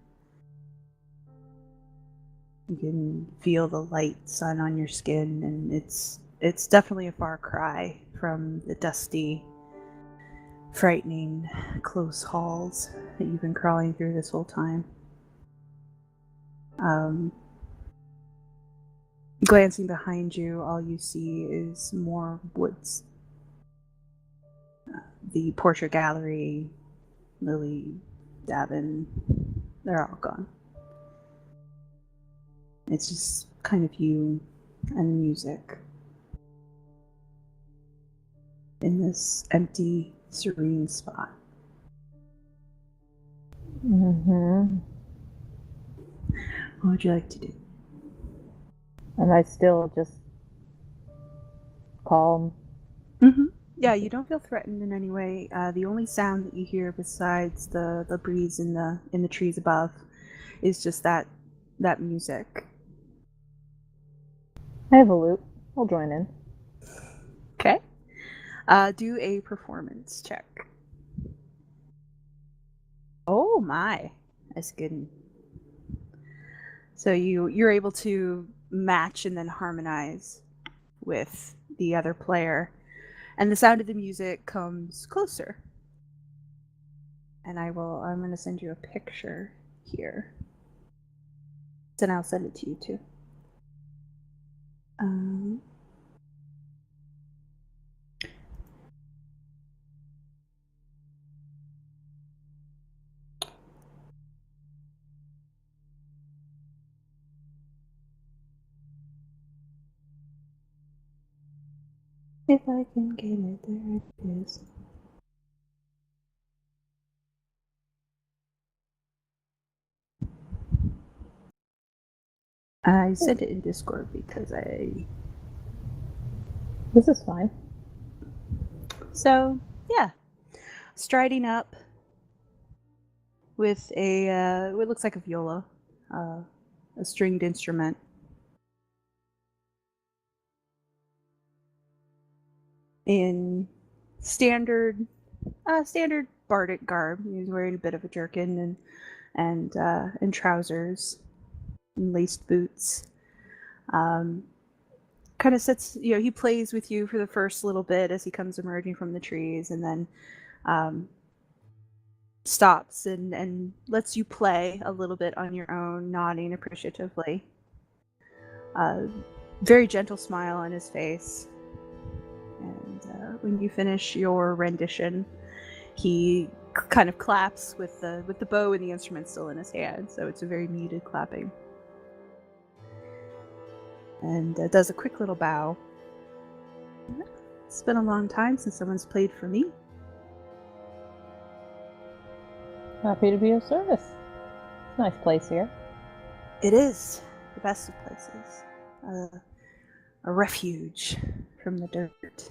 You can feel the light sun on your skin, and it's definitely a far cry from the dusty, frightening, close halls that you've been crawling through this whole time. Glancing behind you, all you see is more woods the portrait gallery, Lily, Davynn, they're all gone. It's just kind of you and music in this empty, serene spot. Mm-hmm. What would you like to do? Am I still just calm? Mm-hmm. Yeah, you don't feel threatened in any way. The only sound that you hear besides the breeze in the trees above is just that music. I have a lute. I'll join in. Okay. Do a performance check. Oh my, that's good. So you're able to match and then harmonize with the other player, and the sound of the music comes closer. And I'm going to send you a picture here. Then I'll send it to you too. If I can get it, there it is. I sent it in Discord because This is fine. So, yeah. Striding up with what looks like a viola, a stringed instrument. In standard bardic garb. He's wearing a bit of a jerkin and trousers and laced boots. Kind of sits, he plays with you for the first little bit as he comes emerging from the trees, and then stops and lets you play a little bit on your own, nodding appreciatively. Very gentle smile on his face. And when you finish your rendition, he kind of claps with the bow and the instrument still in his hand, so it's a very muted clapping. And does a quick little bow. It's been a long time since someone's played for me. Happy to be of service. It's a nice place here. It is the best of places. A refuge from the dirt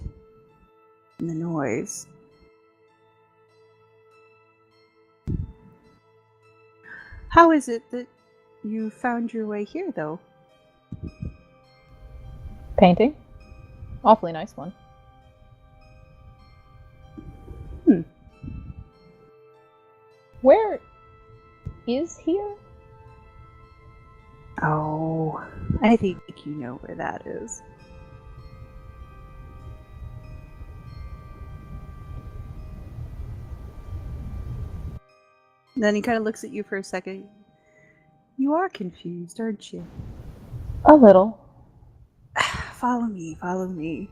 and the noise. How is it that you found your way here, though? Painting? Awfully nice one. Where is here? Oh, I think you know where that is. Then he kind of looks at you for a second. You are confused, aren't you? A little. Follow me, follow me.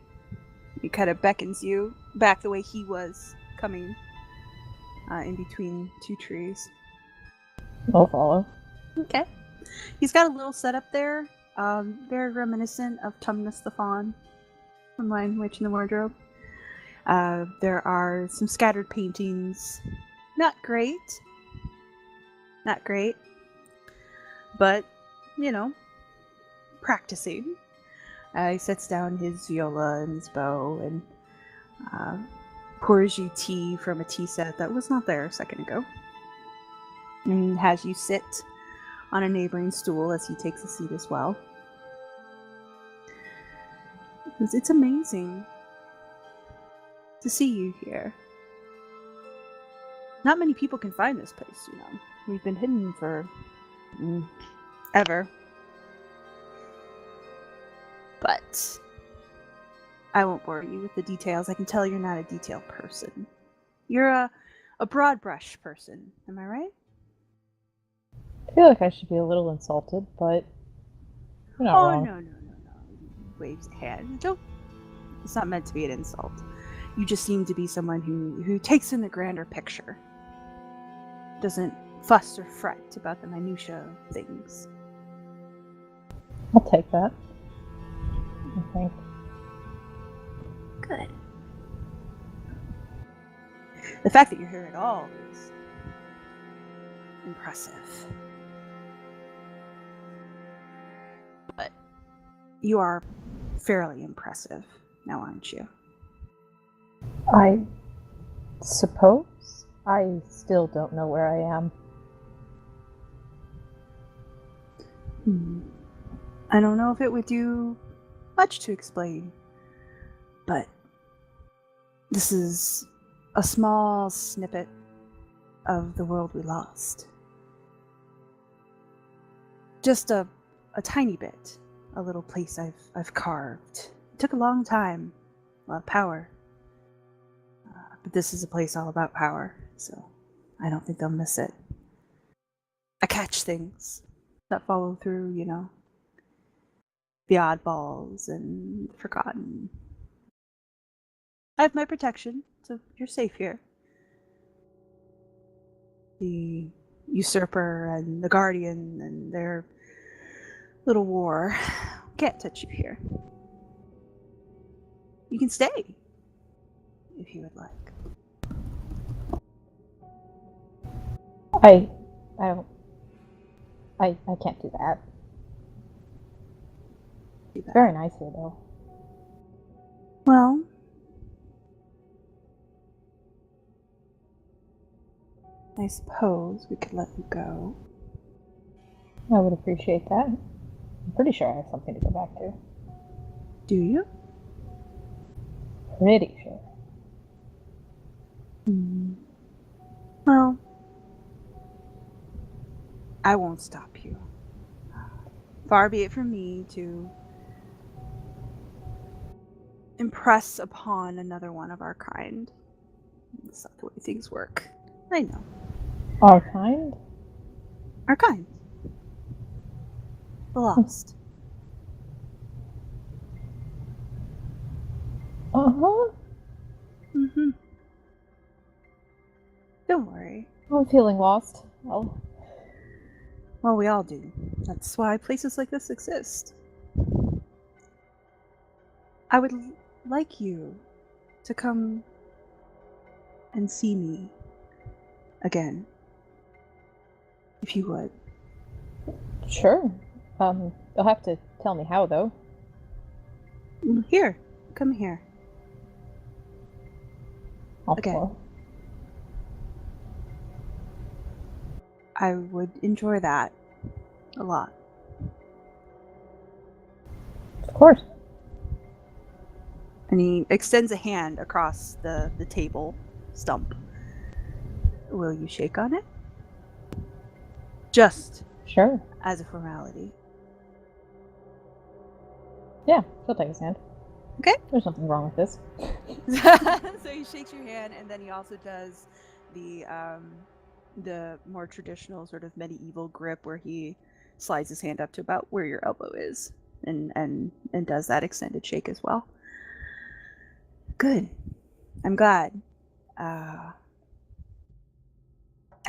He kind of beckons you back the way he was coming in between two trees. I'll follow. Okay. He's got a little setup there, very reminiscent of Tumnus the Fawn from Lion Witch in the Wardrobe. There are some scattered paintings. Not great. Not great. But, practicing. He sets down his viola and his bow and pours you tea from a tea set that was not there a second ago. And has you sit on a neighboring stool as he takes a seat as well. It's amazing to see you here. Not many people can find this place, We've been hidden for ever. But I won't bore you with the details. I can tell you're not a detailed person. You're a broad brush person. Am I right? I feel like I should be a little insulted, but you're not wrong. No. He waves a hand. It's not meant to be an insult. You just seem to be someone who takes in the grander picture. Doesn't fuss or fret about the minutiae of things. I'll take that. I think. Good. The fact that you're here at all is impressive. But you are fairly impressive now, aren't you? I suppose. I still don't know where I am. I don't know if it would do much to explain, but this is a small snippet of the world we lost. Just a tiny bit, a little place I've carved. It took a long time, a lot of power. But this is a place all about power, so I don't think they'll miss it. I catch things that follow through, you know. The oddballs and forgotten. I have my protection, so you're safe here. The usurper and the guardian and their little war can't touch you here. You can stay if you would like. I can't do that. Very nice here, though. Well, I suppose we could let you go. I would appreciate that. I'm pretty sure I have something to go back to. Do you? Pretty sure. Well, I won't stop you. Far be it from me to impress upon another one of our kind. That's not the way things work. I know. Our kind? Our kind. The lost. Uh-huh. Don't worry. I'm feeling lost. Well, we all do. That's why places like this exist. I would like you to come and see me again. If you would. Sure. You'll have to tell me how, though. Here. Come here. Okay. I would enjoy that a lot. Of course. And he extends a hand across the table stump. Will you shake on it? Just Sure. as a formality. Yeah, she'll take his hand. Okay. There's nothing wrong with this. So he shakes your hand, and then he also does the more traditional sort of medieval grip where he slides his hand up to about where your elbow is, and does that extended shake as well. Good. I'm glad. I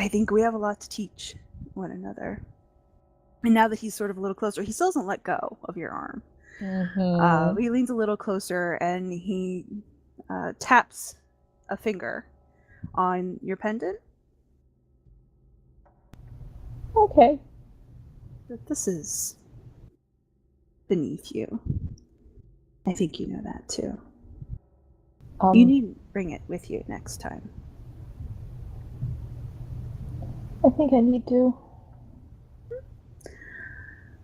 think we have a lot to teach one another. And now that he's sort of a little closer, he still doesn't let go of your arm. He leans a little closer and he taps a finger on your pendant. Okay. But this is beneath you. I think you know that too. You needn't bring it with you next time. I think I need to.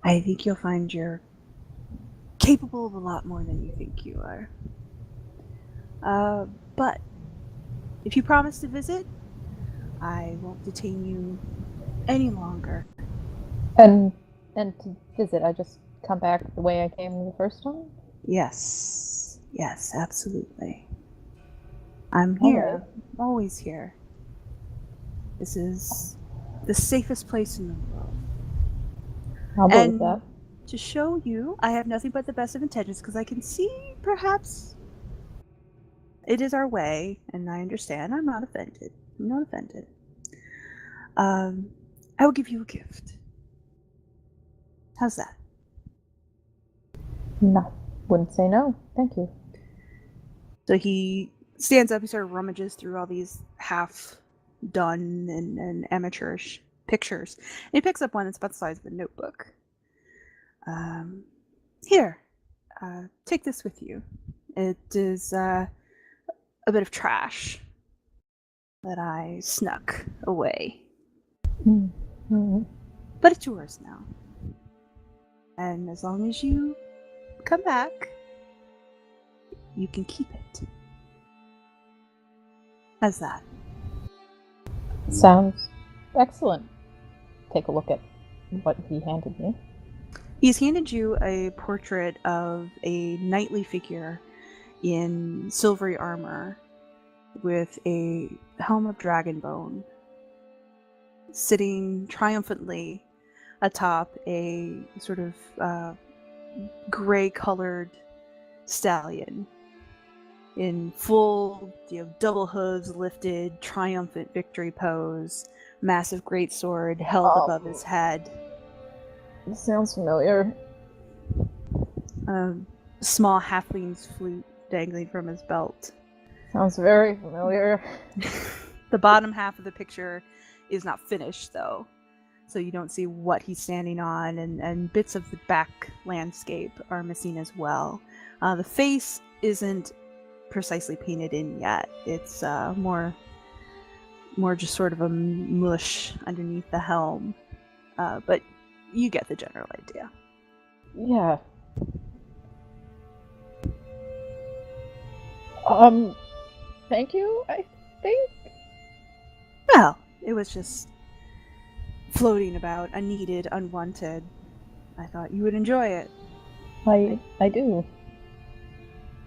I think you'll find you're capable of a lot more than you think you are. But if you promise to visit, I won't detain you any longer. And to visit, I just come back the way I came the first time? Yes, absolutely. I'm here. I'm always here. This is the safest place in the world. I'll believe that. To show you, I have nothing but the best of intentions, because I can see, perhaps, it is our way, and I understand. I'm not offended. I'm not offended. I will give you a gift. How's that? No, wouldn't say no. Thank you. So he stands up, he sort of rummages through all these half-done and amateurish pictures. And he picks up one that's about the size of a notebook. Here, take this with you. It is a bit of trash that I snuck away. Mm-hmm. But it's yours now. And as long as you come back, you can keep it. How's that? Sounds excellent. Take a look at what he handed me. He's handed you a portrait of a knightly figure in silvery armor with a helm of dragonbone sitting triumphantly atop a sort of gray-colored stallion in full, double hooves lifted, triumphant victory pose, massive greatsword held above his head. This sounds familiar. Small halfling's flute dangling from his belt. Sounds very familiar. The bottom half of the picture is not finished, though, so you don't see what he's standing on, and bits of the back landscape are missing as well. The face isn't precisely painted in yet. It's more just sort of a mush underneath the helm, but you get the general idea. Yeah. Thank you, I think? Well, it was just floating about, unneeded, unwanted. I thought you would enjoy it. I do.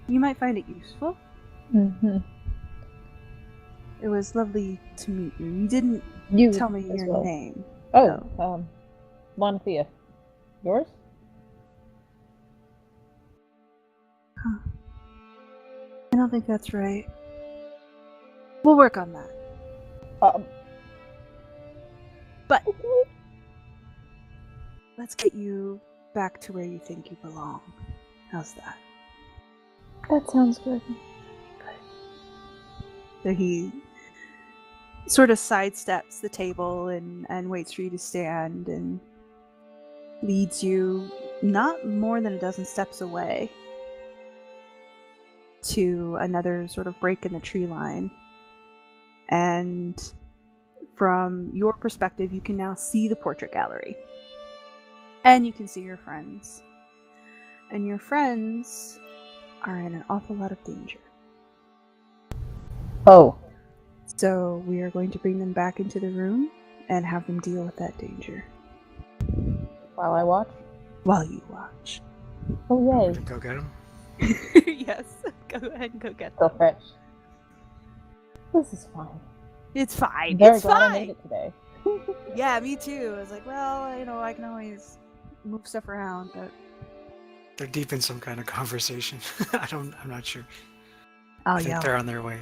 You might find it useful. Mm-hmm. It was lovely to meet you. You didn't tell me your well. name. Oh, Lanathea. Yours? Huh. I don't think that's right. We'll work on that. But let's get you back to where you think you belong. How's that? That sounds good. So he sort of sidesteps the table and waits for you to stand and leads you not more than a dozen steps away to another sort of break in the tree line. And from your perspective, you can now see the portrait gallery. And you can see your friends. And your friends are in an awful lot of danger. Oh. So we are going to bring them back into the room and have them deal with that danger. While I watch? While you watch. Oh, yay. Go get him. Yes, go ahead and go get Go them. fetch. This is fine. It's fine. I'm very It's glad fine. I made it today. Yeah, me too. I was like, well, I can always move stuff around, but They're deep in some kind of conversation. I'm not sure. I'll I think yell. they're on their way.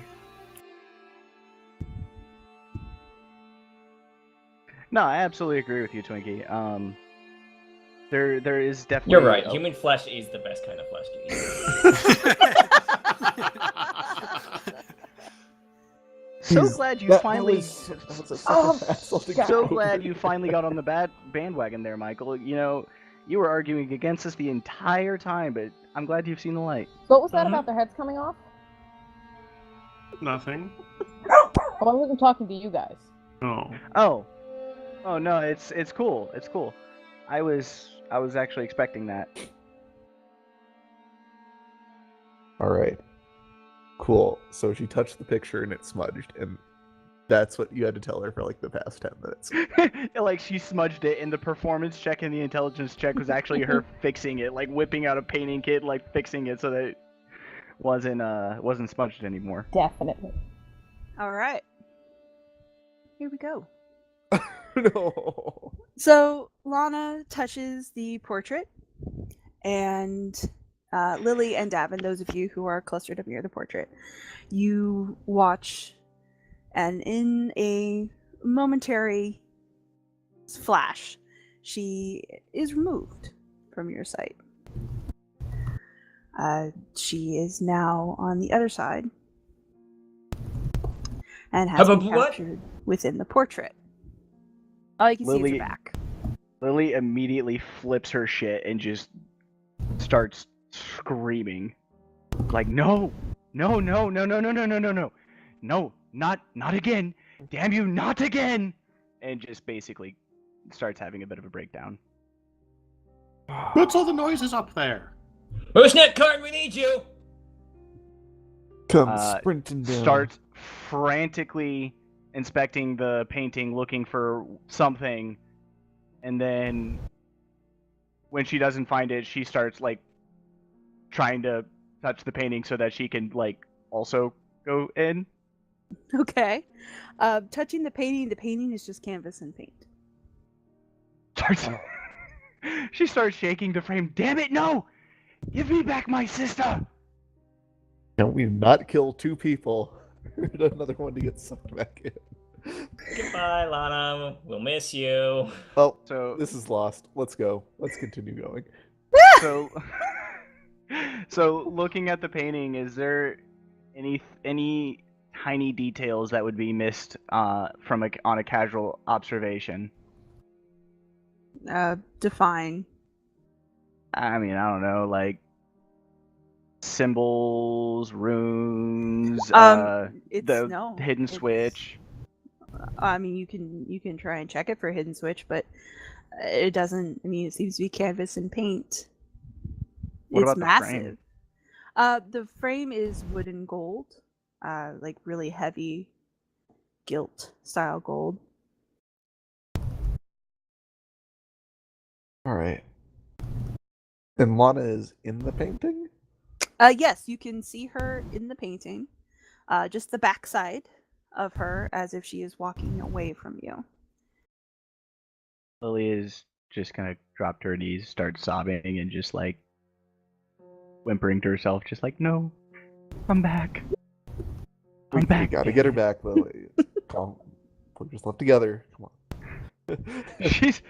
No, I absolutely agree with you, Twinkie. There is definitely. You're right. Human flesh is the best kind of flesh to eat. So glad you finally. So glad you finally got on the bandwagon there, Michael. You know, you were arguing against us the entire time, but I'm glad you've seen the light. What was that about their heads coming off? Nothing. Oh, I wasn't talking to you guys. No. Oh no, it's cool. It's cool. I was actually expecting that. Alright. Cool. So she touched the picture and it smudged, and that's what you had to tell her for like the past 10 minutes. Like she smudged it, and the performance check and the intelligence check was actually her fixing it, like whipping out a painting kit, like fixing it so that it wasn't smudged anymore. Definitely. All right. Here we go. No. So Lana touches the portrait, and Lily and Davynn, those of you who are clustered up near the portrait, you watch, and in a momentary flash, she is removed from your sight. She is now on the other side and has been captured within the portrait. All you can see is her back. Lily immediately flips her shit and just starts screaming. Like, no, not again. Damn you, not again. And just basically starts having a bit of a breakdown. What's all the noises up there? Mooshnik, Kern, we need you! Come sprinting down. Starts frantically inspecting the painting, looking for something, and then when she doesn't find it, she starts like trying to touch the painting so that she can like also go in. Okay. Touching the painting is just canvas and paint. She starts shaking the frame. Damn it, no! Give me back my sister! Can we not kill two people? Another one to get sucked back in. Goodbye, Lana. We'll miss you. Well, So this is lost. Let's go. Let's continue going. So looking at the painting, is there any tiny details that would be missed on a casual observation? Define. I mean, I don't know, like symbols, runes, the hidden switch. I mean, you can try and check it for hidden switch, but it doesn't. I mean, it seems to be canvas and paint. What It's about massive. the frame? The frame is wood and gold, like really heavy gilt style gold. All right. And Lana is in the painting? Yes, you can see her in the painting. Just the backside of her, as if she is walking away from you. Lily is just gonna drop to her knees, start sobbing, and just like whimpering to herself, just like, no, come back. We gotta get her back, Lily. Come, put yourself together. Come on. She's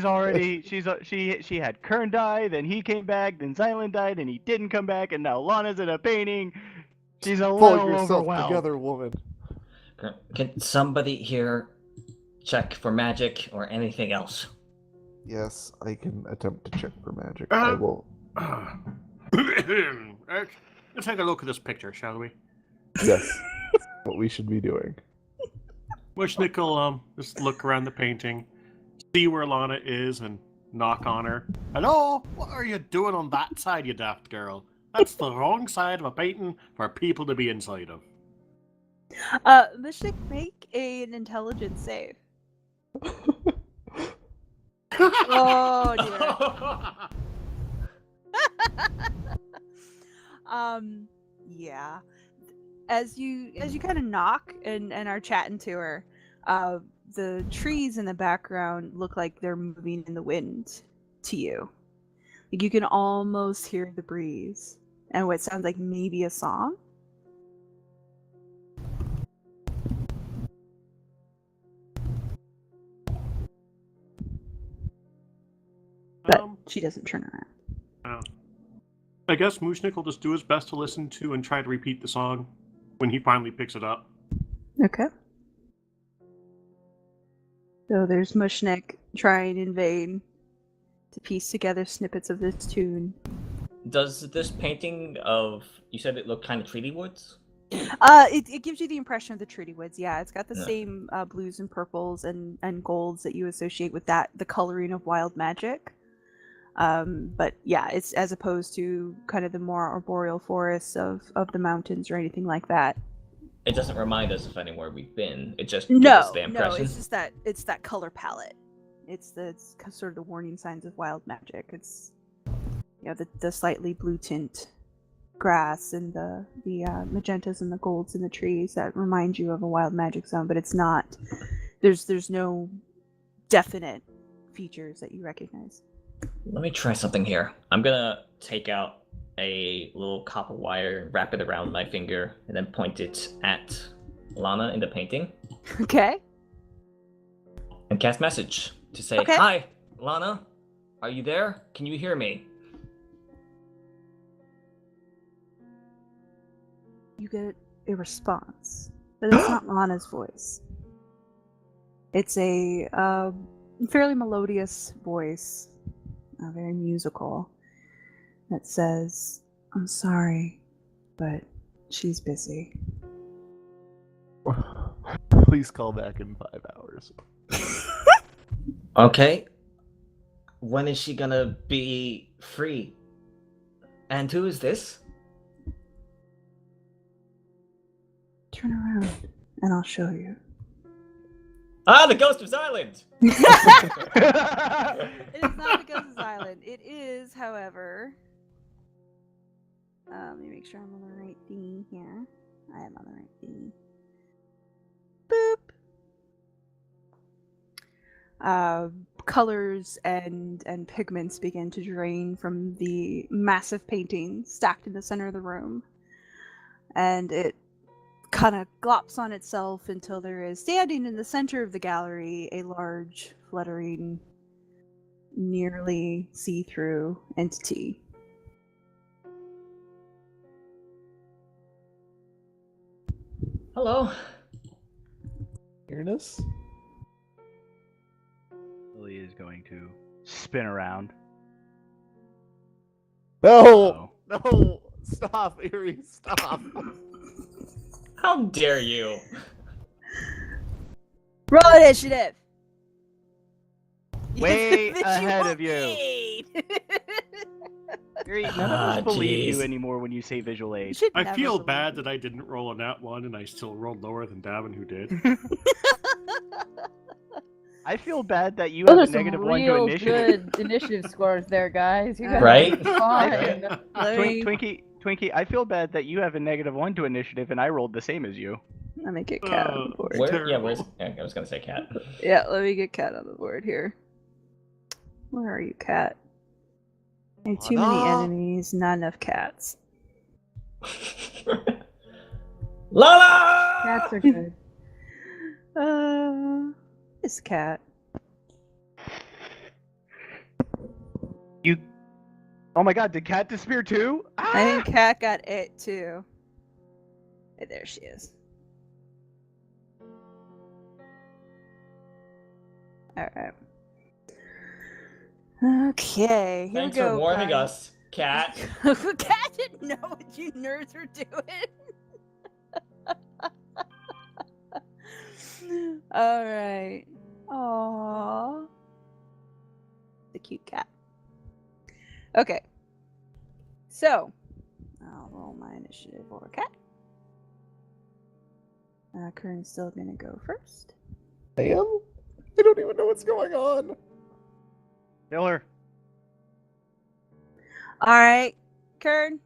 already she had Kern die, then he came back, then Xylund died, and he didn't come back, and now Lana's in a painting. She's a Pull little yourself overwhelmed. together, woman. Can somebody here check for magic or anything else? Yes, I can attempt to check for magic. I will. Let's take a look at this picture, shall we? Yes, that's what we should be doing. Mooshnik will just look around the painting, see where Lana is, and knock on her. Hello? What are you doing on that side, you daft girl? That's the wrong side of a painting for people to be inside of. Mooshnik, make an intelligence save. Oh dear. Yeah. As you kind of knock and are chatting to her, the trees in the background look like they're moving in the wind to you. Like you can almost hear the breeze and what sounds like maybe a song. But she doesn't turn around. I guess Mooshnik will just do his best to listen to and try to repeat the song when he finally picks it up. Okay. So there's Mooshnik trying in vain to piece together snippets of this tune. Does this painting of, you said it looked kind of treaty woods? It gives you the impression of the treaty woods. Yeah, it's got the same blues and purples and golds that you associate with that, the coloring of wild magic. But yeah, it's as opposed to kind of the more arboreal forests of the mountains or anything like that. It doesn't remind us of anywhere we've been. It just gives us the impression. No, it's just that color palette. It's sort of the warning signs of wild magic. It's the slightly blue tint grass and the magentas and the golds in the trees that remind you of a wild magic zone, but it's not. There's no definite features that you recognize. Let me try something here. I'm gonna take out a little copper wire, wrap it around my finger, and then point it at Lana in the painting. Okay. And cast message to say, Okay. Hi, Lana. Are you there? Can you hear me? You get a response, but it's not Lana's voice. It's a fairly melodious voice, very musical, that says, "I'm sorry, but she's busy." Please call back in 5 hours. Okay. When is she gonna be free? And who is this? Turn around, and I'll show you. Ah, the Ghost of Xylund! It is not the Ghost of Xylund. It is, however... let me make sure I'm on the right thingy here. I am on the right thingy. Boop! Colors and pigments begin to drain from the massive painting stacked in the center of the room. And it kind of glops on itself until there is, standing in the center of the gallery, a large, fluttering, nearly see-through entity. Hello. Earnest? Lily is going to spin around. No! No! Stop, Eerie, stop! How dare you? Roll initiative! Way That ahead won't of you. need. None of us Ah, believe jeez. you anymore when you say visual You aid. should I never feel believe bad me. that I didn't roll a nat 1 and I still rolled lower than Davynn, who did. I feel bad that you Those are have a some negative 1 to real initiative. good initiative scores there, guys. You guys Right? are fine. Let me, Twinkie, I feel bad that you have a negative 1 to initiative and I rolled the same as you. let me get Cat on the board. Where's... I was gonna say cat. Yeah, let me get Cat on the board here. Where are you, Cat? I have too many Lana! enemies, not enough cats. Lala! Cats are good. This Cat. You. Oh my god, did Cat disappear too? I think Cat got it too. Hey, there she is. Alright. Okay, here Thanks we go. for warning guys. us, cat. Cat didn't know what you nerds were doing. Alright. Aww. The cute cat. Okay. So, I'll roll my initiative for Cat. Kern's still gonna go first. I am? I don't even know what's going on. Miller. Alright. Kern,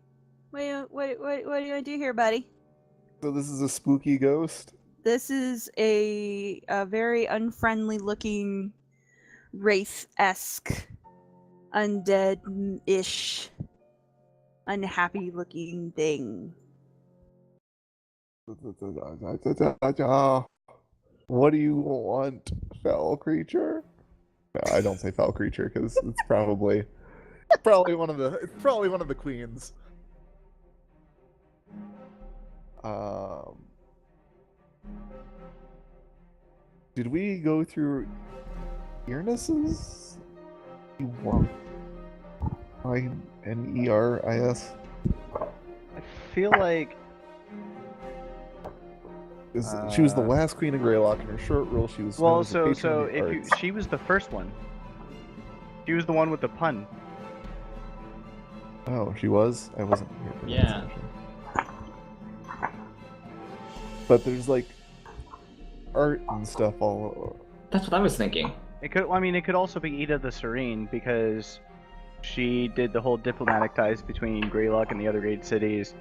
what do you want to do here, buddy? So this is a spooky ghost? This is a very unfriendly looking wraith-esque, undead-ish, unhappy looking thing. What do you want, foul creature? No, I don't say foul creature because it's probably one of the queens. Did we go through Earnesses? I-N-E-R-I-S? I feel like. She was the last queen of Greylock in her short rule. She was known as the patron of the arts. She was the first one. She was the one with the pun. Oh, she was? I wasn't here for that Yeah. session. But there's like art and stuff all over. That's what I was thinking. It could. I mean, it could also be Ida the Serene because she did the whole diplomatic ties between Greylock and the other great cities.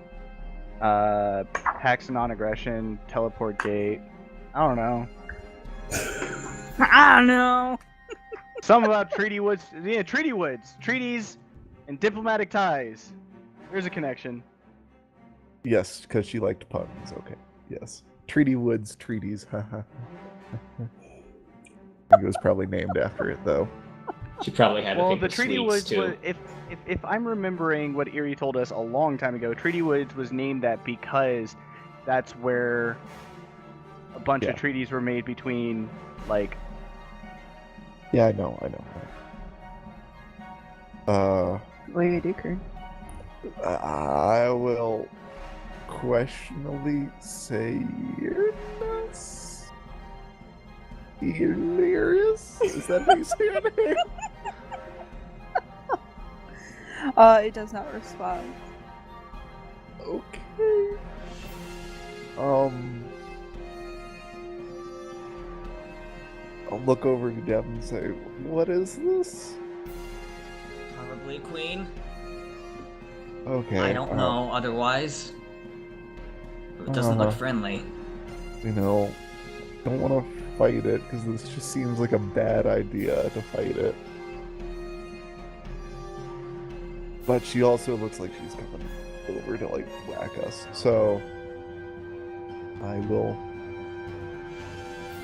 Pax of non-aggression, teleport gate. I don't know. I don't know. Something about treaty woods. Yeah, treaty woods, treaties, and diplomatic ties. There's a connection. Yes, because she liked puns. Okay. Yes. Treaty Woods, treaties. Haha. It was probably named after it, though. She probably had a Well, thing the for Treaty sweets Woods too. was, if I'm remembering what Erie told us a long time ago, Treaty Woods was named that because that's where a bunch of treaties were made between, like... Yeah, I know. What do you do, Kern? I will questionably say Earnest? Illyrius? Is that how you say your name? It does not respond. Okay. I'll look over to Devin and say, what is this? Probably a queen. Okay. I don't know otherwise. It doesn't look friendly. You know, don't want to fight it because this just seems like a bad idea to fight it. But she also looks like she's coming over to like whack us. So I will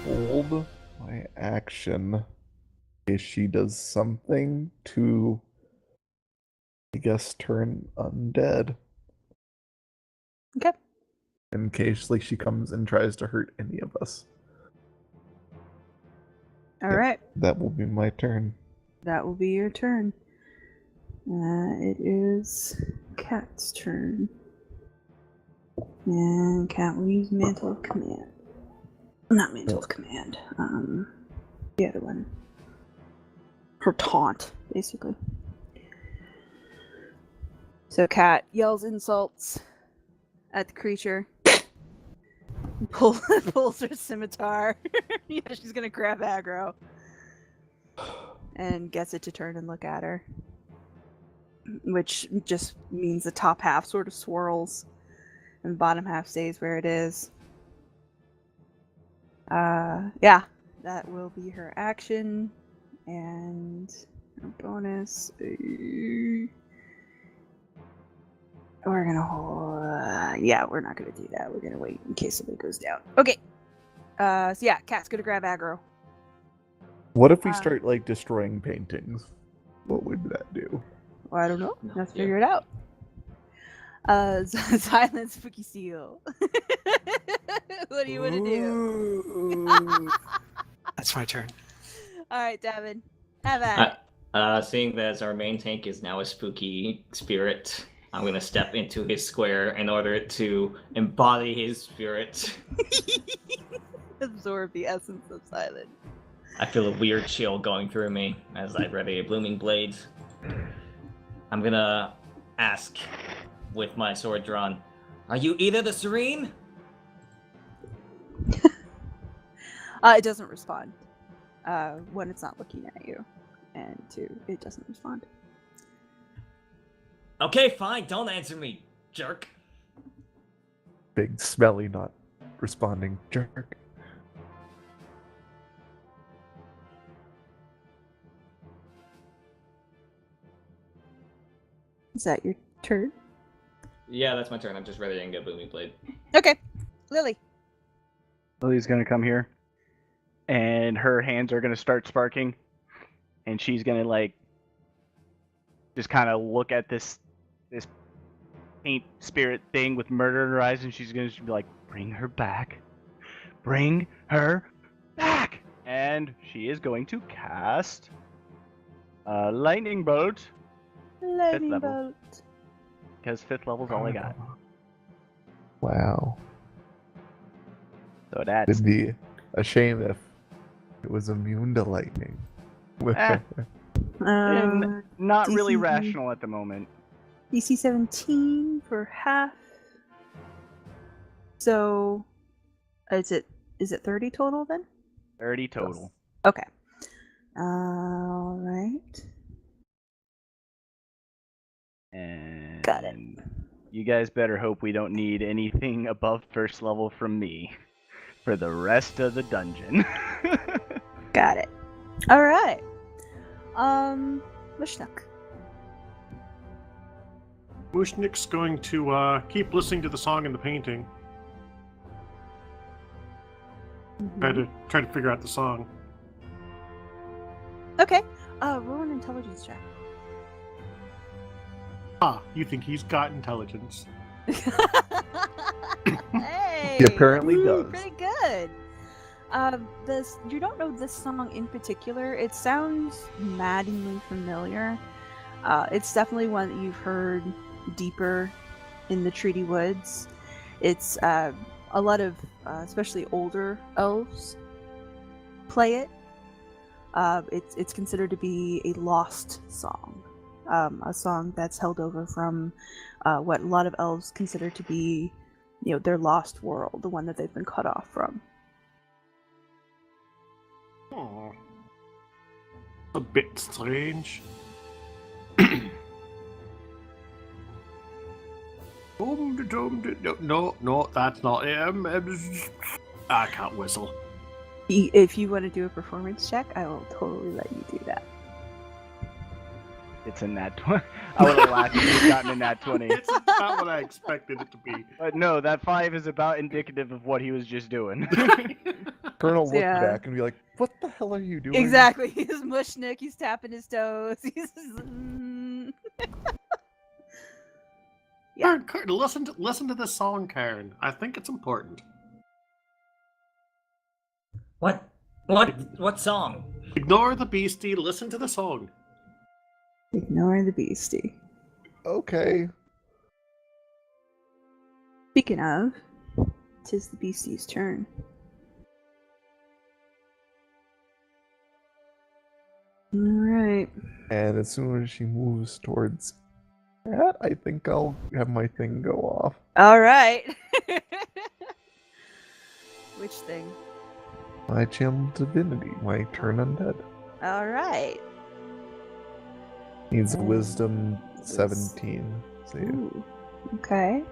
hold my action if she does something to, I guess, turn undead. Okay. In case like she comes and tries to hurt any of us. All right. That will be my turn. That will be your turn. It is Cat's turn. And Cat will use Mantle of Command. Not Mantle of Command. The other one. Her taunt, basically. So Cat yells insults at the creature. Pulls her scimitar. Yeah, she's gonna grab aggro. And gets it to turn and look at her. Which just means the top half sort of swirls and the bottom half stays where it is. Yeah, that will be her action. And her bonus. We're gonna hold. Yeah, we're not gonna do that. We're gonna wait in case something goes down. Okay. So yeah, Cat's gonna grab aggro. What if we start like destroying paintings? What would that do? Well, I don't know. Let's figure it out. Silent Spooky Seal. What do you want to do? That's my turn. All right, Davynn. Have at it. Seeing that as our main tank is now a spooky spirit, I'm gonna step into his square in order to embody his spirit. Absorb the essence of silence. I feel a weird chill going through me as I ready a blooming blade. I'm gonna ask, with my sword drawn, are you Iyith the Serene? It doesn't respond. One, it's not looking at you, and two, it doesn't respond. Okay, fine, don't answer me, jerk. Big, smelly, not responding jerk. Is that your turn? Yeah, that's my turn. I'm just readying a booming blade. Okay. Lily. Lily's gonna come here, and her hands are gonna start sparking, and she's gonna like just kind of look at this paint spirit thing with murder in her eyes, and she's gonna just be like, "Bring her back, bring her back!" And she is going to cast lightning bolt. Lightning level. bolt. Because 5th level's all I got. Wow. So that's It'd be a shame if it was immune to lightning. not really DC rational at the moment. DC 17 for half. So, is it 30 total then? 30 total. Okay. All right. And Got it. you guys better hope we don't need anything above 1st level from me for the rest of the dungeon. Got it. All right. Mushrump. Mooshnik's going to keep listening to the song and the painting. Try to figure out the song. Okay. Roll an intelligence check. You think he's got intelligence? Hey, He apparently does. Pretty good. You don't know this song in particular. It sounds maddeningly familiar. It's definitely one that you've heard deeper in the Treaty Woods. It's a lot of, especially older elves, play it. It's considered to be a lost song, a song that's held over from what a lot of elves consider to be, their lost world, the one that they've been cut off from. Oh, a bit strange. No, that's not him. I can't whistle. If you want to do a performance check, I will totally let you do that. It's a nat 20. I would have laughed if you'd gotten a nat 20. It's not what I expected it to be. But no, that 5 is about indicative of what he was just doing. Kern will look Yeah. back and be like, "What the hell are you doing?" Exactly. He's Mooshnik. He's tapping his toes. Yeah. Kern, listen to this song, Karen. I think it's important. What song? Ignore the beastie. Listen to the song. Ignore the beastie. Okay. Speaking of, 'tis the beastie's turn. Alright. And as soon as she moves towards that, I think I'll have my thing go off. Alright. Which thing? My channel divinity, my turn undead. Alright. Needs a wisdom 17 save. Ooh. Okay.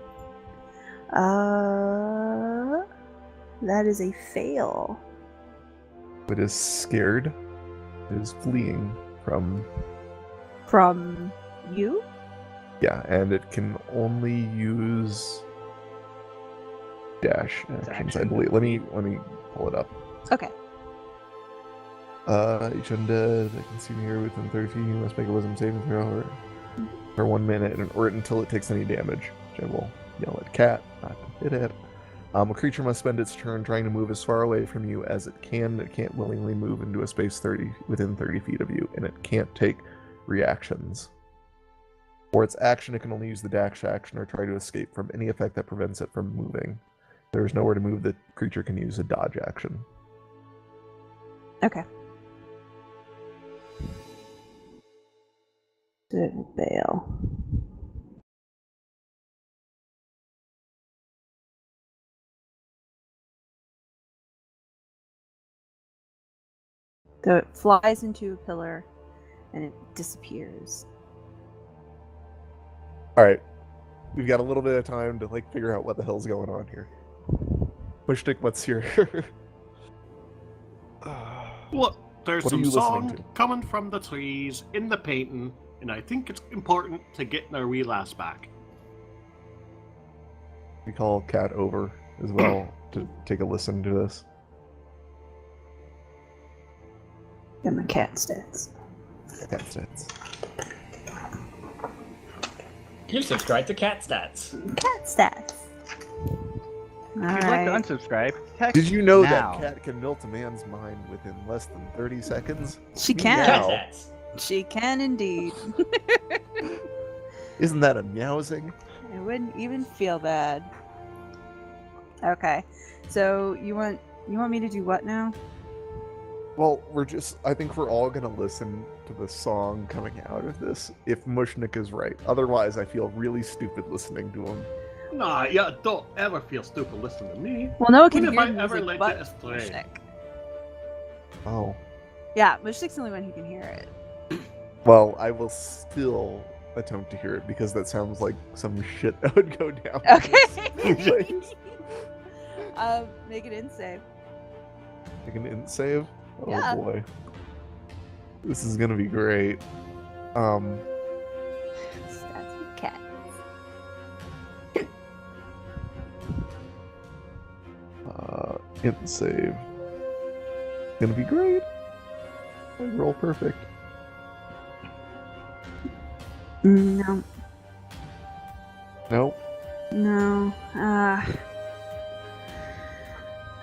That is a fail. It is scared. It is fleeing from. From you? Yeah, and it can only use dash actions, I action. believe. Let me pull it up. Okay. Each undead that can see me here within 30 feet, you must make a wisdom saving throw for 1 minute or until it takes any damage. Which I will yell at cat, not to hit it. A creature must spend its turn trying to move as far away from you as it can. It can't willingly move into a space within 30 feet of you, and it can't take reactions. For its action, it can only use the dash action or try to escape from any effect that prevents it from moving. If there is nowhere to move, the creature can use a dodge action. Okay. Good fail. So it flies into a pillar and it disappears. Alright. We've got a little bit of time to figure out what the hell's going on here. Mooshnik, what's your Look, there's What are some you listening song to? coming from the trees in the painting, and I think it's important to get our wee lass back. We call Cat over as well to take a listen to this. Got my cat stats. Cat stats. You subscribe to Cat Stats. Cat stats. If you'd like to Alright. unsubscribe, text Did you know now. that Cat can melt a man's mind within less than 30 seconds? She Meow. can. Cat Stats. She can indeed. Isn't that a meowsing? It wouldn't even feel bad. Okay. So you want me to do what now? Well, I think we're all gonna listen to the song coming out of this, if Mooshnik is right. Otherwise, I feel really stupid listening to him. Nah, yeah, don't ever feel stupid listening to me. Well, no one can When hear have the I ever music let but you astray? Mooshnik. Oh. Yeah, Mooshnik's the only one who can hear it. Well, I will still attempt to hear it because that sounds like some shit that would go down. Okay. Make it in save. Make an int save? Oh Yeah. boy. This is gonna be great. Stats with cat. Int save. Gonna be great. Roll perfect. No. Nope. No.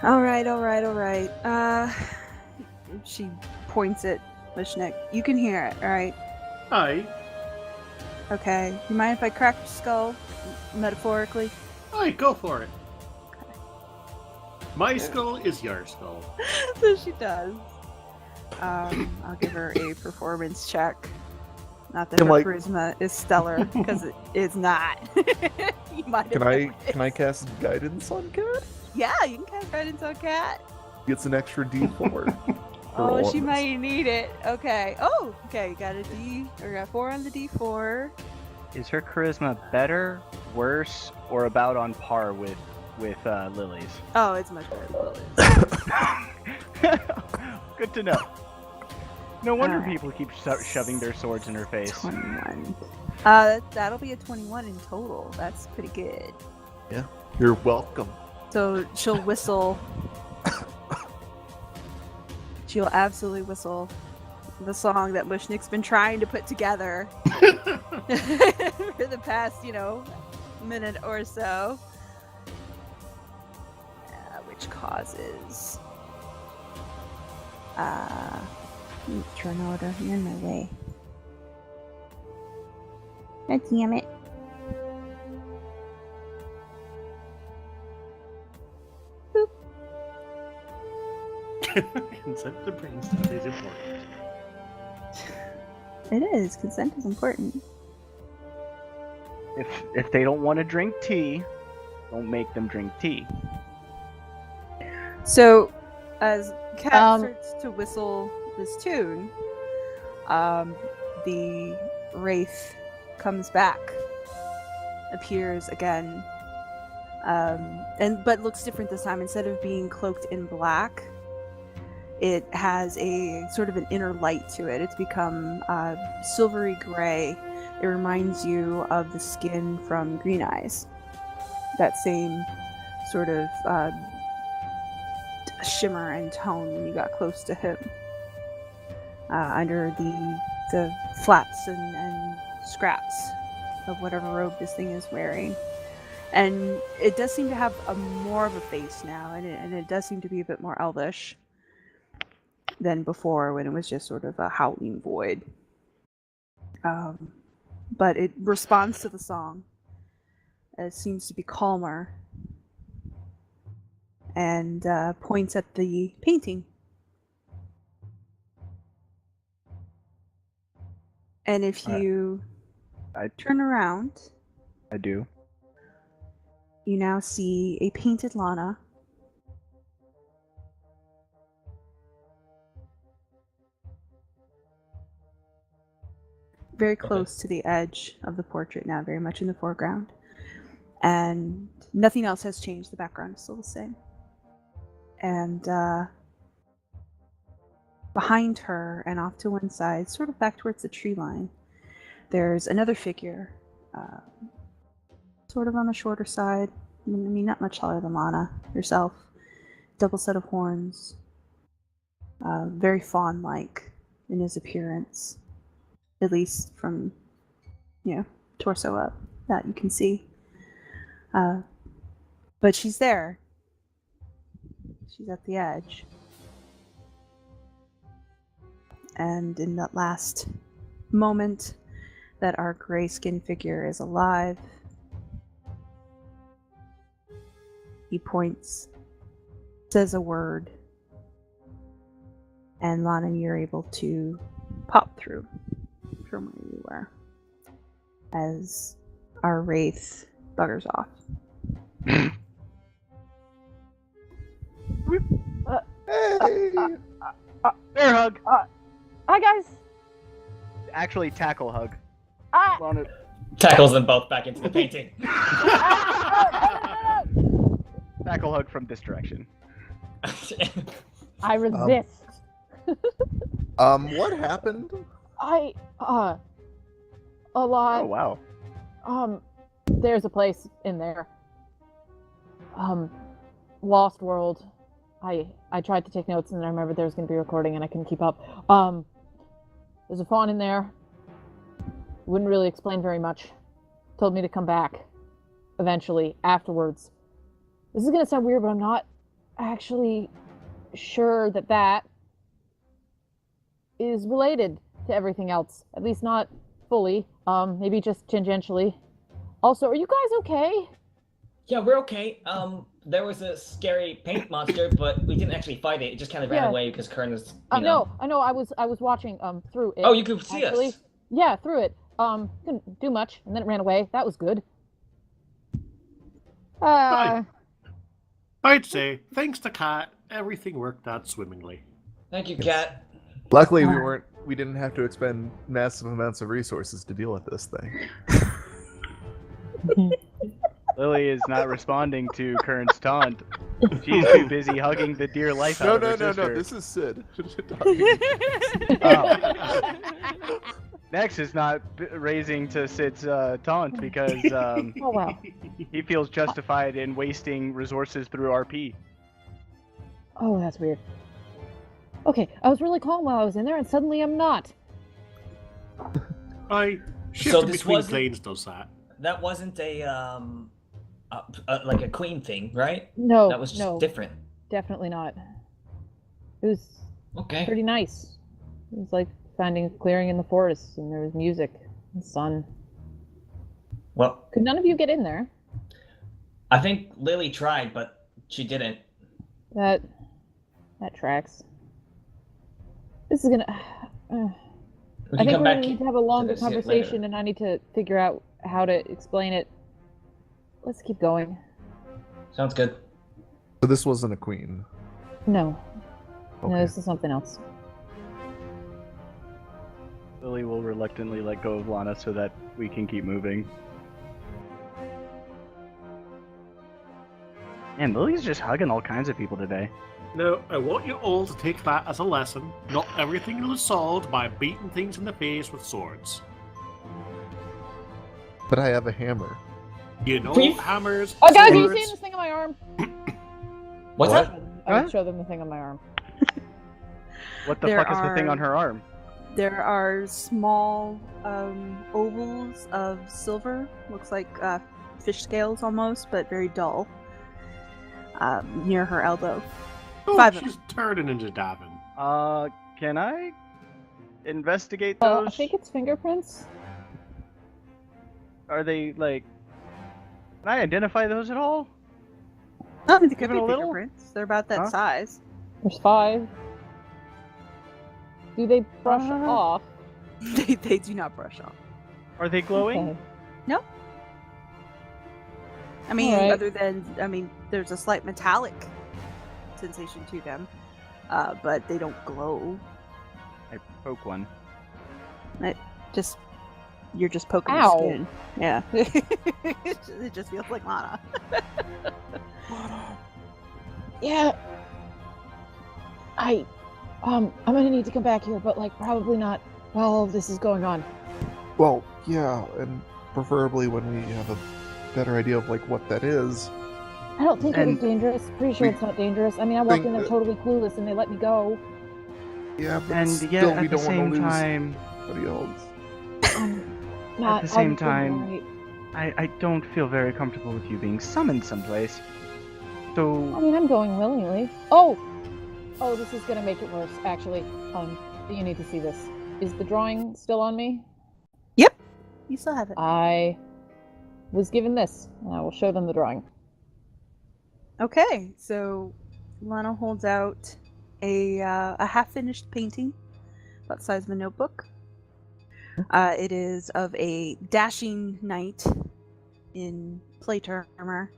Alright. She points at Mooshnik. You can hear it, right? Aye. Okay. You mind if I crack your skull? Metaphorically? Aye, go for it. My skull is your skull. So she does. I'll give her a performance check. Not that Can, her like- charisma is stellar, because it's not. You might have Can never I is. cast guidance on Cat? Yeah, you can cast guidance on Cat. Gets an extra D4. Oh, she on this. might need it. Okay. Oh, okay. Got a D, or got 4 on the D4. Is her charisma better, worse, or about on par with Lily's? Oh, it's much better than Lily's. Good to know. No wonder Alright. people keep shoving their swords in her face. 21. That'll be a 21 in total. That's pretty good. You're welcome. So she'll whistle. She'll absolutely whistle the song that Mooshnik's been trying to put together for the past, minute or so. Which causes. Turn order. You're in my way. God damn it. Consent to brain stuff is important. It is. Consent is important. If they don't want to drink tea, don't make them drink tea. So, as Kat Um, starts to whistle this tune, the wraith comes back, appears again, but looks different this time. Instead of being cloaked in black, it has a sort of an inner light to it. It's become silvery gray. It reminds you of the skin from Green Eyes. That same sort of shimmer and tone when you got close to him. Under the flaps and scraps of whatever robe this thing is wearing. And it does seem to have more of a face now, and it does seem to be a bit more elvish than before, when it was just sort of a howling void. But it responds to the song. It seems to be calmer, and points at the painting. And if you I turn around, do. you now see a painted Lana. Very close to the edge of the portrait now, very much in the foreground. And nothing else has changed. The background is still the same. And behind her and off to one side, sort of back towards the tree line, there's another figure, sort of on the shorter side. I mean, not much taller than Lana herself. Double set of horns. Very fawn-like in his appearance. At least from, torso up, that you can see. But she's there. She's at the edge. And in that last moment that our gray-skinned figure is alive, he points, says a word, and Lana, you're able to pop through from where you were as our wraith buggers off. Hey! Bear hug! Hi guys. Actually, tackle hug. Ah, Lana, Tackles them both back into the painting. tackle hug from this direction. I resist. What happened? A lot. Oh wow. There's a place in there. Lost World. I tried to take notes, and I remembered there was going to be a recording, and I couldn't keep up. There's a fawn in there. Wouldn't really explain very much. Told me to come back. Eventually, afterwards. This is going to sound weird, but I'm not actually sure that is related to everything else. At least not fully. Maybe just tangentially. Also, are you guys okay? Yeah, we're okay. There was a scary paint monster, but we didn't actually fight it. It just kind of ran away because Kern was, I know. I was watching through it. Oh, you could see actually. us. Yeah, through it. Couldn't do much, and then it ran away. That was good. I'd say, thanks to Kat, everything worked out swimmingly. Thank you, Kat. Luckily, we didn't have to expend massive amounts of resources to deal with this thing. Lily is not responding to Kern's taunt. She's too busy hugging the dear life out of her sister. No, this is Sid. Nex is not raising to Sid's taunt because Oh, wow. he feels justified in wasting resources through RP. Oh, that's weird. Okay, I was really calm while I was in there, and suddenly I'm not. Shifting between planes does that. That wasn't like a queen thing, right? No, that was just different. Definitely not. It was Okay. pretty nice. It was like finding a clearing in the forest, and there was music and sun. Well, Could none of you get in there? I think Lily tried, but she didn't. That tracks. This is gonna. I think we're gonna need to have a longer conversation, and I need to figure out how to explain it. Let's keep going. Sounds good. So this wasn't a queen. No. Okay. No, this is something else. Lily will reluctantly let go of Lana so that we can keep moving. Man, Lily's just hugging all kinds of people today. No, I want you all to take that as a lesson. Not everything is solved by beating things in the face with swords. But I have a hammer. You know, hammers. Oh, guys, are you swords. seeing this thing on my arm? What's that? I would show them the thing on my arm. What the fuck is the thing on her arm? There are small ovals of silver, looks like fish scales almost, but very dull, near her elbow. Oh, 5 of she's turning into Davynn. Can I investigate those? I think it's fingerprints. Are they, like... Can I identify those at all? Oh, they could Even be a little? fingerprints. They're about that Huh? size. There's 5. Do they brush off? They do not brush off. Are they glowing? Okay. No. I mean, Alright. other than, there's a slight metallic sensation to them, but they don't glow. I poke one. You're just poking Ow. the skin. Yeah. It just feels like Lana. Yeah. I'm gonna need to come back here, but probably not while all of this is going on. Well, yeah, and preferably when we have a better idea of what that is. I don't think it was And dangerous. Pretty sure it's not dangerous. I mean, I walked in there totally clueless, and they let me go. Yeah, but And still, yet, we at the don't want same to lose time, anybody else. Not at the same I'm time, right. I don't feel very comfortable with you being summoned someplace. I So, mean, I'm going willingly. Oh, this is gonna make it worse. Actually, you need to see this. Is the drawing still on me? Yep. You still have it. I was given this, and I will show them the drawing. Okay, so Lana holds out a half-finished painting, about the size of a notebook. It is of a dashing knight in plate armor.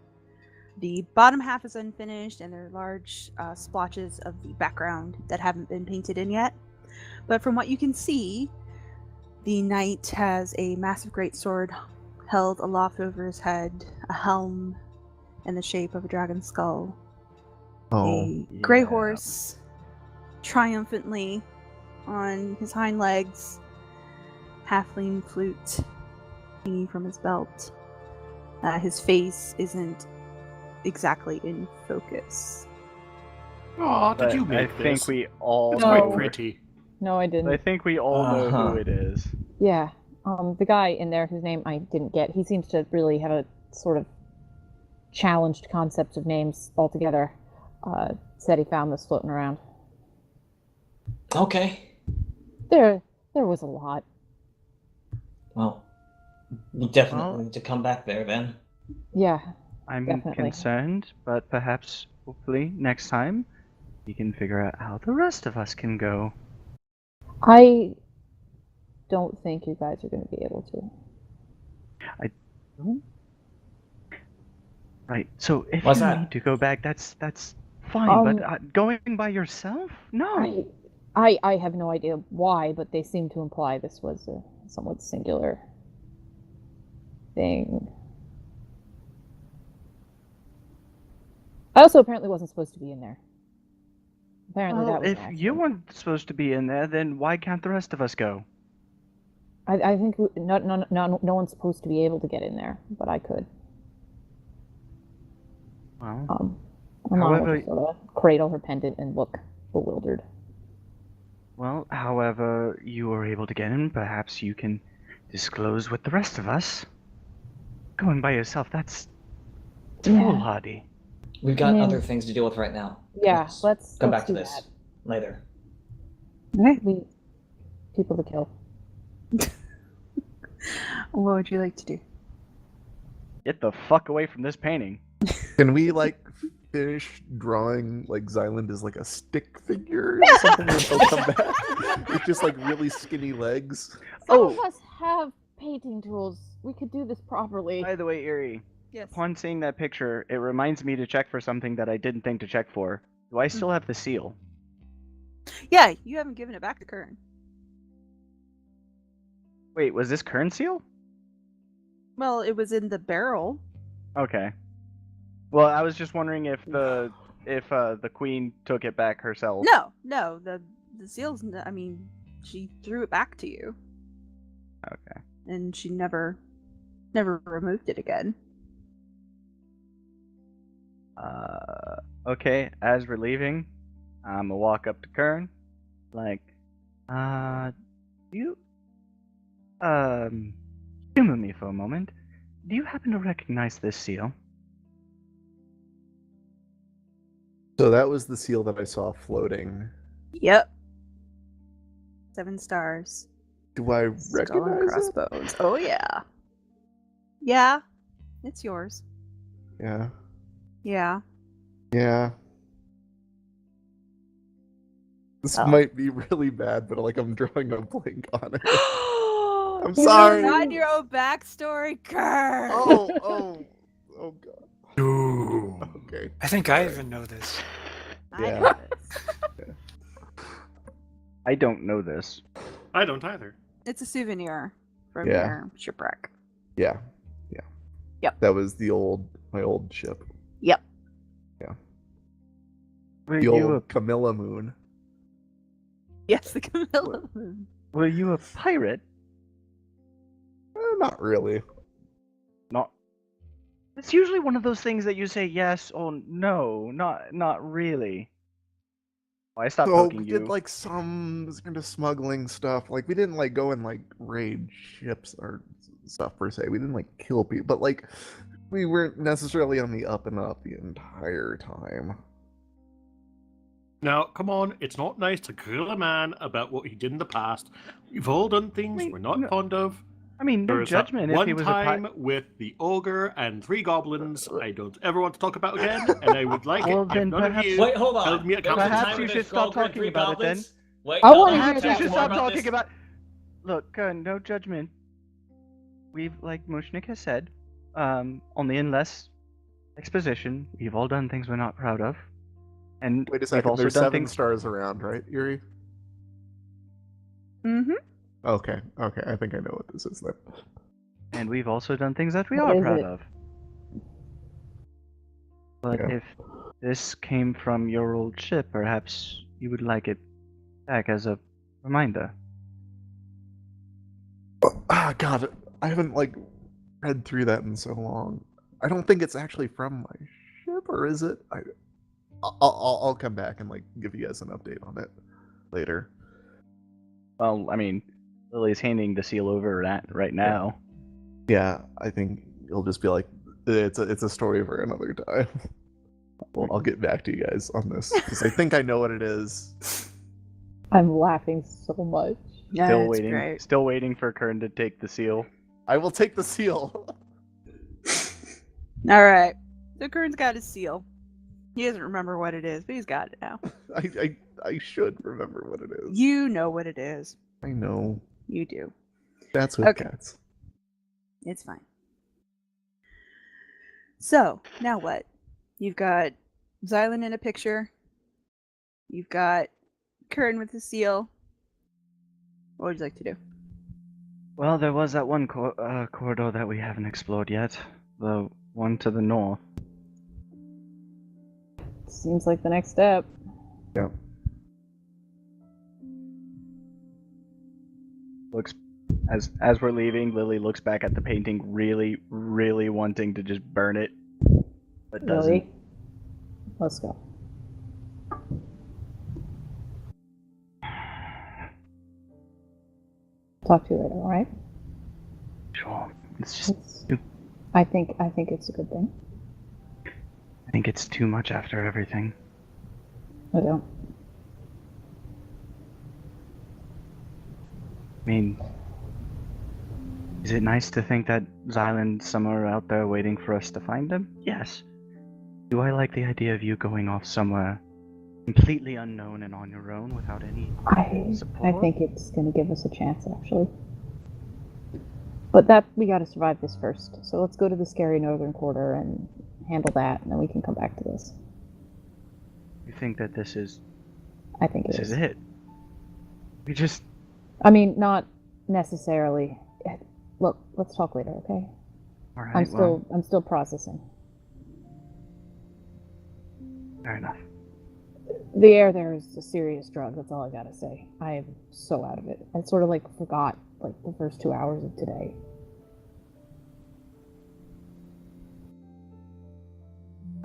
The bottom half is unfinished, and there are large splotches of the background that haven't been painted in yet. But from what you can see, the knight has a massive greatsword held aloft over his head, a helm in the shape of a dragon skull, a gray horse triumphantly on his hind legs, halfling flute hanging from his belt. His face isn't exactly in focus. Oh, did But you I make this? think we all It's No. quite know. pretty. No, I I didn't. think we all know Uh-huh. who it is. Yeah. The guy in there whose name I didn't get, he seems to really have a sort of challenged concept of names altogether. Said he found this floating around. Okay. There was a lot. Well, we definitely Well- need to come back there then. Yeah. I'm Definitely. concerned, but perhaps, hopefully, next time, we can figure out how the rest of us can go. I don't think you guys are going to be able to. Right. So if What's you that? need to go back, that's fine. But Um, going by yourself? No. I have no idea why, but they seem to imply this was a somewhat singular thing. I also apparently wasn't supposed to be in there. Apparently Well, that was if an accident. you weren't supposed to be in there, then why can't the rest of us go? I think no one's supposed to be able to get in there, but I could. Well, I'm on However- just sort of cradle her pendant and look bewildered. however you were able to get in, perhaps you can disclose with the rest of us. Going by yourself, that's Yeah. foolhardy. We've got Man. other things to deal with right now. Yeah, let's come let's back to do this later. Okay. We people to kill. What would you like to do? Get the fuck away from this painting. Can we like finish drawing like Xylund as like a stick figure or something and he'll come back? With just like really skinny legs. Some of us have painting tools. We could do this properly. By the way, Erie, Yes. upon seeing that picture, it reminds me to check for something that I didn't think to check for. Do I still have the seal? Yeah, you haven't given it back to Kern. Wait, was this Kern seal? Well, it was in the barrel. Okay. Well, I was just wondering if the queen took it back herself. No, the seal's. I mean, she threw it back to you, Okay. and she never removed it again. Okay, as we're leaving, I'm gonna walk up to Kern, like, you, humor me for a moment. Do you happen to recognize this seal? So that was the seal that I saw floating. Yep. 7 stars. Do I Skull and recognize it? crossbones. Oh yeah. Yeah, it's yours. Yeah. Yeah. Yeah. This Oh. might be really bad, but like I'm drawing a blank on it. I'm I'm sorry. Not your own backstory, Kern. Oh god. Ooh. Okay. I think I even know this. I Yeah. know this. I don't know this. I don't either. It's a souvenir from Yeah. your shipwreck. Yeah. Yep. That was my old ship. Yep. Were The you old Camilla Moon. Yes, the Camilla Moon. were you a pirate? Not really. Not. It's usually one of those things that you say yes or no. Not really. Oh, I stopped So poking we you. did like some kind of smuggling stuff. Like we didn't like go and like raid ships or stuff per se. We didn't like kill people, but like we weren't necessarily on the up and up the entire time. Now, come on, it's not nice to grill a man about what he did in the past. We've all done things Wait, we're not no. fond of. I mean, no There was that judgment if one he was time a with the ogre and 3 goblins I don't ever want to talk about again, and I would like Well, it if then none of perhaps- you Wait, hold on. held me There was a accountable. Perhaps time you with should this stop Skull and talking 3 about it then. goblins? Wait, I no, wanna no, hear Perhaps tell you us should more stop about talking this. about. Look, Kern, no judgment. We've, like Mooshnik has said, only in less exposition. We've all done things we're not proud of, and Wait a we've second. also There's done 7 things. stars around, right, Yuri? Mm-hmm. Okay. I think I know what this is then. And we've also done things that we What are is proud it? of. But Yeah. if this came from your old ship, perhaps you would like it back as a reminder. Ah, God, I haven't like read through that in so long. I don't think it's actually from my ship, or is it? I'll come back and like give you guys an update on it later. Well, I mean, Lily's handing the seal over right now. Yeah, I think it'll just be like it's a story for another time. Well, I'll get back to you guys on this because I think I know what it is. I'm laughing so much. Yeah, Still it's waiting. great. Still waiting for Kern to take the seal. I will take the seal. All right. So Kern's got his seal. He doesn't remember what it is, but he's got it now. I should remember what it is. You know what it is. I know. You do. That's with Okay. cats. It's fine. So, now what? You've got Xylund in a picture. You've got Kern with the seal. What would you like to do? Well, there was that one corridor that we haven't explored yet. The one to the north. Seems like the next step. Yeah. Looks as we're leaving, Lily looks back at the painting, really, really wanting to just burn it, but doesn't. Really? Let's go. Talk to you later, alright? Sure. It's just. I think it's a good thing. I think it's too much after everything. I don't. I mean, is it nice to think that Xylund's somewhere out there waiting for us to find him? Yes. Do I like the idea of you going off somewhere completely unknown and on your own without any support? I think it's gonna give us a chance, actually. But that we gotta survive this first. So let's go to the scary northern quarter and handle that, and then we can come back to this. You think that this is I think it this is. is it? We just I mean, not necessarily. Look, let's talk later, okay? all right. I'm still processing. Fair enough. The air there is a serious drug. That's all I gotta say. I am so out of it. I sort of like forgot like the first 2 hours of today.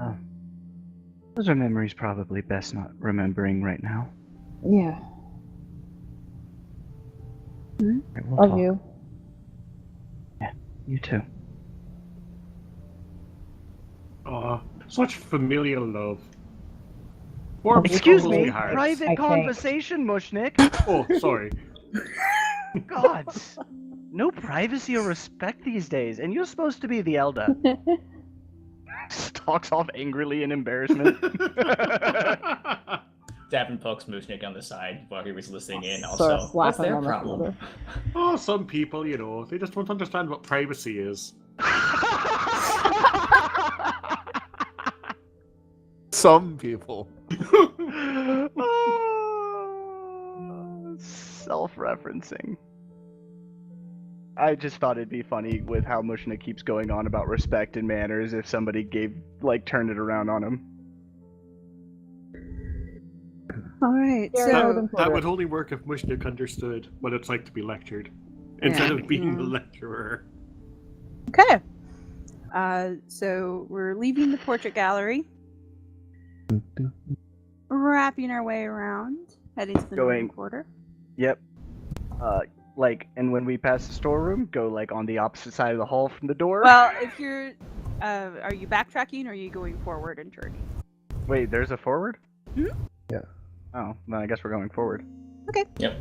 Oh. Those are memories probably best not remembering right now. Yeah. Right, we'll Love talk. you. You too. Aw, such familial love. Warm, Excuse cuddly me, hearts. private I can't. conversation, Mooshnik. Oh, sorry. God, no privacy or respect these days, and you're supposed to be the elder. Stalks off angrily in embarrassment. Davynn pokes Mooshnik on the side while he was listening in. Sort of Also, slap what's him their on the problem? shoulder. Oh, some people, you know, they just don't understand what privacy is. Some people. Self-referencing. I just thought it'd be funny with how Mooshnik keeps going on about respect and manners if somebody turned it around on him. All right. Yeah, So, That would only work if Mushnik understood what it's like to be lectured, instead of being the lecturer. okay. So we're leaving the portrait gallery, wrapping our way around, heading to the northern quarter. Yep. And when we pass the storeroom, go like on the opposite side of the hall from the door. Well, if you're, are you backtracking or are you going forward and turning? Wait, there's a forward? Hmm? Yeah. Oh, then I guess we're going forward. Okay. Yep.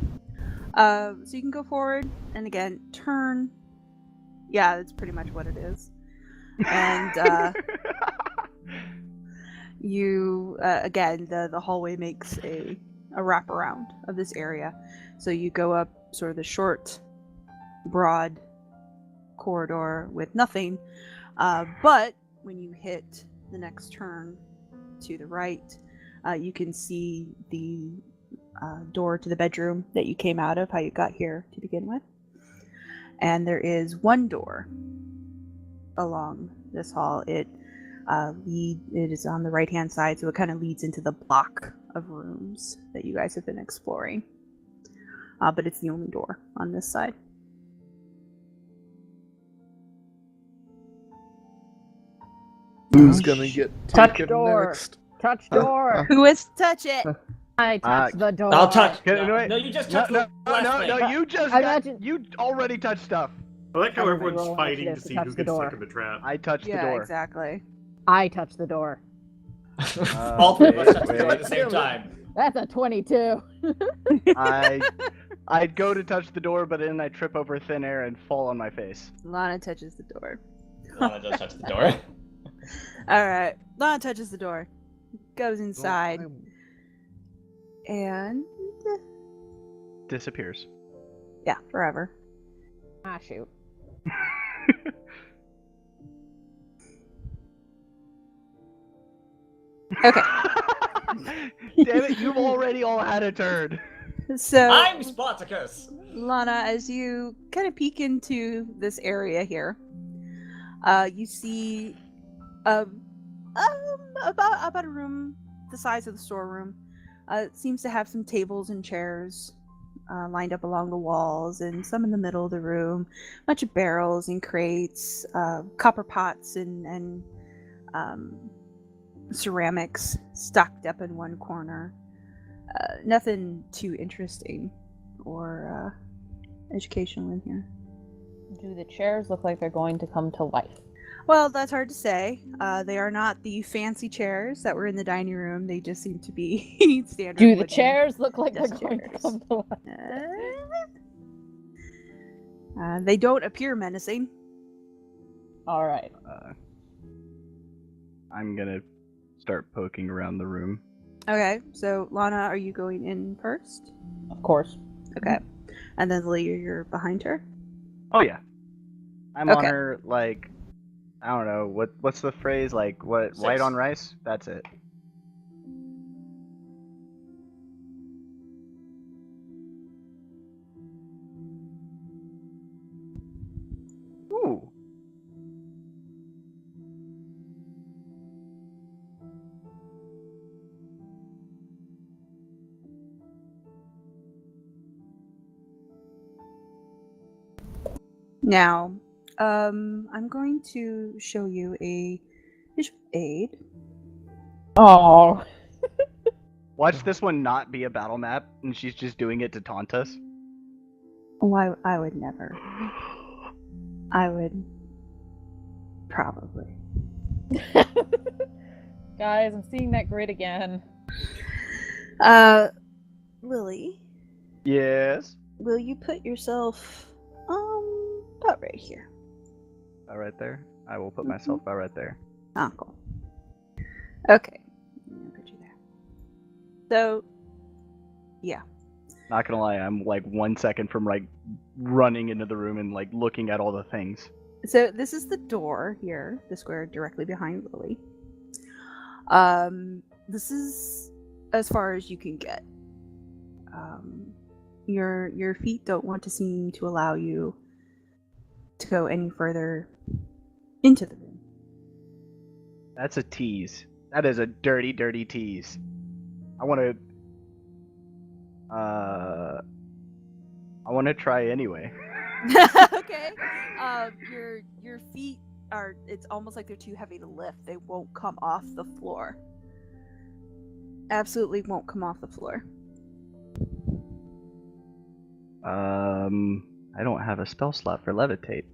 So you can go forward and again turn. Yeah, that's pretty much what it is. And you again the hallway makes a wraparound of this area. So you go up sort of the short, broad corridor with nothing. But when you hit the next turn to the right, you can see the door to the bedroom that you came out of, how you got here to begin with. And there is one door along this hall. It is on the right-hand side, so it kind of leads into the block of rooms that you guys have been exploring. But it's the only door on this side. Who's gonna get Touch taken door. next? touch door. Who wants to touch it? I touch the door. I'll touch. Okay, No, wait. no, you just No, touched no, the last no, thing. no, you just I got, imagine- you already touched stuff. I like how Everybody everyone's roll fighting to initiative to see touch who the gets door. stuck in the trap. I touched the Yeah, door. exactly. I touch the door. All three of us wait, touch the door at the wait. same time. That's a 22. I'd go to touch the door, but then I trip over thin air and fall on my face. Lana touches the door. Lana does touch the door. Alright. Lana touches the door. Goes inside. And Disappears. yeah, forever. Ah, shoot. Okay. Damn it, you've already all had a turn. So I'm Spartacus. Lana, as you kind of peek into this area here, you see about a room the size of the storeroom. It seems to have some tables and chairs lined up along the walls, and some in the middle of the room. A bunch of barrels and crates, copper pots and ceramics stacked up in one corner. Nothing too interesting or educational in here. Do the chairs look like they're going to come to life? Well, that's hard to say. They are not the fancy chairs that were in the dining room. They just seem to be standard. Do the wooden chairs look like they're desk going to chairs. come to life? They don't appear menacing. All right. I'm gonna start poking around the room. Okay, so Lana, are you going in first? Of course. Okay. And then Lily, you're behind her? Oh yeah. I'm on Okay. her like, I don't know, what's the phrase, like what, white 6. on rice? That's it. Ooh. Now, I'm going to show you a visual aid. Oh. Watch this one not be a battle map, and she's just doing it to taunt us. Oh, I would never. I would probably. Guys, I'm seeing that grid again. Lily, Yes. will you put yourself about right here? About right there. I will put myself about right there. Ah, cool. Okay. I'm gonna put you there. So, yeah. Not gonna lie, I'm like 1 second from like running into the room and like looking at all the things. So this is the door here, the square directly behind Lily. This is as far as you can get. Your feet don't want to seem to allow you to go any further into the room. That's a tease. That is a dirty, dirty tease. I want to try anyway. Okay. Your feet are, it's almost like they're too heavy to lift. They won't come off the floor. Absolutely won't come off the floor. I don't have a spell slot for levitate.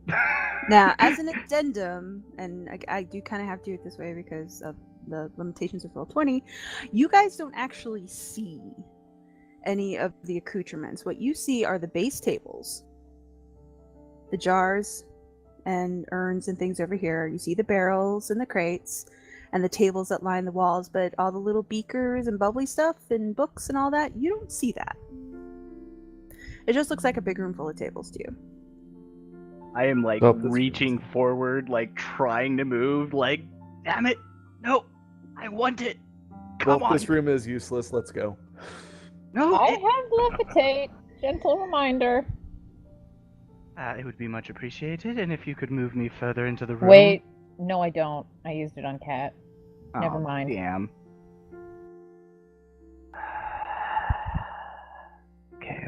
Now, as an addendum, and I do kind of have to do it this way because of the limitations of Roll20, you guys don't actually see any of the accoutrements. What you see are the base tables, the jars and urns and things over here. You see the barrels and the crates and the tables that line the walls, but all the little beakers and bubbly stuff and books and all that, you don't see that. It just looks like a big room full of tables to you. I am like Oh, this reaching forward, like trying to move, like, damn it, no, I want it. Come Well, on. this room is useless. Let's go. No, I have levitate. Gentle reminder. it would be much appreciated, and if you could move me further into the room. Wait. No, I don't. I used it on Cat. Never Oh, mind. Damn.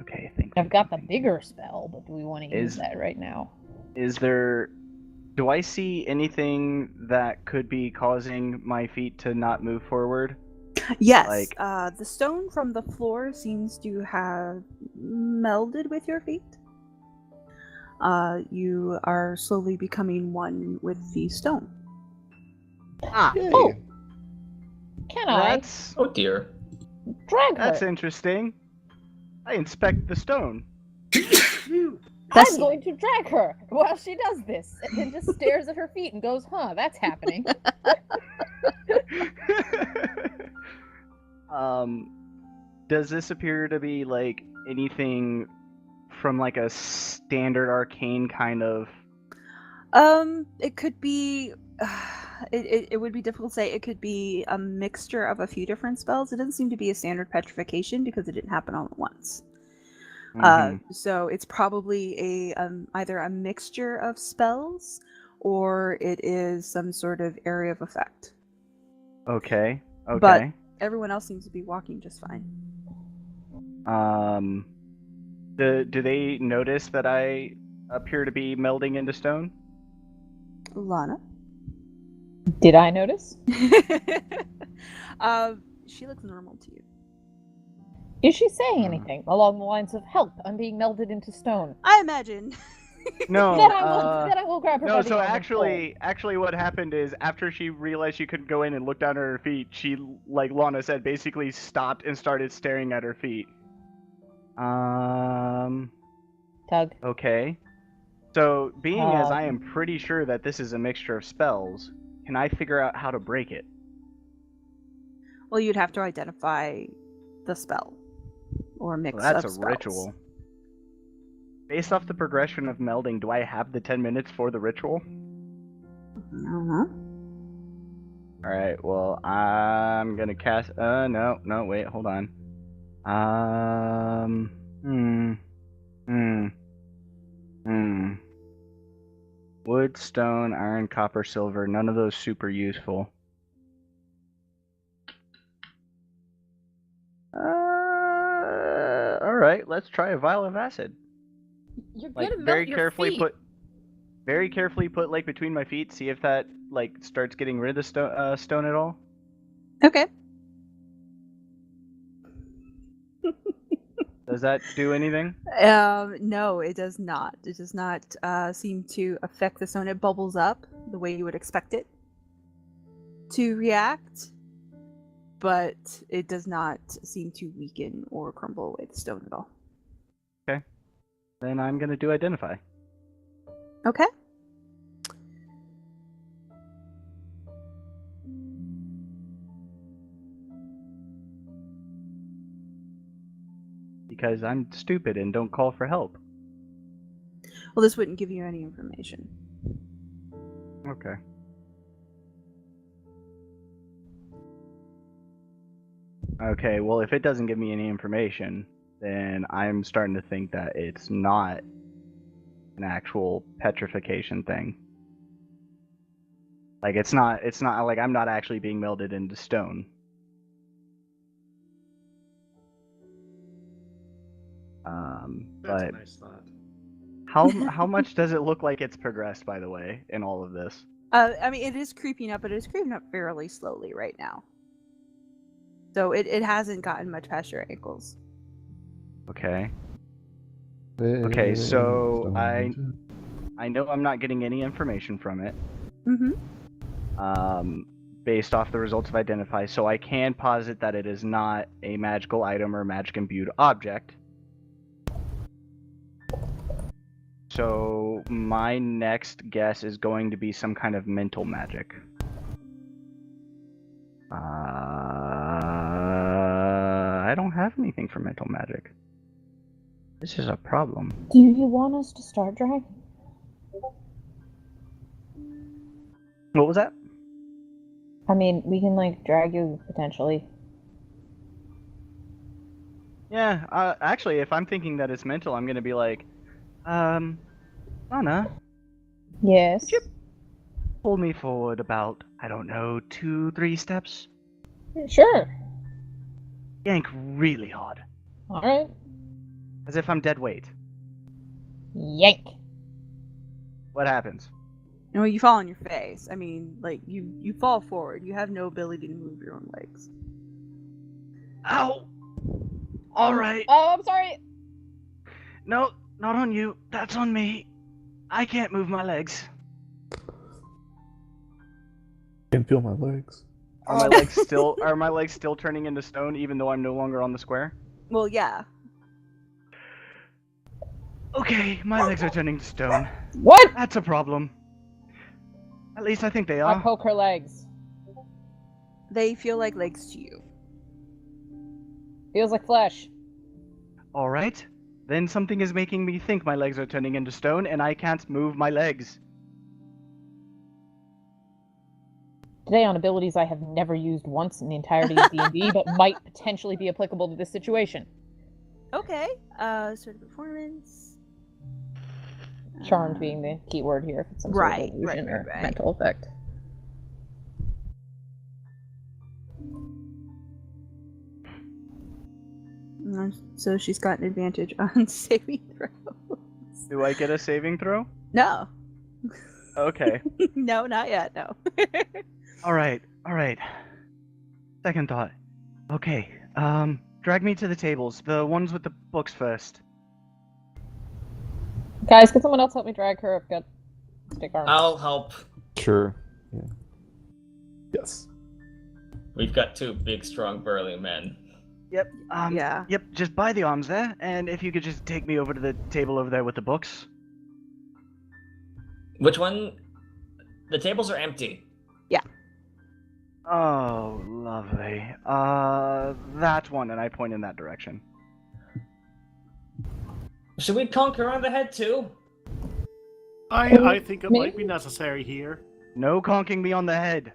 Okay, think. I've got the bigger spell, but do we want to use Is- that right now? Is there... Do I see anything that could be causing my feet to not move forward? Yes, Like- the stone from the floor seems to have melded with your feet. You are slowly becoming one with the stone. Ah, Yay. Oh. Can that's Oh dear. I drag her? that's interesting. I inspect the stone. I'm going to drag her while she does this, and then just stares at her feet and goes, "Huh, that's happening." Does this appear to be like anything from like a standard arcane kind of? It could be. It would be difficult to say. It could be a mixture of a few different spells. It doesn't seem to be a standard petrification because it didn't happen all at once. Mhm. So it's probably either a mixture of spells or it is some sort of area of effect. Okay. Okay. But everyone else seems to be walking just fine. Do they notice that I appear to be melding into stone? Lana? Did I notice? She looks normal to you. Is she saying anything along the lines of "Help! I'm being melded into stone"? I imagine. No. Then I will grab her. No, by the so arm and actually what happened is after she realized she couldn't go in and look down at her feet, she, like Lana said, basically stopped and started staring at her feet. pull. Tug. Okay. So, being as I Um. am pretty sure that this is a mixture of spells, can I figure out how to break it? Well, you'd have to identify the spell or mix Well, that's of a spells. ritual. Based off the progression of melding, do I have the 10 minutes for the ritual? Uh-huh. Alright, well, I'm gonna cast... no, wait, hold on. Wood, stone, iron, copper, silver, none of those super useful. Alright, let's try a vial of acid. You're Like, gonna very melt your carefully feet. put like between my feet, see if that like starts getting rid of stone at all. Okay. Does that do anything? No, it does not. It does not seem to affect the stone. It bubbles up the way you would expect it to react, but it does not seem to weaken or crumble away the stone at all. Then I'm gonna do identify. Okay. Because I'm stupid and don't call for help. Well, this wouldn't give you any information. Okay. Okay, well, if it doesn't give me any information, then I'm starting to think that it's not an actual petrification thing. Like, it's not like I'm not actually being melded into stone. That's But a nice thought. how much does it look like it's progressed, by the way, in all of this? I mean, it is creeping up, but it is creeping up fairly slowly right now. So it hasn't gotten much past your ankles. Okay. Okay, so I know I'm not getting any information from it. Mm-hmm. Based off the results of identify, so I can posit that it is not a magical item or magic imbued object. So my next guess is going to be some kind of mental magic. I don't have anything for mental magic. This is a problem. Do you want us to start dragging? What was that? I mean, we can like drag you potentially. Yeah, actually, if I'm thinking that it's mental, I'm gonna be like, Lana, Yes. Yep. pull me forward about, I don't know, 2-3 steps. Sure. Yank really hard, All right. as if I'm dead weight. Yank. What happens? No, you fall on your face. I mean, like you fall forward. You have no ability to move your own legs. Ow! Alright. Oh, I'm sorry. No, not on you. That's on me. I can't move my legs. Can't feel my legs. Are my legs still turning into stone even though I'm no longer on the square? Well, yeah. Okay, my legs are turning to stone. What? That's a problem. At least I think they I are. poke her legs. They feel like legs to you. Feels like flesh. Alright. Then something is making me think my legs are turning into stone and I can't move my legs. Today on abilities I have never used once in the entirety of D&D, but might potentially be applicable to this situation. Okay. Sort of performance. Charmed being the key word here, if it's some sort of illusion or right. mental effect. So she's got an advantage on saving throws. Do I get a saving throw? No. Okay. No, not yet, no. Alright. Second thought. Okay, drag me to the tables. The ones with the books first. Guys, can someone else help me drag her? I've got stick arms. I'll help. Sure. Yeah. Yes. We've got two big, strong, burly men. Yep, Yeah. Yep, just by the arms there, and if you could just take me over to the table over there with the books. Which one? The tables are empty. Oh, lovely. That one, and I point in that direction. Should we conk her on the head too? I think it might be necessary here. No conking me on the head.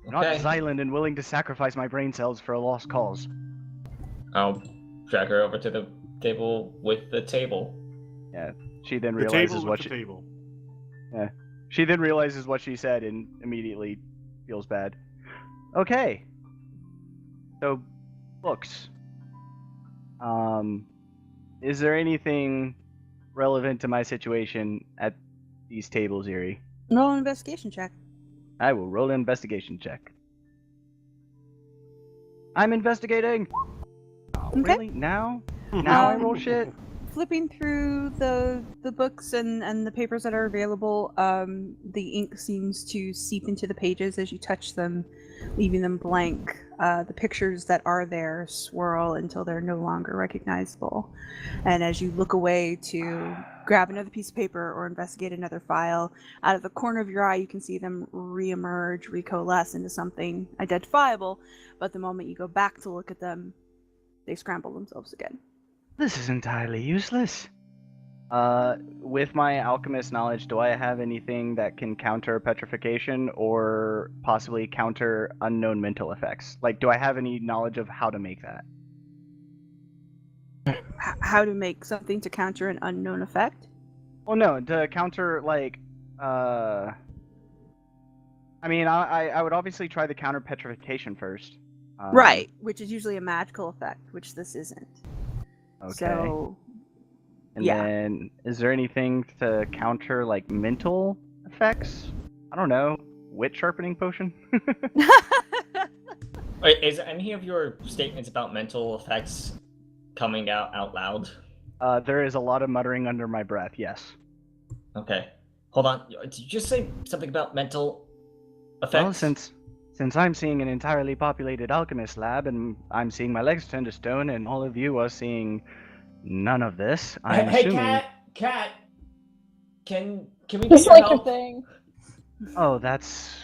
Not Okay. Xylund and willing to sacrifice my brain cells for a lost cause. I'll drag her over to the table with the table. She then The realizes table what with the table. she then realizes what she said and immediately feels bad. Okay. So, books. Is there anything relevant to my situation at these tables, Eerie? Roll an investigation check. I will roll an investigation check. I'm investigating! Oh, Okay. really? Now? Now I roll shit? Flipping through the books and the papers that are available, the ink seems to seep into the pages as you touch them, leaving them blank. The pictures that are there swirl until they're no longer recognizable. And as you look away to grab another piece of paper or investigate another file, out of the corner of your eye you can see them reemerge, recoalesce into something identifiable, but the moment you go back to look at them, they scramble themselves again. This is entirely useless. With my alchemist knowledge, do I have anything that can counter petrification or possibly counter unknown mental effects? Like, do I have any knowledge of how to make that? How to make something to counter an unknown effect? Well, no, to counter, like, I mean, I would obviously try the counter petrification first. Right, which is usually a magical effect, which this isn't. Okay. So, And yeah. then, is there anything to counter, like, mental effects? I don't know. Wit sharpening potion? Wait, is any of your statements about mental effects coming out loud? There is a lot of muttering under my breath, yes. Okay. Hold on. Did you just say something about mental effects? Well, since I'm seeing an entirely populated alchemist lab, and I'm seeing my legs turn to stone, and all of you are seeing none of this, I'm Hey, assuming... Cat! Can we get Just your like your help? thing. Oh, that's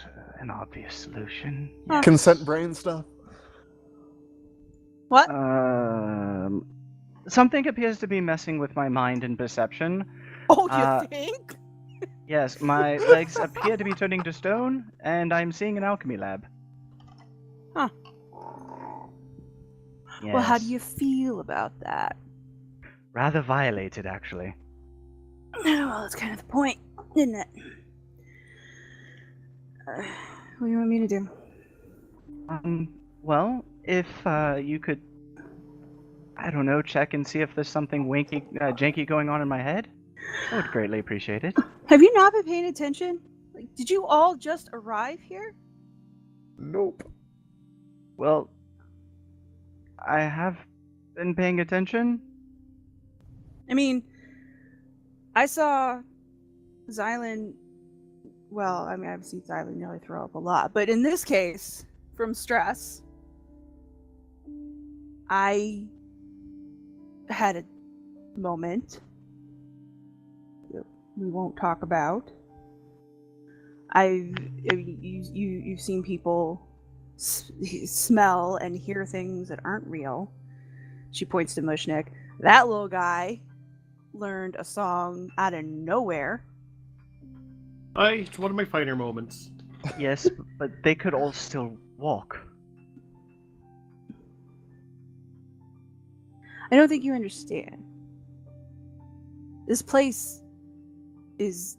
an obvious solution. Consent brain stuff. What? Something appears to be messing with my mind and perception. Oh, you Uh, think? Yes, my legs appear to be turning to stone, and I'm seeing an alchemy lab. Huh. Yes. Well, how do you feel about that? Rather violated, actually. Well, that's kind of the point, isn't it? What do you want me to do? Well, if you could, I don't know, check and see if there's something janky going on in my head, I would greatly appreciate it. Have you not been paying attention? Like, did you all just arrive here? Nope. Well, I have been paying attention. I mean, I saw Xylund. Well, I mean, I've seen Xylund nearly throw up a lot, but in this case, from stress, I had a moment that we won't talk about. You've seen people smell and hear things that aren't real. She points to Mooshnik. That little guy learned a song out of nowhere. It's one of my finer moments. Yes, but they could all still walk. I don't think you understand. This place is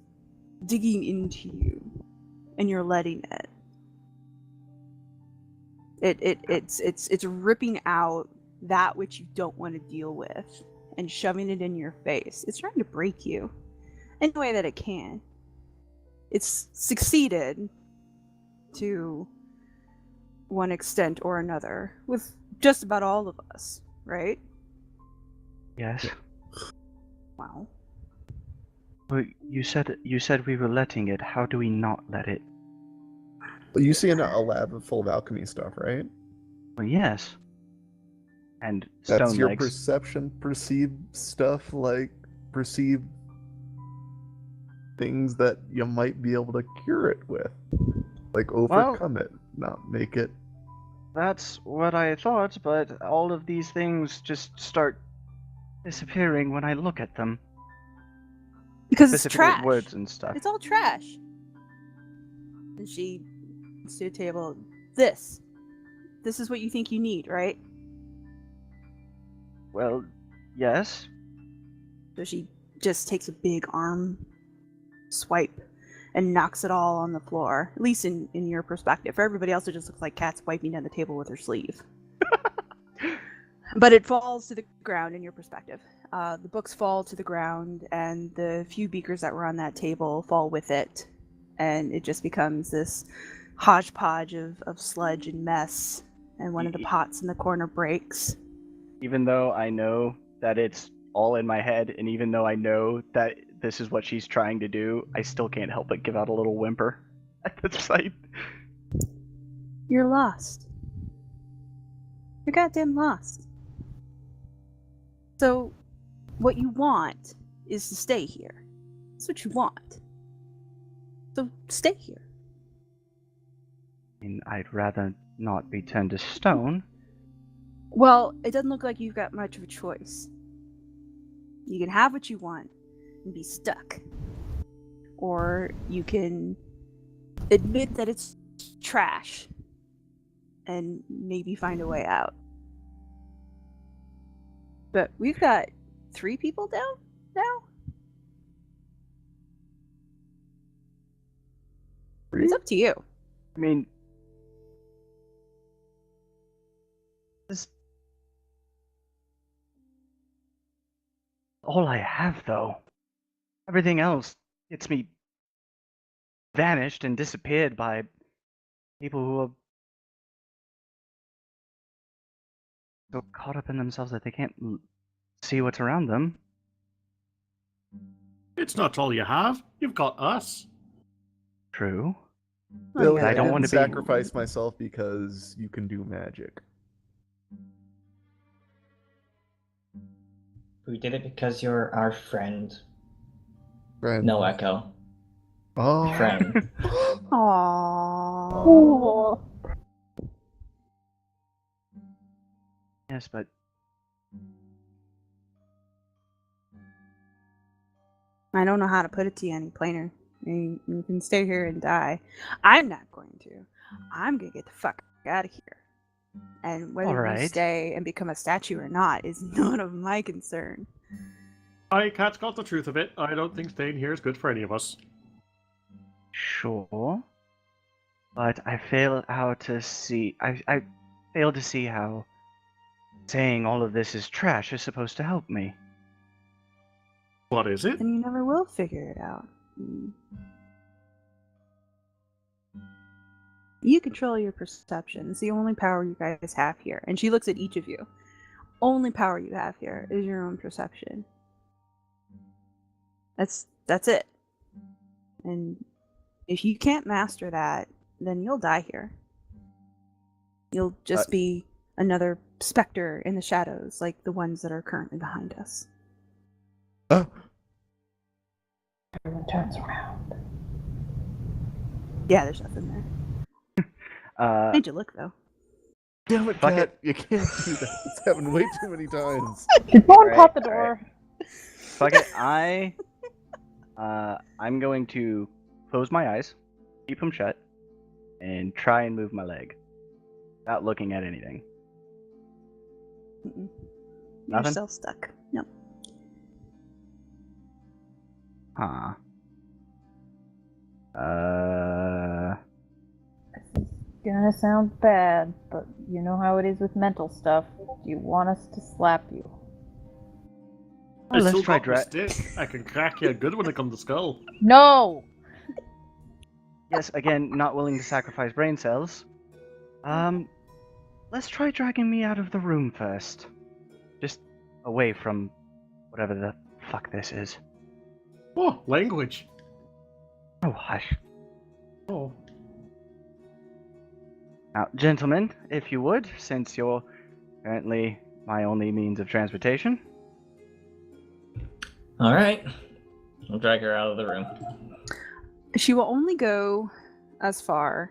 digging into you, and you're letting it. It's ripping out that which you don't want to deal with and shoving it in your face. It's trying to break you any way that it can. It's succeeded to one extent or another with just about all of us, right? Yes. Wow. Well, you said we were letting it. How do we not let it? You see a lab full of alchemy stuff, right? Well, yes. And That's stone your legs. perception, perceive stuff, like perceive things that you might be able to cure it with. Like overcome it, not make it. That's what I thought, but all of these things just start disappearing when I look at them. Because it's Specifically trash. words and stuff. It's all trash. And she points to a table. This is what you think you need, right? Well, yes. So she just takes a big arm swipe and knocks it all on the floor. At least in your perspective. For everybody else, it just looks like Kat's wiping down the table with her sleeve. But it falls to the ground in your perspective. The books fall to the ground, and the few beakers that were on that table fall with it. And it just becomes this hodgepodge of sludge and mess. And one of the pots in the corner breaks. Even though I know that it's all in my head, and even though I know that this is what she's trying to do, I still can't help but give out a little whimper at the sight. You're lost. You're goddamn lost. So, what you want is to stay here. That's what you want. So, stay here. I mean, I'd rather not be turned to stone. Well, it doesn't look like you've got much of a choice. You can have what you want and be stuck. Or you can admit that it's trash and maybe find a way out. But we've got 3 people down now? It's up to you. I mean, this all I have, though. Everything else gets me vanished and disappeared by people who are so caught up in themselves that they can't see what's around them. It's not all you have. You've got us. True. Still, I don't want to sacrifice myself because you can do magic. We did it because you're our friend. Friend. No echo. Oh. Friend. Aww. Yes, but I don't know how to put it to you any plainer. You can stay here and die. I'm not going to. I'm going to get the fuck out of here. And whether you Alright. stay and become a statue or not is none of my concern. Cat's got the truth of it. I don't think staying here is good for any of us. sure. But I fail how to see. I fail to see how saying all of this is trash is supposed to help me. What is it? And you never will figure it out. You control your perception. It's the only power you guys have here. And she looks at each of you. Only power you have here is your own perception. That's it. And if you can't master that, then you'll die here. You'll just be another specter in the shadows, like the ones that are currently behind us. Everyone turns around. Yeah, there's nothing there. Made you look, though. Damn it, Fuck Cat. You can't do that. It's happened way too many times. Someone pop the door. Fuck it. I'm going to close my eyes, keep them shut, and try and move my leg without looking at anything. Mm-mm. Nothing? You're still stuck. No. Huh. This is gonna sound bad, but you know how it is with mental stuff. Do you want us to slap you? I let's still try got the stick. I can crack you good when it comes to skull. No! Yes, again, not willing to sacrifice brain cells. Let's try dragging me out of the room first. Just away from whatever the fuck this is. Oh, language. Oh, hush. Oh. Now, gentlemen, if you would, since you're currently my only means of transportation. All right. I'll drag her out of the room. She will only go as far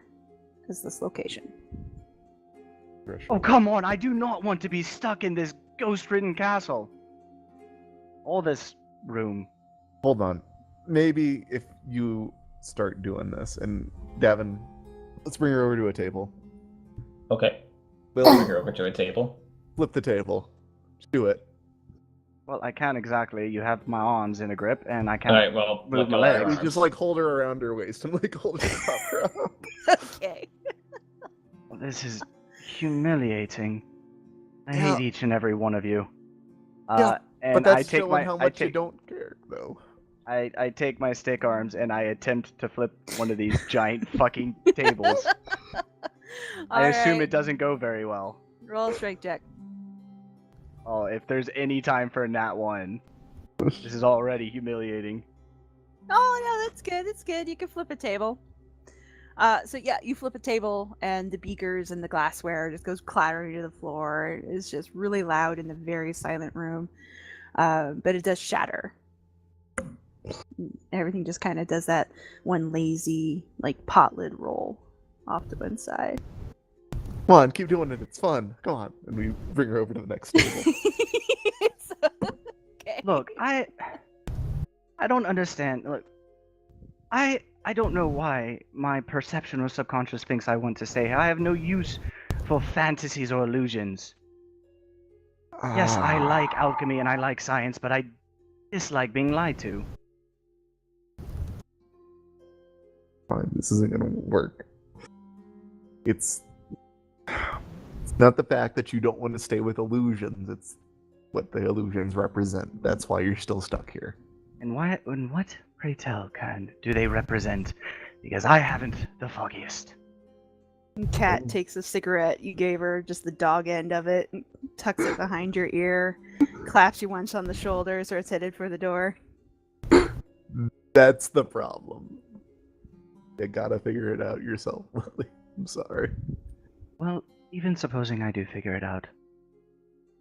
as this location. Oh, come on, I do not want to be stuck in this ghost-ridden castle. Or this room. Hold on. Maybe if you start doing this, and Davynn, let's bring her over to a table. Okay. We'll bring her over to a table. Flip the table. Just do it. Well, I can't exactly. You have my arms in a grip, and I can't All right. Well, move look my at our legs. We arms. just like hold her around her waist and like hold her up. Her up. Okay. This is humiliating. I Yeah. hate each and every one of you. Yeah, And But that's I take showing my, how I much you take, don't care, though. I take my stick arms and I attempt to flip one of these giant fucking tables. I assume it doesn't go very well. Roll a strike check. Oh, if there's any time for a nat 1, this is already humiliating. Oh no, that's good. That's good. You can flip a table. So yeah, you flip a table, and the beakers and the glassware just goes clattering to the floor. It's just really loud in the very silent room, but it does shatter. Everything just kind of does that one lazy like pot lid roll off to one side. Come on, keep doing it. It's fun. Come on. And we bring her over to the next table. Okay. Look, I don't understand. Look, I don't know why my perception or subconscious thinks I want to stay here. I have no use for fantasies or illusions. Yes, I like alchemy and I like science, but I dislike being lied to. Fine, this isn't gonna work. It's not the fact that you don't want to stay with illusions, it's what the illusions represent. That's why you're still stuck here. And what, pray tell, Kern, do they represent? Because I haven't the foggiest. Cat takes a cigarette you gave her, just the dog end of it, and tucks it behind your ear, claps you once on the shoulder, so it's headed for the door. That's the problem. You gotta figure it out yourself, Lily. I'm sorry. Well, even supposing I do figure it out,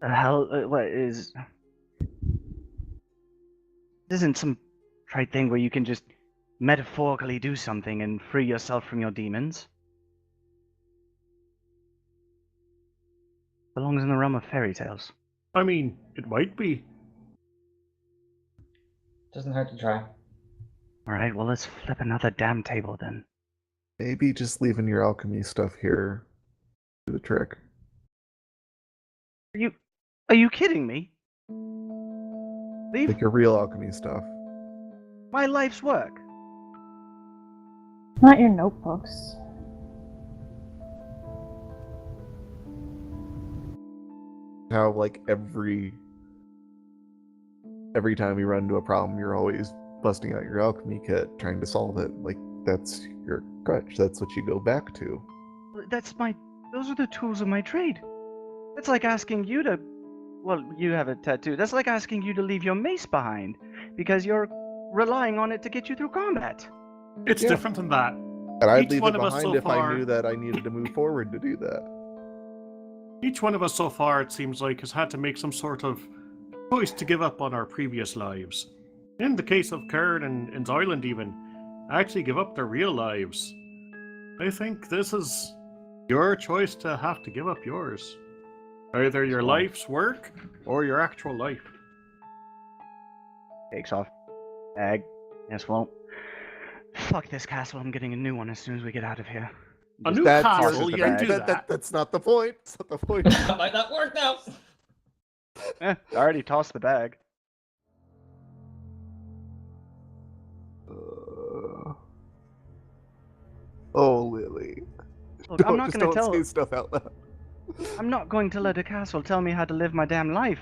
the hell, what is... This isn't some trite thing where you can just metaphorically do something and free yourself from your demons. It belongs in the realm of fairy tales. I mean, it might be. Doesn't hurt to try. Alright, well let's flip another damn table then. Maybe just leaving your alchemy stuff here do the trick. Are you kidding me? Leave Like your real alchemy stuff. my life's work. Not your notebooks. How like every time you run into a problem, you're always busting out your alchemy kit, trying to solve it. Like that's your crutch. That's what you go back to. those are the tools of my trade. That's like asking you to, well, you have a tattoo. That's like asking you to leave your mace behind because you're relying on it to get you through combat. It's Yeah. different than that. And I'd Each leave one it of us behind so if I far- knew that I needed to move forward to do that. Each one of us so far, it seems like, has had to make some sort of choice to give up on our previous lives. In the case of Kern and Xylund even, actually give up their real lives. I think this is your choice to have to give up yours. Either your So- life's work or your actual life. Takes off bag. Yes, well, fuck this castle. I'm getting a new one as soon as we get out of here. A Just new That's castle, the you can bag. do that. That's not the point. That's not the point. That might not work now. I already tossed the bag. Oh, Lily. Look, I'm not Just gonna don't tell. say stuff out loud. I'm not going to let a castle tell me how to live my damn life.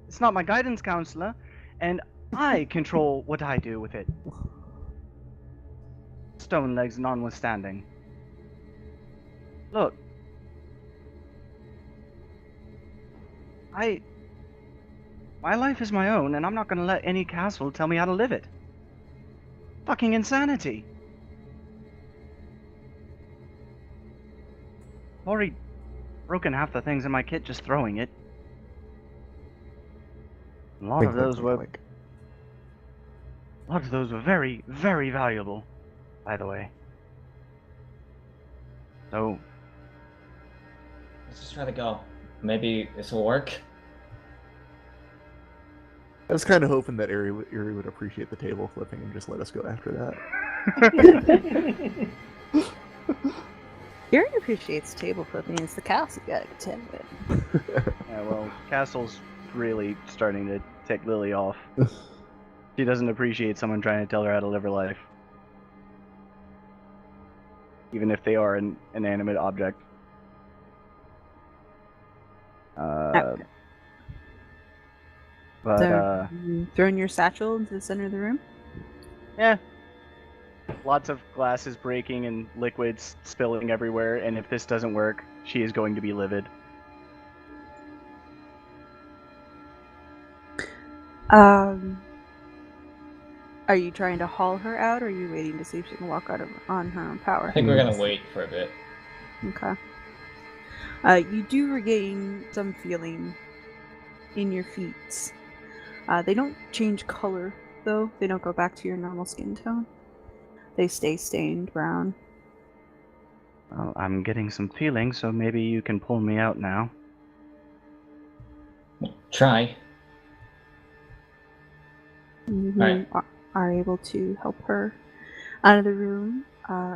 It's not my guidance counselor, and I control what I do with it. Stone legs notwithstanding. Look. My life is my own, and I'm not gonna let any castle tell me how to live it. Fucking insanity. Already broken half the things in my kit just throwing it. A lot of those were very, very valuable, by the way. So, Let's just try to go. Maybe this will work. I was kind of hoping that Eri would appreciate the table flipping and just let us go after that. Gary appreciates table flipping. It's the castle you gotta contend with. yeah, well, Castle's really starting to tick Lily off. She doesn't appreciate someone trying to tell her how to live her life. Even if they are an inanimate object. But, So, you throwing your satchel into the center of the room? yeah. Lots of glasses breaking and liquids spilling everywhere, and if this doesn't work, she is going to be livid. Are you trying to haul her out, or are you waiting to see if she can walk out on her own power? I think we're gonna wait for a bit. Okay. You do regain some feeling in your feet. They don't change color, though. They don't go back to your normal skin tone. They stay stained brown. Well, I'm getting some feeling, so maybe you can pull me out now. Try. You Right. are able to help her out of the room.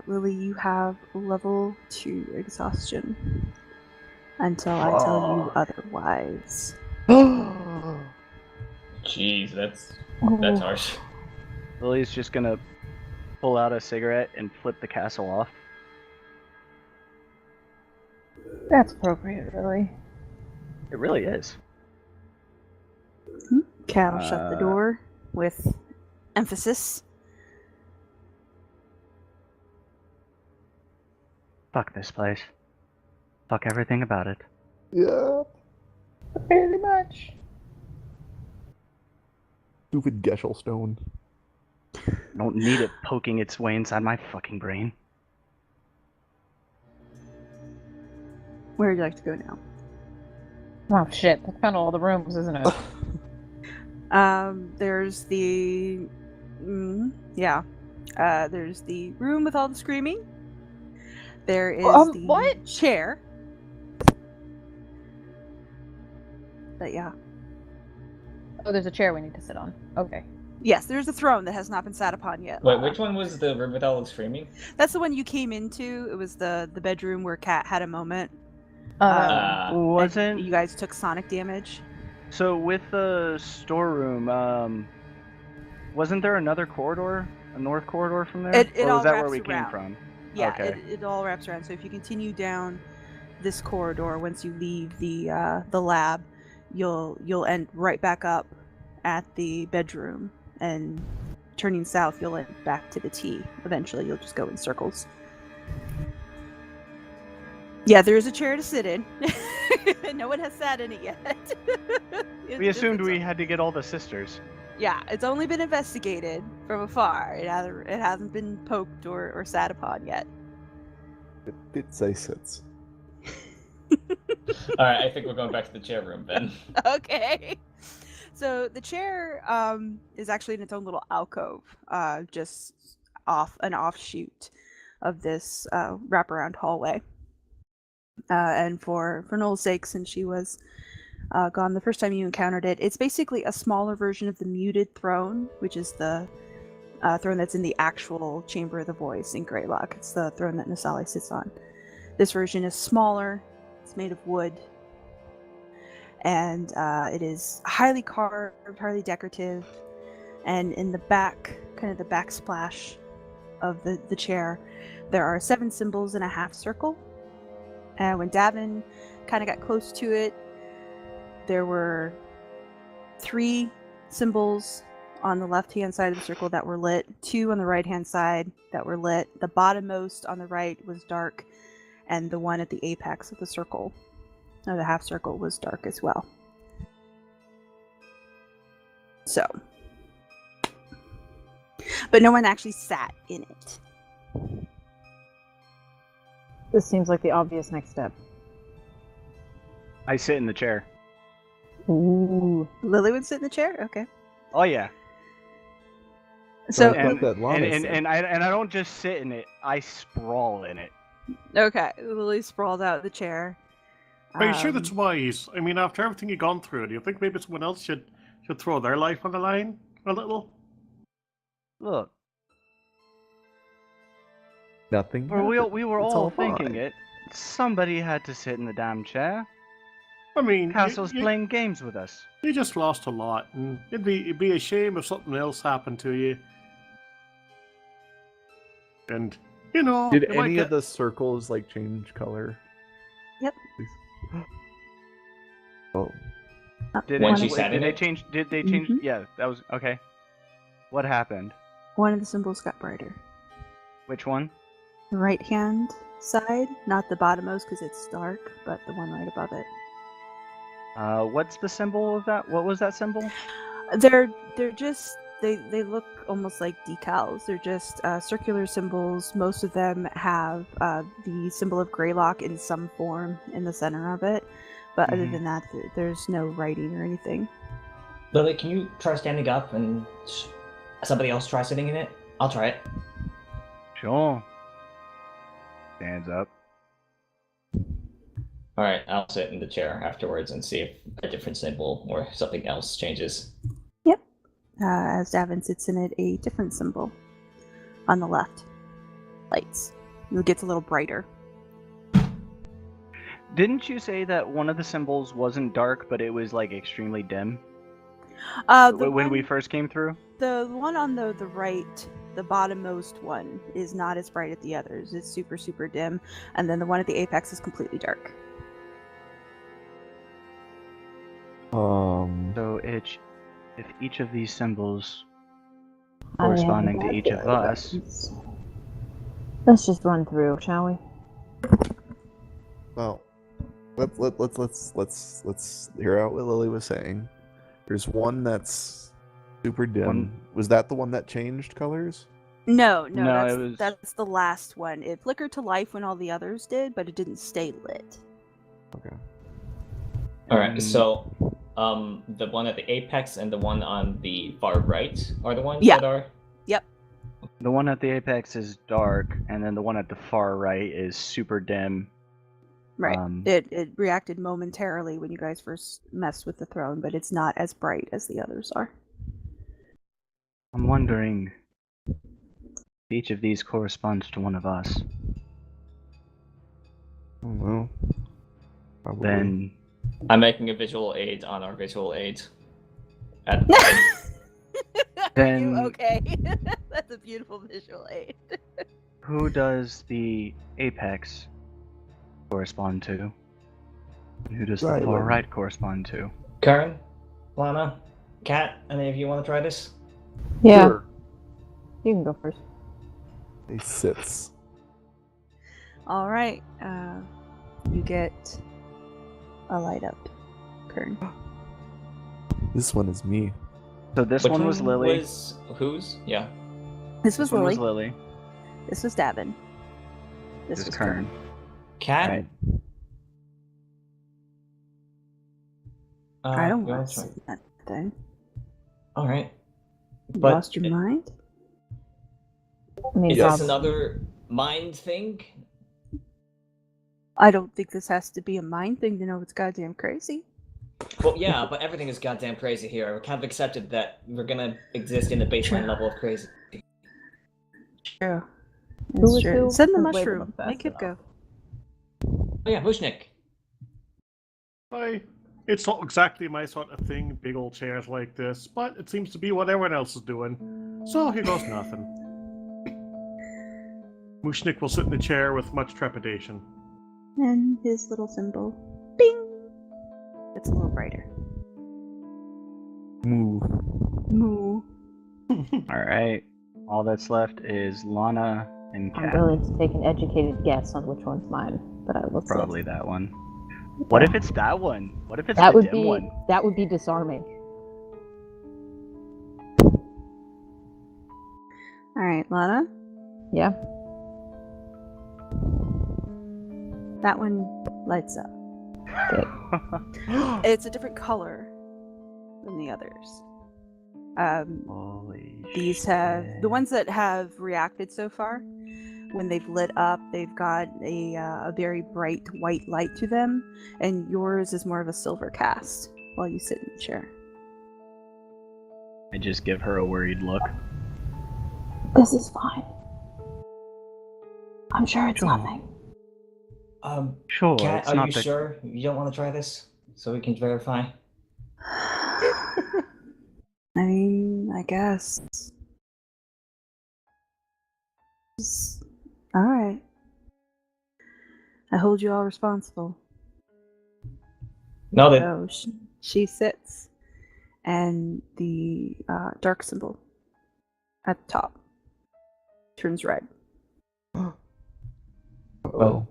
Lily, you have level 2 exhaustion until I tell you otherwise. Jeez, that's Oh. harsh. Lily's just gonna pull out a cigarette and flip the castle off. That's appropriate, really. It really is. Cat will shut the door with emphasis. Fuck this place. Fuck everything about it. Yeah. Pretty much. Stupid Geshelstone. Don't need it poking its way inside my fucking brain. Where would you like to go now? Oh shit, that's kind of all the rooms, isn't it? There's the... there's the room with all the screaming. There is the what? chair. But yeah. Oh, there's a chair we need to sit on. Okay. Yes, there's a throne that has not been sat upon yet. Wait, which one was the room with all the screaming? That's the one you came into. It was the bedroom where Kat had a moment. Wasn't You guys took sonic damage. so with the storeroom? Wasn't there another corridor, a north corridor from there, It or all was that where wraps we came around. from? Yeah, Okay. it all wraps around. So if you continue down this corridor, once you leave the lab, you'll end right back up at the bedroom, and turning south, you'll end back to the T. Eventually, you'll just go in circles. Yeah, there is a chair to sit in. No one has sat in it yet. We assumed we had to get all the sisters. Yeah, it's only been investigated from afar. It hasn't been poked or sat upon yet. It did say sits. All right, I think we're going back to the chair room then. Okay. So the chair is actually in its own little alcove, just an offshoot of this wraparound hallway. And for Noel's sake, since she was gone the first time you encountered it, it's basically a smaller version of the muted throne, which is the throne that's in the actual Chamber of the Voice in Greylock. It's the throne that Nasali sits on. This version is smaller. It's made of wood. And it is highly carved, highly decorative. And in the back, kind of the backsplash of the chair, there are 7 symbols in a half circle. And when Davynn kind of got close to it, there were 3 symbols on the left-hand side of the circle that were lit, 2 on the right-hand side that were lit. The bottommost on the right was dark, and the one at the apex of the circle, or the half circle, was dark as well. So, but no one actually sat in it. This seems like the obvious next step. I sit in the chair. Ooh. Lily would sit in the chair? Okay. Oh yeah. So, And, that Lana said. and I don't just sit in it, I sprawl in it. okay, Lily sprawled out of the chair. Are you sure that's wise? I mean, after everything you've gone through, do you think maybe someone else should throw their life on the line a little? Look, Nothing. we were It's all all thinking fine. it. Somebody had to sit in the damn chair. I mean, Castle's playing games with us. You just lost a lot, and it'd be a shame if something else happened to you. And you know, Did you might any get... of the circles like change color? Yep. Oh, Did When it- she sat did in they it? change? Did they change? Mhm. Yeah, that was okay. What happened? One of the symbols got brighter. Which one? The right-hand side, not the bottommost because it's dark, but the one right above it. What's the symbol of that? What was that symbol? They're just they look almost like decals. They're just circular symbols. Most of them have the symbol of Greylock in some form in the center of it, but other Mhm. than that, there's no writing or anything. Lily, can you try standing up and somebody else try sitting in it? I'll try it. Sure. Stands up. All right, I'll sit in the chair afterwards and see if a different symbol or something else changes. Yep. As Davynn sits in it, a different symbol on the left lights. It gets a little brighter. Didn't you say that one of the symbols wasn't dark, but it was like extremely dim when we first came through? The one on the right, the bottommost one, is not as bright as the others. It's super, super dim. And then the one at the apex is completely dark. So if each of these symbols I am corresponding to each of us, Let's just run through, shall we? well, let's hear out what Lily was saying. There's one that's super dim. Was that the one that changed colors? No, No, that's the last one. It flickered to life when all the others did, but it didn't stay lit. Okay. All right, so the one at the apex and the one on the far right are the ones Yeah. that are. Yep. the one at the apex is dark, and then the one at the far right is super dim. Right. Um, It reacted momentarily when you guys first messed with the throne, but it's not as bright as the others are. I'm wondering if each of these corresponds to one of us. I don't know. Probably. Then I'm making a visual aid on our visual aid. At Then- You okay? That's a beautiful visual aid. who does the apex correspond to? And who does the far Xylund. right correspond to? Kern, Lana, Kat, any of you want to try this? Yeah, Sure. you can go first. He sits. All right. you get a light up, Kern. This one is me. So this Which one was Lily. Was whose? Yeah. This was one Lily. was Lily. This was Davynn. This This was Kern. Kern. Cat. Right. I don't you want wanna to try- see that thing. All right. You But lost your mind? I mean, is Yes. this another mind thing? I don't think this has to be a mind thing to know it's goddamn crazy. Well, yeah, but everything is goddamn crazy here. We're kind of accepted that we're gonna exist in the baseline level of crazy. True. Who It's was true. who? Send the Wait, mushroom. fast Make it go. enough. Oh yeah, Mooshnik. Hi. It's not exactly my sort of thing, big old chairs like this, but it seems to be what everyone else is doing. So here goes nothing. Mooshnik will sit in the chair with much trepidation. And his little symbol. Bing! It's a little brighter. Move. Moo. Alright. All that's left is Lana and I'm Cat. willing to take an educated guess on which one's mine, but I will say Probably that one. What if it's that one? What if it's that the would dim be one? that would be disarming. Alright, Lana. Yeah. That one lights up. Good. It's a different color than the others. Holy These have shit. the ones that have reacted so far. When they've lit up, they've got a very bright white light to them, and yours is more of a silver cast while you sit in the chair. I just give her a worried look. This is fine. I'm sure it's Sure. nothing. Sure, Cat, it's are not you the... sure you don't want to try this so we can verify? I mean, I guess. Alright. I hold you all responsible. Noted. So she sits, and the dark symbol at the top turns red. Oh.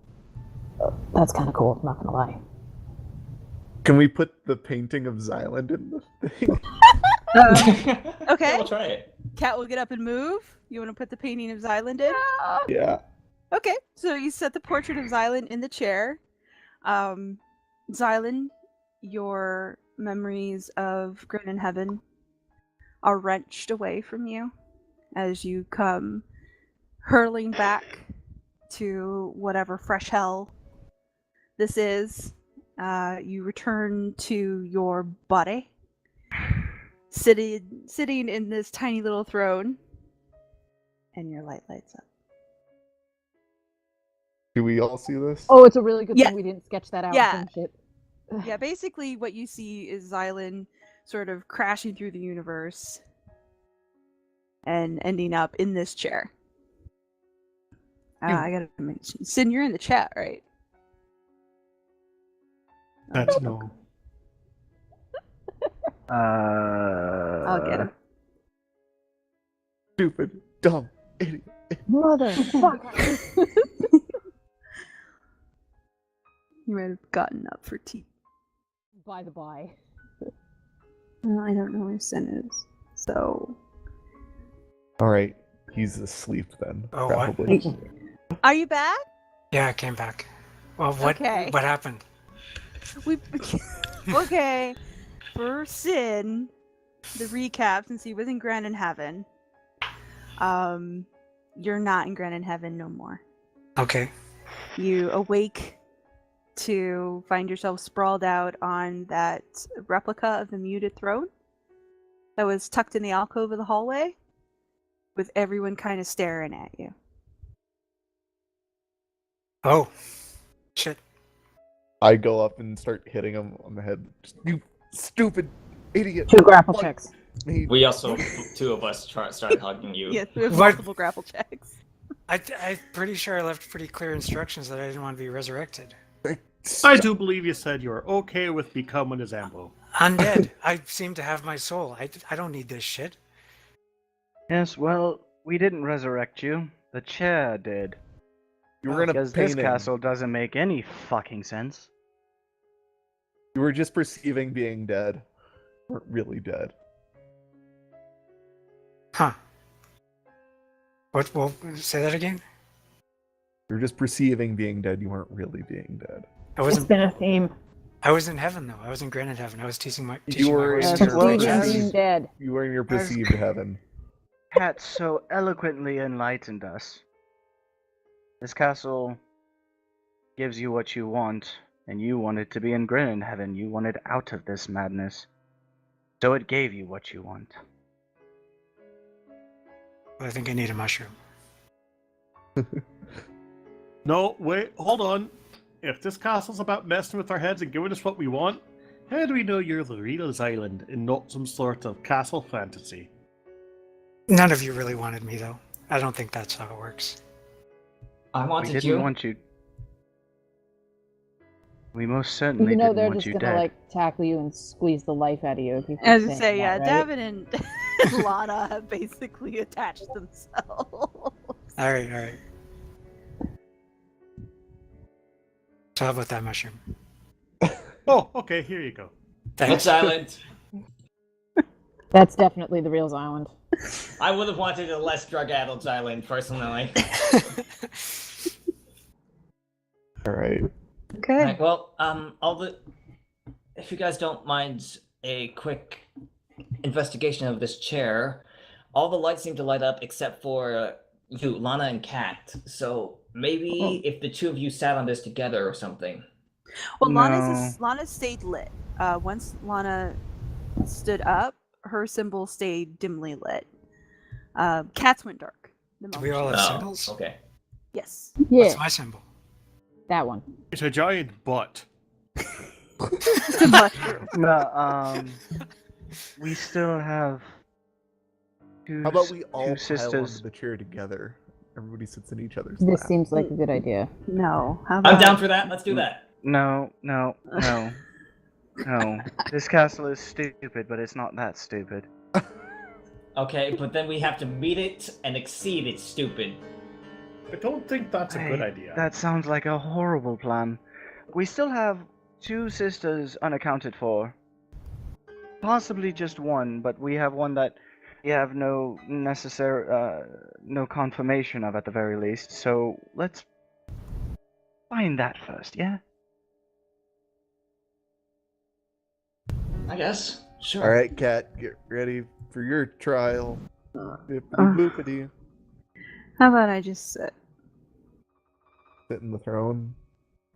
That's kind of cool. I'm not gonna lie. Can we put the painting of Xylund in the thing? Okay. Yeah, we'll try it. Cat will get up and move. You want to put the painting of Xylund in? Yeah. Okay, so you set the portrait of Xylund in the chair. Xylund, your memories of Grin in Heaven are wrenched away from you as you come hurling back to whatever fresh hell this is. You return to your body, sitting in this tiny little throne, and your light lights up. Do we all see this? Oh, it's a really good Yeah. thing we didn't sketch that out. Yeah. Some shit. Yeah, basically what you see is Xylund sort of crashing through the universe and ending up in this chair. I gotta mention, Sin, you're in the chat, right? That's no. I'll get him. Stupid, dumb, idiot. Motherfucker. You might have gotten up for tea. By the by. Well, I don't know where Sin is, so... Alright, he's asleep then. Oh, what? probably. Are you back? Yeah, I came back. Well, what Okay. what happened? We... Okay, for Sin, the recap, since he was in Grand in Heaven, you're not in Grand in Heaven no more. Okay. You awake to find yourself sprawled out on that replica of the muted throne that was tucked in the alcove of the hallway, with everyone kind of staring at you. Oh, shit. I go up and start hitting him on the head. You stupid idiot. 2 grapple Fuck checks. me. We also, two of us started hugging you. Yes, we have What? multiple grapple checks. I'm pretty sure I left pretty clear instructions that I didn't want to be resurrected. I do believe you said you were okay with becoming a Zambo. Undead. I seem to have my soul. I don't need this shit. Yes, well, we didn't resurrect you. The chair did. You were in a Because painting. this castle doesn't make any fucking sense. You were just perceiving being dead. You weren't really dead. Huh. What? Well, say that again. You were just perceiving being dead. You weren't really being dead. I It's wasn't. been a theme. I was in heaven though. I was in granted heaven. I was teaching my. You Teaching were my in horse your to Well, Being read. as- being dead. You were in your perceived heaven. Cat so eloquently enlightened us. This castle gives you what you want, and you wanted to be in Grinning Heaven. You wanted out of this madness. So it gave you what you want. I think I need a mushroom. No, wait, hold on. If this castle's about messing with our heads and giving us what we want, how do we know you're the real Xylund and not some sort of castle fantasy? None of you really wanted me though. I don't think that's how it works. I We wanted didn't you. want you. We most certainly You know didn't they're want just you gonna dead. like tackle you and squeeze the life out of you. If you keep As I saying say, yeah, that, right? Davynn and Lana have basically attached themselves. All right, all right. So how about that mushroom? Oh, okay, here you go. That's Thanks. silent. That's definitely the real Xylund. I would have wanted a less drug-addled Xylund, personally. All right. Okay. Right, well, if you guys don't mind a quick investigation of this chair, all the lights seem to light up except for you, Lana and Kat. So maybe if the two of you sat on this together or something. Well, No. Lana stayed lit. Once Lana stood up, her symbol stayed dimly lit. Kat's went dark. The Do we moment all she- have symbols? Okay. Yes. Yeah, What's my symbol? that one. It's a giant butt. It's a mushroom. No, we still have two, How about we all two pile sisters. onto the chair together? Everybody sits in each other's This lap. seems like a good idea. No. How about I'm down for that. Let's do that. No. No. This castle is stupid, but it's not that stupid. Okay, but then we have to meet it and exceed its stupid. I don't think that's a good idea. That sounds like a horrible plan. We still have two sisters unaccounted for. Possibly just one, but we have one that we have no confirmation of at the very least. So let's find that first, yeah? I guess. Sure. All right, Kat, get ready for your trial. Bippity-boopity. How about I just sit? Sit in the throne.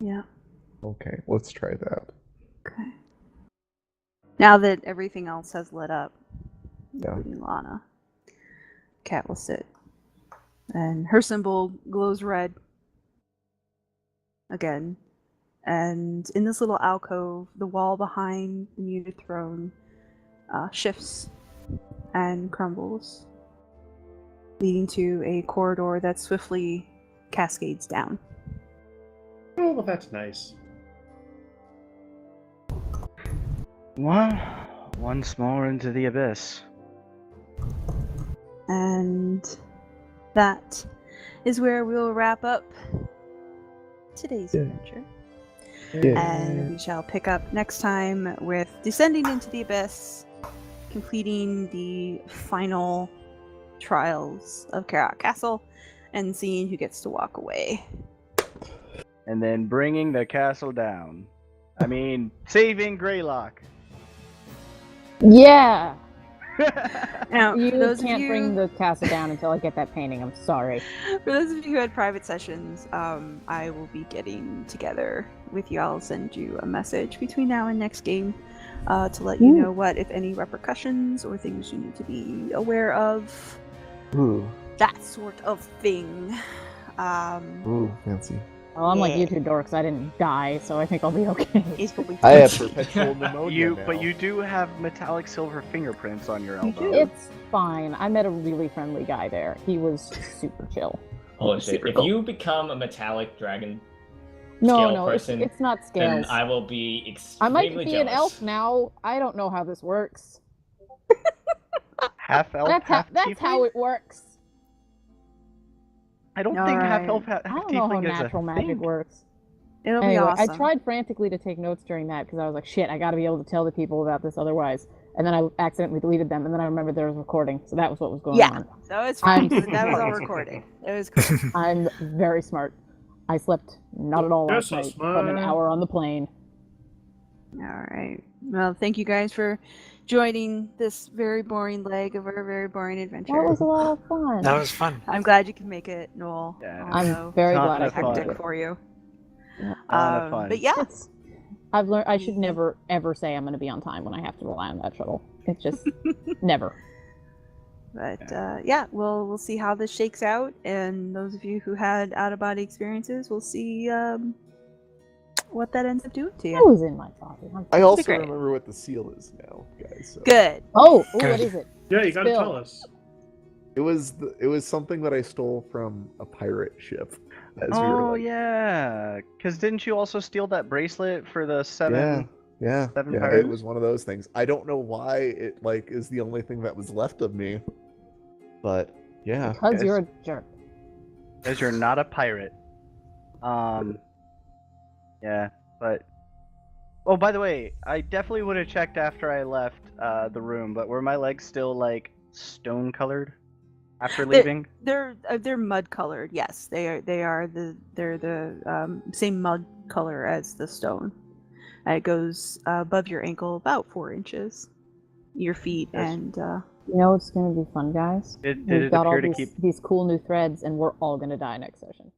Yeah. Okay, let's try that. Okay. Now that everything else has lit up, Yeah. including Lana, Kat will sit. And her symbol glows red. Again. And in this little alcove, the wall behind the muted throne shifts and crumbles, leading to a corridor that swiftly cascades down. Oh, well, that's nice. Well, once more into the abyss. And that is where we'll wrap up today's adventure. And we shall pick up next time with descending into the abyss, completing the final trials of Karak Castle, and seeing who gets to walk away. And then bringing the castle down. I mean, saving Greylock. Yeah! Now, You for those can't of you, bring the castle down until I get that painting. I'm sorry. For those of you who had private sessions, I will be getting together with you. I'll send you a message between now and next game to let you Ooh. know what, if any, repercussions or things you need to be aware of. Ooh, That sort of thing. fancy. Well, I'm like you two dorks. I didn't die, so I think I'll be okay. Is what we I have perpetual pneumonia now. But you do have metallic silver fingerprints on your elbow. It's fine. I met a really friendly guy there. He was super chill. Holy shit. Super If cool. you become a metallic dragon No, scale no, person, it's not then scales. I will be I extremely might be jealous. an elf now. I don't know how this works. Half elf, That's half how tiefling? it works. I don't think half elf, Alright. half I don't know how tiefling is natural a magic thing. works. It'll be Anyway, awesome. I tried frantically to take notes during that because I was like, shit, I gotta be able to tell the people about this otherwise. And then I accidentally deleted them, and then I remembered there was a recording, so that was what was going Yeah. on. So it's fine. I'm That was all smart. recorded. It was cool. I'm very smart. I slept not at all You're last so night, but an smart. hour on the plane. All right. Well, thank you guys for joining this very boring leg of our very boring adventure. That was a lot of fun. That was fun. I'm glad you can make it, Noel. Yeah. I'm very Ton glad I of could fun. do hectic it. for you. Ton of fun. But yeah, I've learned I should never ever say I'm going to be on time when I have to rely on that shuttle. It's just never. but yeah, we'll see how this shakes out, and those of you who had out of body experiences, we'll see what that ends up doing to I you. was in my body. I also great. remember what the seal is now, guys. So. Good. Oh, Good. what is it? Yeah, you gotta Spill. tell us. It was something that I stole from a pirate ship. As we were Oh like, yeah, because didn't you also steal that bracelet for the seven? yeah, Seven yeah. pirates? It was one of those things. I don't know why it like is the only thing that was left of me, but yeah. Because yes. you're a jerk. Because you're not a pirate. Yeah, but. Oh, by the way, I definitely would have checked after I left the room, but were my legs still like stone colored after leaving? They're mud colored. Yes, they're the same mud color as the stone. It goes above your ankle about 4 inches. Your feet Yes. and You know what's going to be fun, guys? Did We've it got all appear to these, keep? these cool new threads, and we're all going to die next session.